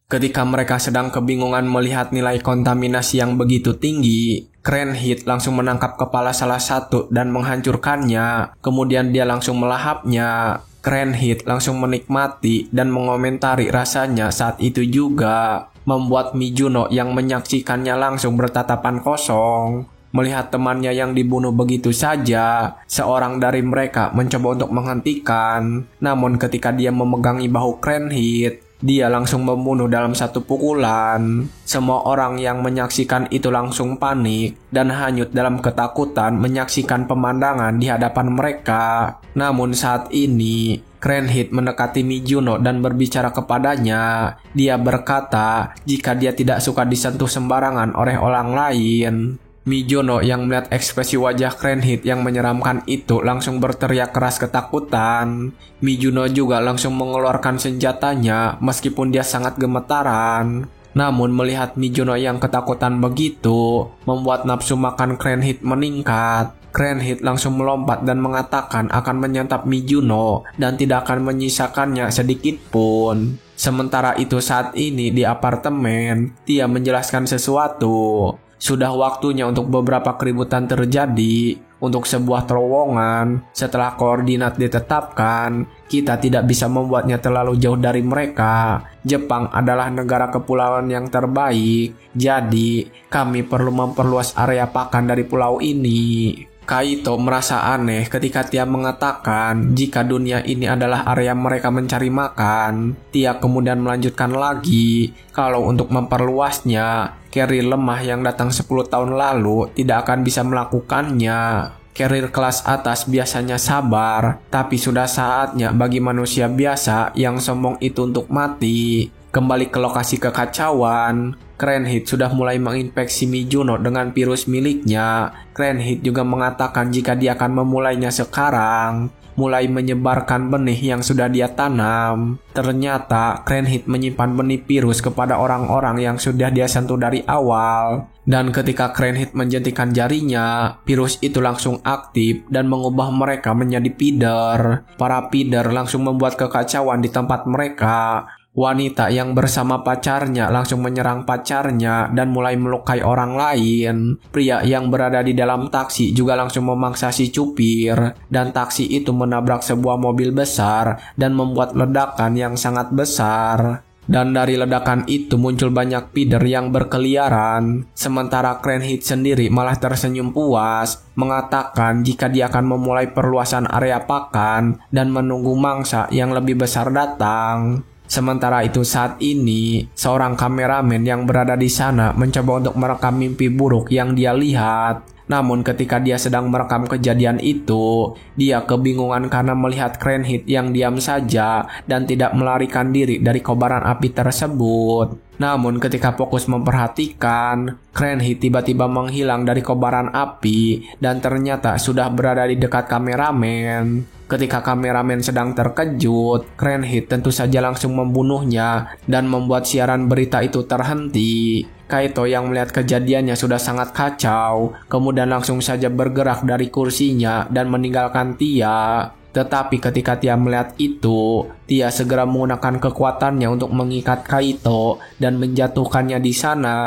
Ketika mereka sedang kebingungan melihat nilai kontaminasi yang begitu tinggi, Cranhead langsung menangkap kepala salah satu dan menghancurkannya. Kemudian dia langsung melahapnya. Cranhead langsung menikmati dan mengomentari rasanya saat itu juga, membuat Mijuno yang menyaksikannya langsung bertatapan kosong. Melihat temannya yang dibunuh begitu saja, seorang dari mereka mencoba untuk menghentikan. Namun ketika dia memegangi bahu Cranhead, dia langsung membunuh dalam satu pukulan. Semua orang yang menyaksikan itu langsung panik dan hanyut dalam ketakutan menyaksikan pemandangan di hadapan mereka. Namun saat ini, Cranhead mendekati Mijuno dan berbicara kepadanya. Dia berkata jika dia tidak suka disentuh sembarangan oleh orang lain. Mijuno yang melihat ekspresi wajah Cranhead yang menyeramkan itu langsung berteriak keras ketakutan. Mijuno juga langsung mengeluarkan senjatanya meskipun dia sangat gemetaran. Namun melihat Mijuno yang ketakutan begitu, membuat nafsu makan Cranhead meningkat. Cranhead langsung melompat dan mengatakan akan menyantap Mijuno dan tidak akan menyisakannya sedikit pun. Sementara itu saat ini di apartemen, dia menjelaskan sesuatu. Sudah waktunya untuk beberapa keributan terjadi. Untuk sebuah terowongan, setelah koordinat ditetapkan, kita tidak bisa membuatnya terlalu jauh dari mereka. Jepang adalah negara kepulauan yang terbaik, jadi kami perlu memperluas area pakan dari pulau ini. Kaito merasa aneh ketika dia mengatakan jika dunia ini adalah area mereka mencari makan. Dia kemudian melanjutkan lagi, kalau untuk memperluasnya, carrier lemah yang datang 10 tahun lalu tidak akan bisa melakukannya. Carrier kelas atas biasanya sabar, tapi sudah saatnya bagi manusia biasa yang sombong itu untuk mati. Kembali ke lokasi kekacauan, Cranhead sudah mulai menginfeksi Mijuno dengan virus miliknya. Cranhead juga mengatakan jika dia akan memulainya sekarang, mulai menyebarkan benih yang sudah dia tanam. Ternyata Cranhead menyimpan benih virus kepada orang-orang yang sudah dia sentuh dari awal. Dan ketika Cranhead menjentikan jarinya, virus itu langsung aktif dan mengubah mereka menjadi feeder. Para feeder langsung membuat kekacauan di tempat mereka. Wanita yang bersama pacarnya langsung menyerang pacarnya dan mulai melukai orang lain. Pria yang berada di dalam taksi juga langsung memaksa si supir, dan taksi itu menabrak sebuah mobil besar dan membuat ledakan yang sangat besar. Dan dari ledakan itu muncul banyak feeder yang berkeliaran. Sementara Cranhead sendiri malah tersenyum puas, mengatakan jika dia akan memulai perluasan area pakan dan menunggu mangsa yang lebih besar datang. Sementara itu saat ini, seorang kameramen yang berada di sana mencoba untuk merekam mimpi buruk yang dia lihat. Namun ketika dia sedang merekam kejadian itu, dia kebingungan karena melihat Cranhead yang diam saja dan tidak melarikan diri dari kobaran api tersebut. Namun ketika fokus memperhatikan, Cranhead tiba-tiba menghilang dari kobaran api dan ternyata sudah berada di dekat kameramen. Ketika kameramen sedang terkejut, Cranhead tentu saja langsung membunuhnya dan membuat siaran berita itu terhenti. Kaito yang melihat kejadiannya sudah sangat kacau, kemudian langsung saja bergerak dari kursinya dan meninggalkan Tia. Tetapi ketika Tia melihat itu, Tia segera menggunakan kekuatannya untuk mengikat Kaito dan menjatuhkannya di sana.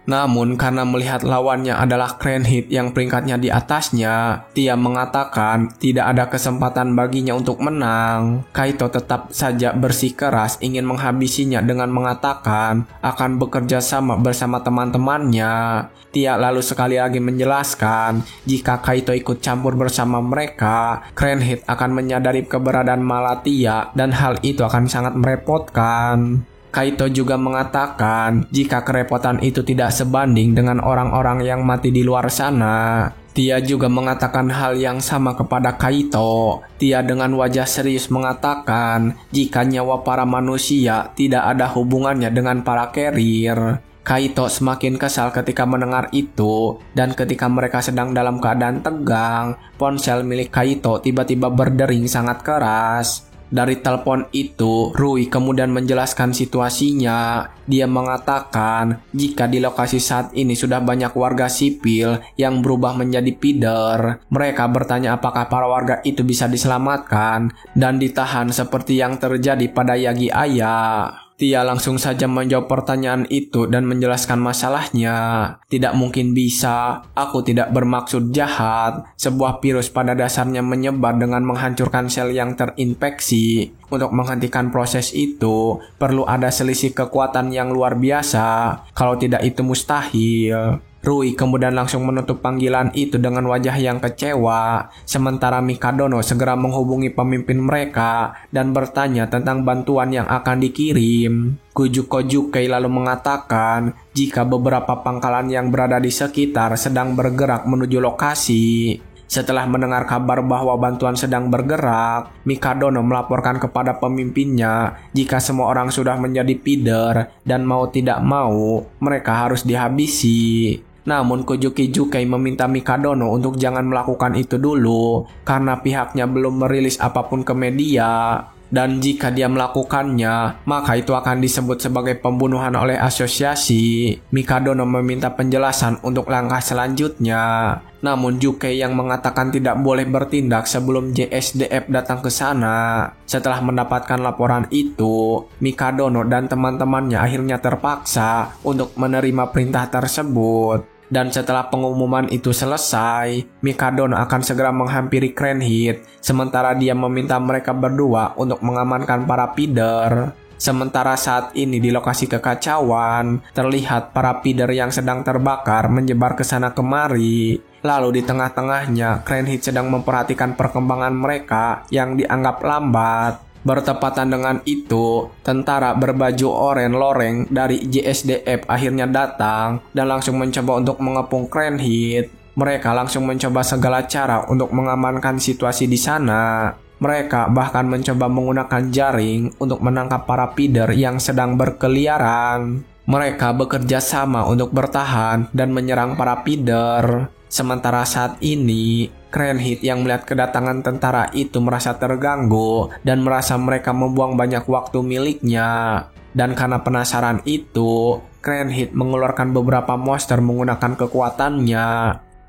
Namun karena melihat lawannya adalah Cranhead yang peringkatnya di atasnya, Tia mengatakan tidak ada kesempatan baginya untuk menang. Kaito tetap saja bersikeras ingin menghabisinya dengan mengatakan akan bekerja sama bersama teman-temannya. Tia lalu sekali lagi menjelaskan jika Kaito ikut campur bersama mereka, Cranhead akan menyadari keberadaan Tia dan hal itu akan sangat merepotkan. Kaito juga mengatakan jika kerepotan itu tidak sebanding dengan orang-orang yang mati di luar sana. Tia juga mengatakan hal yang sama kepada Kaito. Tia dengan wajah serius mengatakan jika nyawa para manusia tidak ada hubungannya dengan para carrier. Kaito semakin kesal ketika mendengar itu, dan ketika mereka sedang dalam keadaan tegang, ponsel milik Kaito tiba-tiba berdering sangat keras. Dari telepon itu, Rui kemudian menjelaskan situasinya. Dia mengatakan jika di lokasi saat ini sudah banyak warga sipil yang berubah menjadi feeder. Mereka bertanya apakah para warga itu bisa diselamatkan dan ditahan seperti yang terjadi pada Yagi Aya. Tia langsung saja menjawab pertanyaan itu dan menjelaskan masalahnya. Tidak mungkin bisa, aku tidak bermaksud jahat. Sebuah virus pada dasarnya menyebar dengan menghancurkan sel yang terinfeksi. Untuk menghentikan proses itu, perlu ada selisih kekuatan yang luar biasa. Kalau tidak itu mustahil. Rui kemudian langsung menutup panggilan itu dengan wajah yang kecewa. Sementara Mikadono segera menghubungi pemimpin mereka dan bertanya tentang bantuan yang akan dikirim. Kujuko Jukei lalu mengatakan jika beberapa pangkalan yang berada di sekitar sedang bergerak menuju lokasi. Setelah mendengar kabar bahwa bantuan sedang bergerak, Mikadono melaporkan kepada pemimpinnya jika semua orang sudah menjadi feeder dan mau tidak mau, mereka harus dihabisi. Namun Kujuki Jukei meminta Mikadono untuk jangan melakukan itu dulu karena pihaknya belum merilis apapun ke media. Dan jika dia melakukannya, maka itu akan disebut sebagai pembunuhan oleh asosiasi. Mikadono meminta penjelasan untuk langkah selanjutnya. Namun Jukei yang mengatakan tidak boleh bertindak sebelum JSDF datang ke sana. Setelah mendapatkan laporan itu, Mikadono dan teman-temannya akhirnya terpaksa untuk menerima perintah tersebut. Dan setelah pengumuman itu selesai, Mikadono akan segera menghampiri Cranhead, sementara dia meminta mereka berdua untuk mengamankan para feeder. Sementara saat ini di lokasi kekacauan, terlihat para feeder yang sedang terbakar menyebar ke sana kemari. Lalu di tengah-tengahnya, Cranhead sedang memperhatikan perkembangan mereka yang dianggap lambat. Bertepatan dengan itu, tentara berbaju oranye loreng dari JSDF akhirnya datang dan langsung mencoba untuk mengepung Cranhead. Mereka langsung mencoba segala cara untuk mengamankan situasi di sana. Mereka bahkan mencoba menggunakan jaring untuk menangkap para feeder yang sedang berkeliaran. Mereka bekerja sama untuk bertahan dan menyerang para feeder. Sementara saat ini, Cranhead yang melihat kedatangan tentara itu merasa terganggu dan merasa mereka membuang banyak waktu miliknya. Dan karena penasaran itu, Cranhead mengeluarkan beberapa monster menggunakan kekuatannya.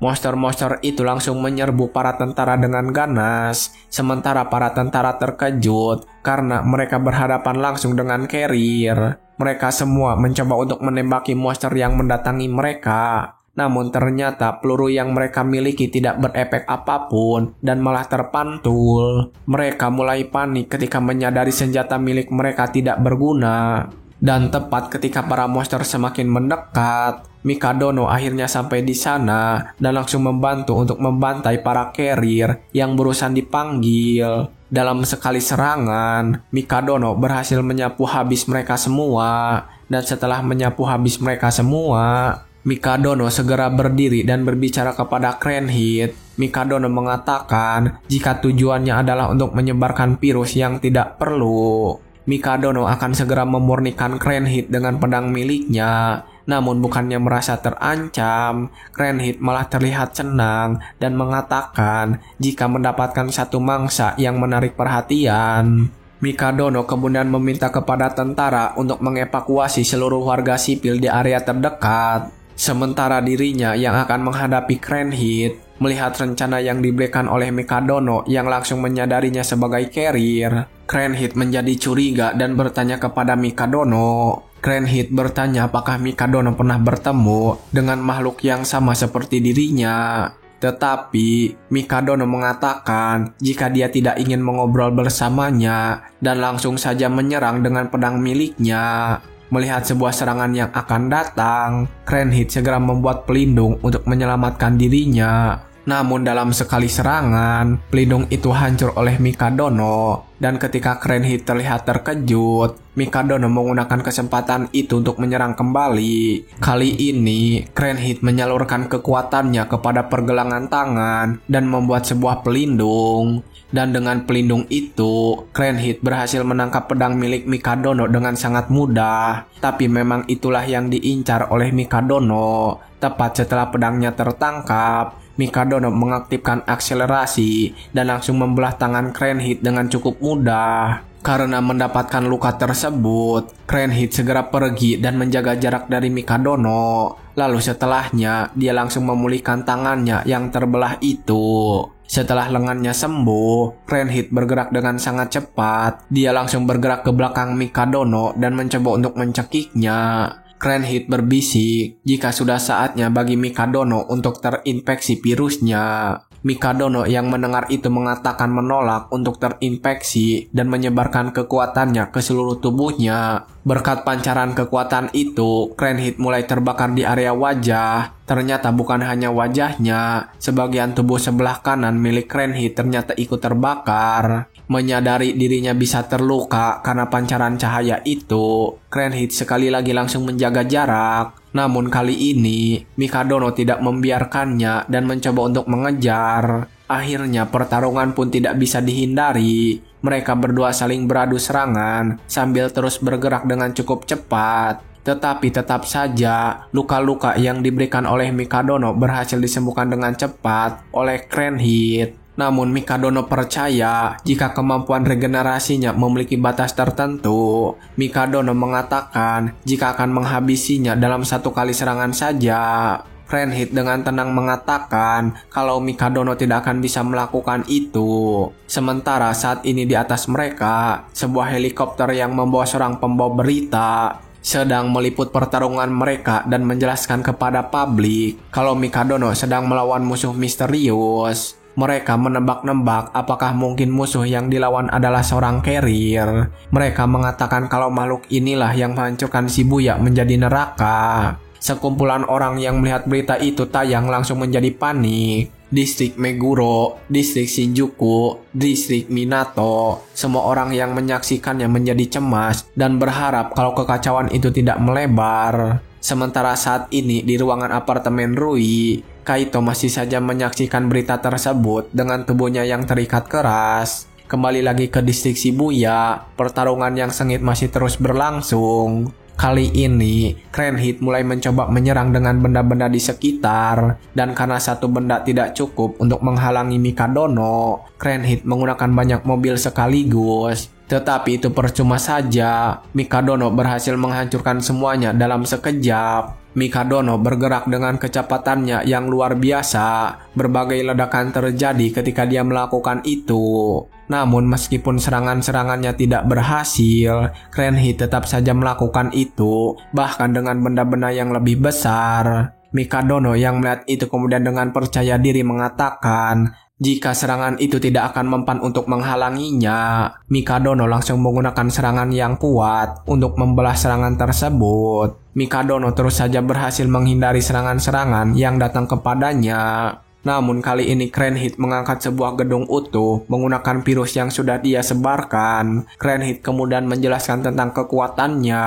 Monster-monster itu langsung menyerbu para tentara dengan ganas. Sementara para tentara terkejut karena mereka berhadapan langsung dengan carrier. Mereka semua mencoba untuk menembaki monster yang mendatangi mereka. Namun ternyata peluru yang mereka miliki tidak berefek apapun dan malah terpantul. Mereka mulai panik ketika menyadari senjata milik mereka tidak berguna. Dan tepat ketika para monster semakin mendekat, Mikadono akhirnya sampai di sana dan langsung membantu untuk membantai para carrier yang berusaha dipanggil. Dalam sekali serangan, Mikadono berhasil menyapu habis mereka semua. Dan setelah menyapu habis mereka semua, Mikadono segera berdiri dan berbicara kepada Cranhead. Mikadono mengatakan jika tujuannya adalah untuk menyebarkan virus yang tidak perlu, Mikadono akan segera memurnikan Cranhead dengan pedang miliknya. Namun bukannya merasa terancam, Cranhead malah terlihat senang dan mengatakan jika mendapatkan satu mangsa yang menarik perhatian. Mikadono kemudian meminta kepada tentara untuk mengevakuasi seluruh warga sipil di area terdekat. Sementara dirinya yang akan menghadapi Cranhead melihat rencana yang diberikan oleh Mikadono yang langsung menyadarinya sebagai carrier. Cranhead menjadi curiga dan bertanya kepada Mikadono. Cranhead bertanya apakah Mikadono pernah bertemu dengan makhluk yang sama seperti dirinya. Tetapi Mikadono mengatakan jika dia tidak ingin mengobrol bersamanya dan langsung saja menyerang dengan pedang miliknya. Melihat sebuah serangan yang akan datang, Cranhead segera membuat pelindung untuk menyelamatkan dirinya. Namun dalam sekali serangan, pelindung itu hancur oleh Mikadono. Dan ketika Cranhead terlihat terkejut, Mikadono menggunakan kesempatan itu untuk menyerang kembali. Kali ini, Cranhead menyalurkan kekuatannya kepada pergelangan tangan dan membuat sebuah pelindung. Dan dengan pelindung itu, Cranhead berhasil menangkap pedang milik Mikadono dengan sangat mudah. Tapi memang itulah yang diincar oleh Mikadono. Tepat setelah pedangnya tertangkap, Mikadono mengaktifkan akselerasi dan langsung membelah tangan Cranhead dengan cukup mudah. Karena mendapatkan luka tersebut, Cranhead segera pergi dan menjaga jarak dari Mikadono. Lalu setelahnya, dia langsung memulihkan tangannya yang terbelah itu. Setelah lengannya sembuh, Cranhead bergerak dengan sangat cepat. Dia langsung bergerak ke belakang Mikadono dan mencoba untuk mencekiknya. Cranhead berbisik jika sudah saatnya bagi Mikadono untuk terinfeksi virusnya. Mikadono yang mendengar itu mengatakan menolak untuk terinfeksi dan menyebarkan kekuatannya ke seluruh tubuhnya. Berkat pancaran kekuatan itu, Cranhead mulai terbakar di area wajah. Ternyata bukan hanya wajahnya, sebagian tubuh sebelah kanan milik Cranhead ternyata ikut terbakar. Menyadari dirinya bisa terluka karena pancaran cahaya itu, Cranhead sekali lagi langsung menjaga jarak. Namun kali ini, Mikadono tidak membiarkannya dan mencoba untuk mengejar. Akhirnya pertarungan pun tidak bisa dihindari. Mereka berdua saling beradu serangan sambil terus bergerak dengan cukup cepat. Tetapi tetap saja, luka-luka yang diberikan oleh Mikadono berhasil disembuhkan dengan cepat oleh Cranhead. Namun Mikadono percaya jika kemampuan regenerasinya memiliki batas tertentu. Mikadono mengatakan jika akan menghabisinya dalam satu kali serangan saja. Cranhead dengan tenang mengatakan kalau Mikadono tidak akan bisa melakukan itu. Sementara saat ini di atas mereka, sebuah helikopter yang membawa seorang pembawa berita sedang meliput pertarungan mereka dan menjelaskan kepada publik kalau Mikadono sedang melawan musuh misterius. Mereka menebak-nebak apakah mungkin musuh yang dilawan adalah seorang carrier. Mereka mengatakan kalau makhluk inilah yang menghancurkan Shibuya menjadi neraka. Sekumpulan orang yang melihat berita itu tayang langsung menjadi panik. Distrik Meguro, distrik Shinjuku, distrik Minato, semua orang yang menyaksikannya menjadi cemas dan berharap kalau kekacauan itu tidak melebar. Sementara saat ini di ruangan apartemen Rui, Kaito masih saja menyaksikan berita tersebut dengan tubuhnya yang terikat keras. Kembali lagi ke distrik Shibuya, pertarungan yang sengit masih terus berlangsung. Kali ini, Cranhead mulai mencoba menyerang dengan benda-benda di sekitar, dan karena satu benda tidak cukup untuk menghalangi Mikadono, Cranhead menggunakan banyak mobil sekaligus. Tetapi itu percuma saja, Mikadono berhasil menghancurkan semuanya dalam sekejap. Mikadono bergerak dengan kecepatannya yang luar biasa. Berbagai ledakan terjadi ketika dia melakukan itu. Namun meskipun serangan-serangannya tidak berhasil, Cranhead tetap saja melakukan itu, bahkan dengan benda-benda yang lebih besar. Mikadono yang melihat itu kemudian dengan percaya diri mengatakan, jika serangan itu tidak akan mempan untuk menghalanginya, Mikadono langsung menggunakan serangan yang kuat untuk membelah serangan tersebut. Mikadono terus saja berhasil menghindari serangan-serangan yang datang kepadanya. Namun kali ini Cranhead mengangkat sebuah gedung utuh menggunakan virus yang sudah dia sebarkan. Cranhead kemudian menjelaskan tentang kekuatannya.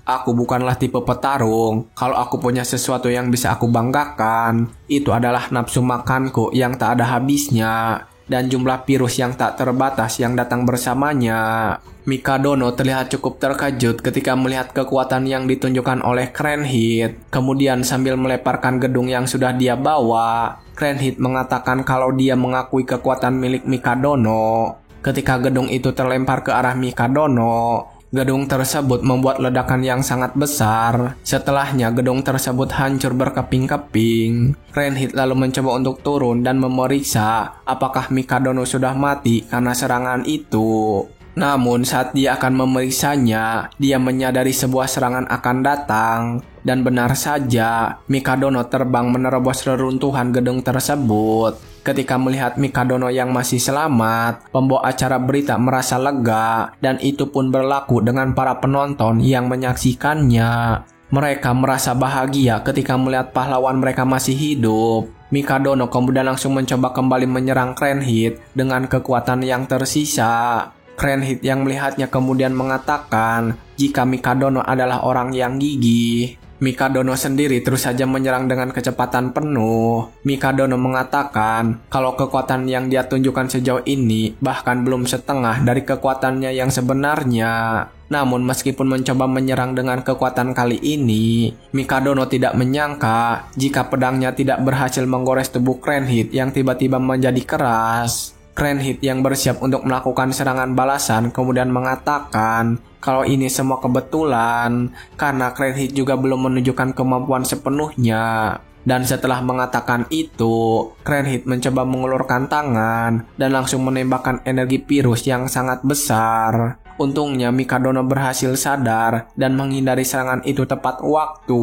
Aku bukanlah tipe petarung. Kalau aku punya sesuatu yang bisa aku banggakan, itu adalah nafsu makanku yang tak ada habisnya dan jumlah virus yang tak terbatas yang datang bersamanya. Mikadono terlihat cukup terkejut ketika melihat kekuatan yang ditunjukkan oleh Cranhead. Kemudian sambil melemparkan gedung yang sudah dia bawa, Cranhead mengatakan kalau dia mengakui kekuatan milik Mikadono. Ketika gedung itu terlempar ke arah Mikadono, gedung tersebut membuat ledakan yang sangat besar. Setelahnya gedung tersebut hancur berkeping-keping. Cranhead lalu mencoba untuk turun dan memeriksa apakah Mikadono sudah mati karena serangan itu. Namun saat dia akan memeriksanya, dia menyadari sebuah serangan akan datang. Dan benar saja, Mikadono terbang menerobos reruntuhan gedung tersebut. Ketika melihat Mikadono yang masih selamat, pembawa acara berita merasa lega, dan itu pun berlaku dengan para penonton yang menyaksikannya. Mereka merasa bahagia ketika melihat pahlawan mereka masih hidup. Mikadono kemudian langsung mencoba kembali menyerang Cranhead dengan kekuatan yang tersisa. Cranhead yang melihatnya kemudian mengatakan jika Mikadono adalah orang yang gigih. Mikadono sendiri terus saja menyerang dengan kecepatan penuh. Mikadono mengatakan kalau kekuatan yang dia tunjukkan sejauh ini bahkan belum setengah dari kekuatannya yang sebenarnya. Namun meskipun mencoba menyerang dengan kekuatan kali ini, Mikadono tidak menyangka jika pedangnya tidak berhasil menggores tubuh Cranhead yang tiba-tiba menjadi keras. Cranhead yang bersiap untuk melakukan serangan balasan kemudian mengatakan kalau ini semua kebetulan karena Cranhead juga belum menunjukkan kemampuan sepenuhnya. Dan setelah mengatakan itu, Cranhead mencoba mengulurkan tangan dan langsung menembakkan energi virus yang sangat besar. Untungnya Mikadono berhasil sadar dan menghindari serangan itu tepat waktu.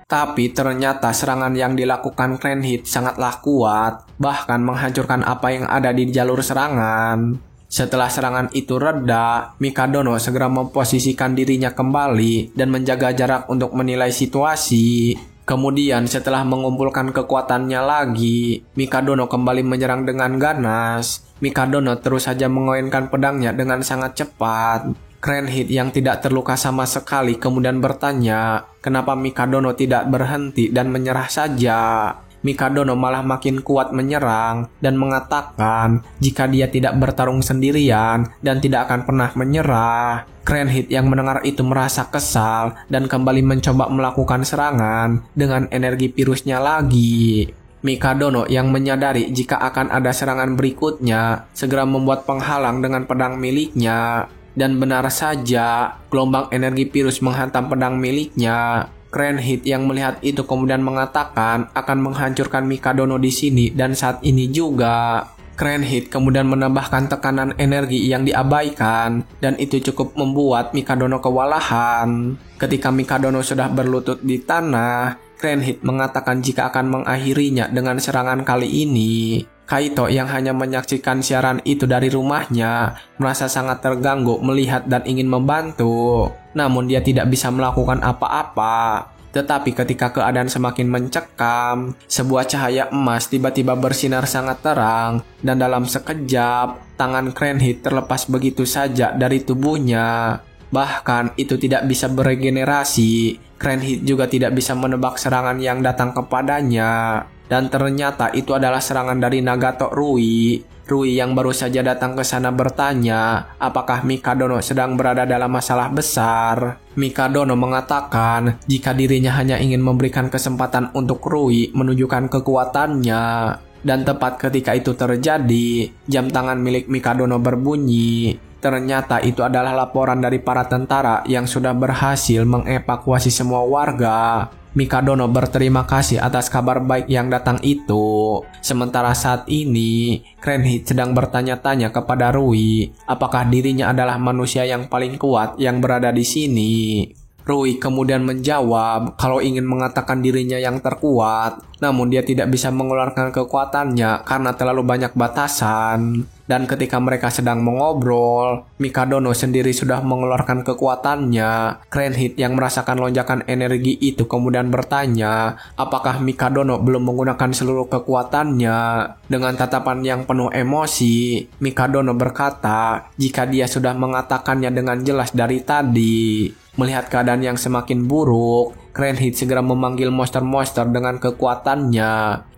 Tapi ternyata serangan yang dilakukan Cranhead sangatlah kuat, bahkan menghancurkan apa yang ada di jalur serangan. Setelah serangan itu reda, Mikadono segera memposisikan dirinya kembali dan menjaga jarak untuk menilai situasi. Kemudian setelah mengumpulkan kekuatannya lagi, Mikadono kembali menyerang dengan ganas. Mikadono terus saja mengoyangkan pedangnya dengan sangat cepat. Cranhead yang tidak terluka sama sekali kemudian bertanya, kenapa Mikadono tidak berhenti dan menyerah saja? Mikadono malah makin kuat menyerang dan mengatakan jika dia tidak bertarung sendirian dan tidak akan pernah menyerah. Cranhead yang mendengar itu merasa kesal dan kembali mencoba melakukan serangan dengan energi virusnya lagi. Mikadono yang menyadari jika akan ada serangan berikutnya segera membuat penghalang dengan pedang miliknya. Dan benar saja, gelombang energi virus menghantam pedang miliknya. Cranhead yang melihat itu kemudian mengatakan akan menghancurkan Mikadono di sini dan saat ini juga. Cranhead kemudian menambahkan tekanan energi yang diabaikan dan itu cukup membuat Mikadono kewalahan. Ketika Mikadono sudah berlutut di tanah, Cranhead mengatakan jika akan mengakhirinya dengan serangan kali ini. Kaito yang hanya menyaksikan siaran itu dari rumahnya merasa sangat terganggu melihat dan ingin membantu. Namun dia tidak bisa melakukan apa-apa. Tetapi ketika keadaan semakin mencekam, sebuah cahaya emas tiba-tiba bersinar sangat terang dan dalam sekejap, tangan Cranhead terlepas begitu saja dari tubuhnya. Bahkan itu tidak bisa beregenerasi. Cranhead juga tidak bisa menebak serangan yang datang kepadanya. Dan ternyata itu adalah serangan dari Nagato Rui. Rui yang baru saja datang ke sana bertanya apakah Mikadono sedang berada dalam masalah besar. Mikadono mengatakan jika dirinya hanya ingin memberikan kesempatan untuk Rui menunjukkan kekuatannya. Dan tepat ketika itu terjadi, jam tangan milik Mikadono berbunyi. Ternyata itu adalah laporan dari para tentara yang sudah berhasil mengevakuasi semua warga. Mikadono berterima kasih atas kabar baik yang datang itu. Sementara saat ini, Cranhead sedang bertanya-tanya kepada Rui apakah dirinya adalah manusia yang paling kuat yang berada di sini. Rui kemudian menjawab kalau ingin mengatakan dirinya yang terkuat, namun dia tidak bisa mengeluarkan kekuatannya karena terlalu banyak batasan. Dan ketika mereka sedang mengobrol, Mikadono sendiri sudah mengeluarkan kekuatannya. Cranhead yang merasakan lonjakan energi itu kemudian bertanya apakah Mikadono belum menggunakan seluruh kekuatannya. Dengan tatapan yang penuh emosi, Mikadono berkata jika dia sudah mengatakannya dengan jelas dari tadi. Melihat keadaan yang semakin buruk, Cranhead segera memanggil monster-monster dengan kekuatannya.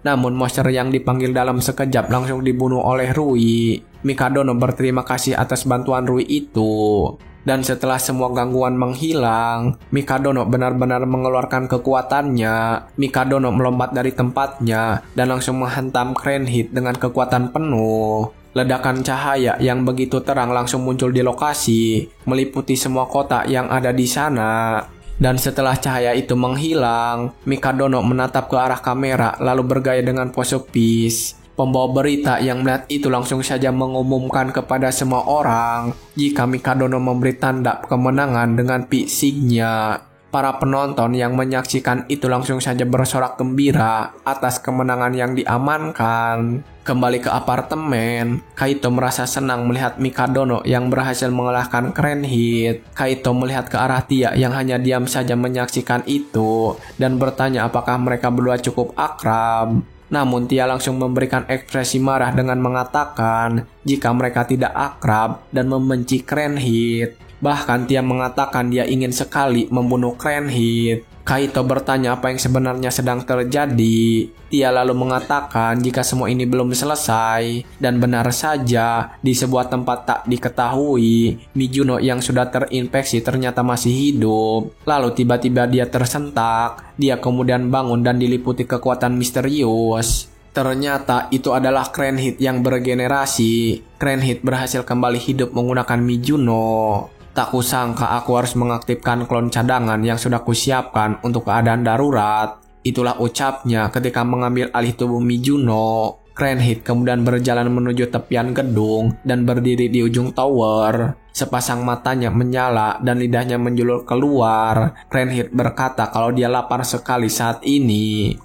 Namun monster yang dipanggil dalam sekejap langsung dibunuh oleh Rui. Mikadono berterima kasih atas bantuan Rui itu. Dan setelah semua gangguan menghilang, Mikadono benar-benar mengeluarkan kekuatannya. Mikadono melompat dari tempatnya dan langsung menghantam Cranhead dengan kekuatan penuh. Ledakan cahaya yang begitu terang langsung muncul di lokasi, meliputi semua kota yang ada di sana. Dan setelah cahaya itu menghilang, Mikadono menatap ke arah kamera lalu bergaya dengan pose peace. Pembawa berita yang melihat itu langsung saja mengumumkan kepada semua orang jika Mikadono memberi tanda kemenangan dengan fisiknya. Para penonton yang menyaksikan itu langsung saja bersorak gembira atas kemenangan yang diamankan. Kembali ke apartemen, Kaito merasa senang melihat Mikadono yang berhasil mengalahkan Cranhead. Kaito melihat ke arah Tia yang hanya diam saja menyaksikan itu dan bertanya apakah mereka berdua cukup akrab. Namun Tia langsung memberikan ekspresi marah dengan mengatakan jika mereka tidak akrab dan membenci Cranhead. Bahkan Tia mengatakan dia ingin sekali membunuh Cranhead. Kaito bertanya apa yang sebenarnya sedang terjadi. Tia lalu mengatakan jika semua ini belum selesai. Dan benar saja, di sebuah tempat tak diketahui, Mijuno yang sudah terinfeksi ternyata masih hidup. Lalu tiba-tiba dia tersentak. Dia kemudian bangun dan diliputi kekuatan misterius. Ternyata itu adalah Cranhead yang beregenerasi. Cranhead berhasil kembali hidup menggunakan Mijuno. Tak kusangka aku harus mengaktifkan klon cadangan yang sudah kusiapkan untuk keadaan darurat. Itulah ucapnya ketika mengambil alih tubuh Mijuno. Cranhead kemudian berjalan menuju tepian gedung dan berdiri di ujung tower. Sepasang matanya menyala dan lidahnya menjulur keluar. Cranhead berkata kalau dia lapar sekali saat ini.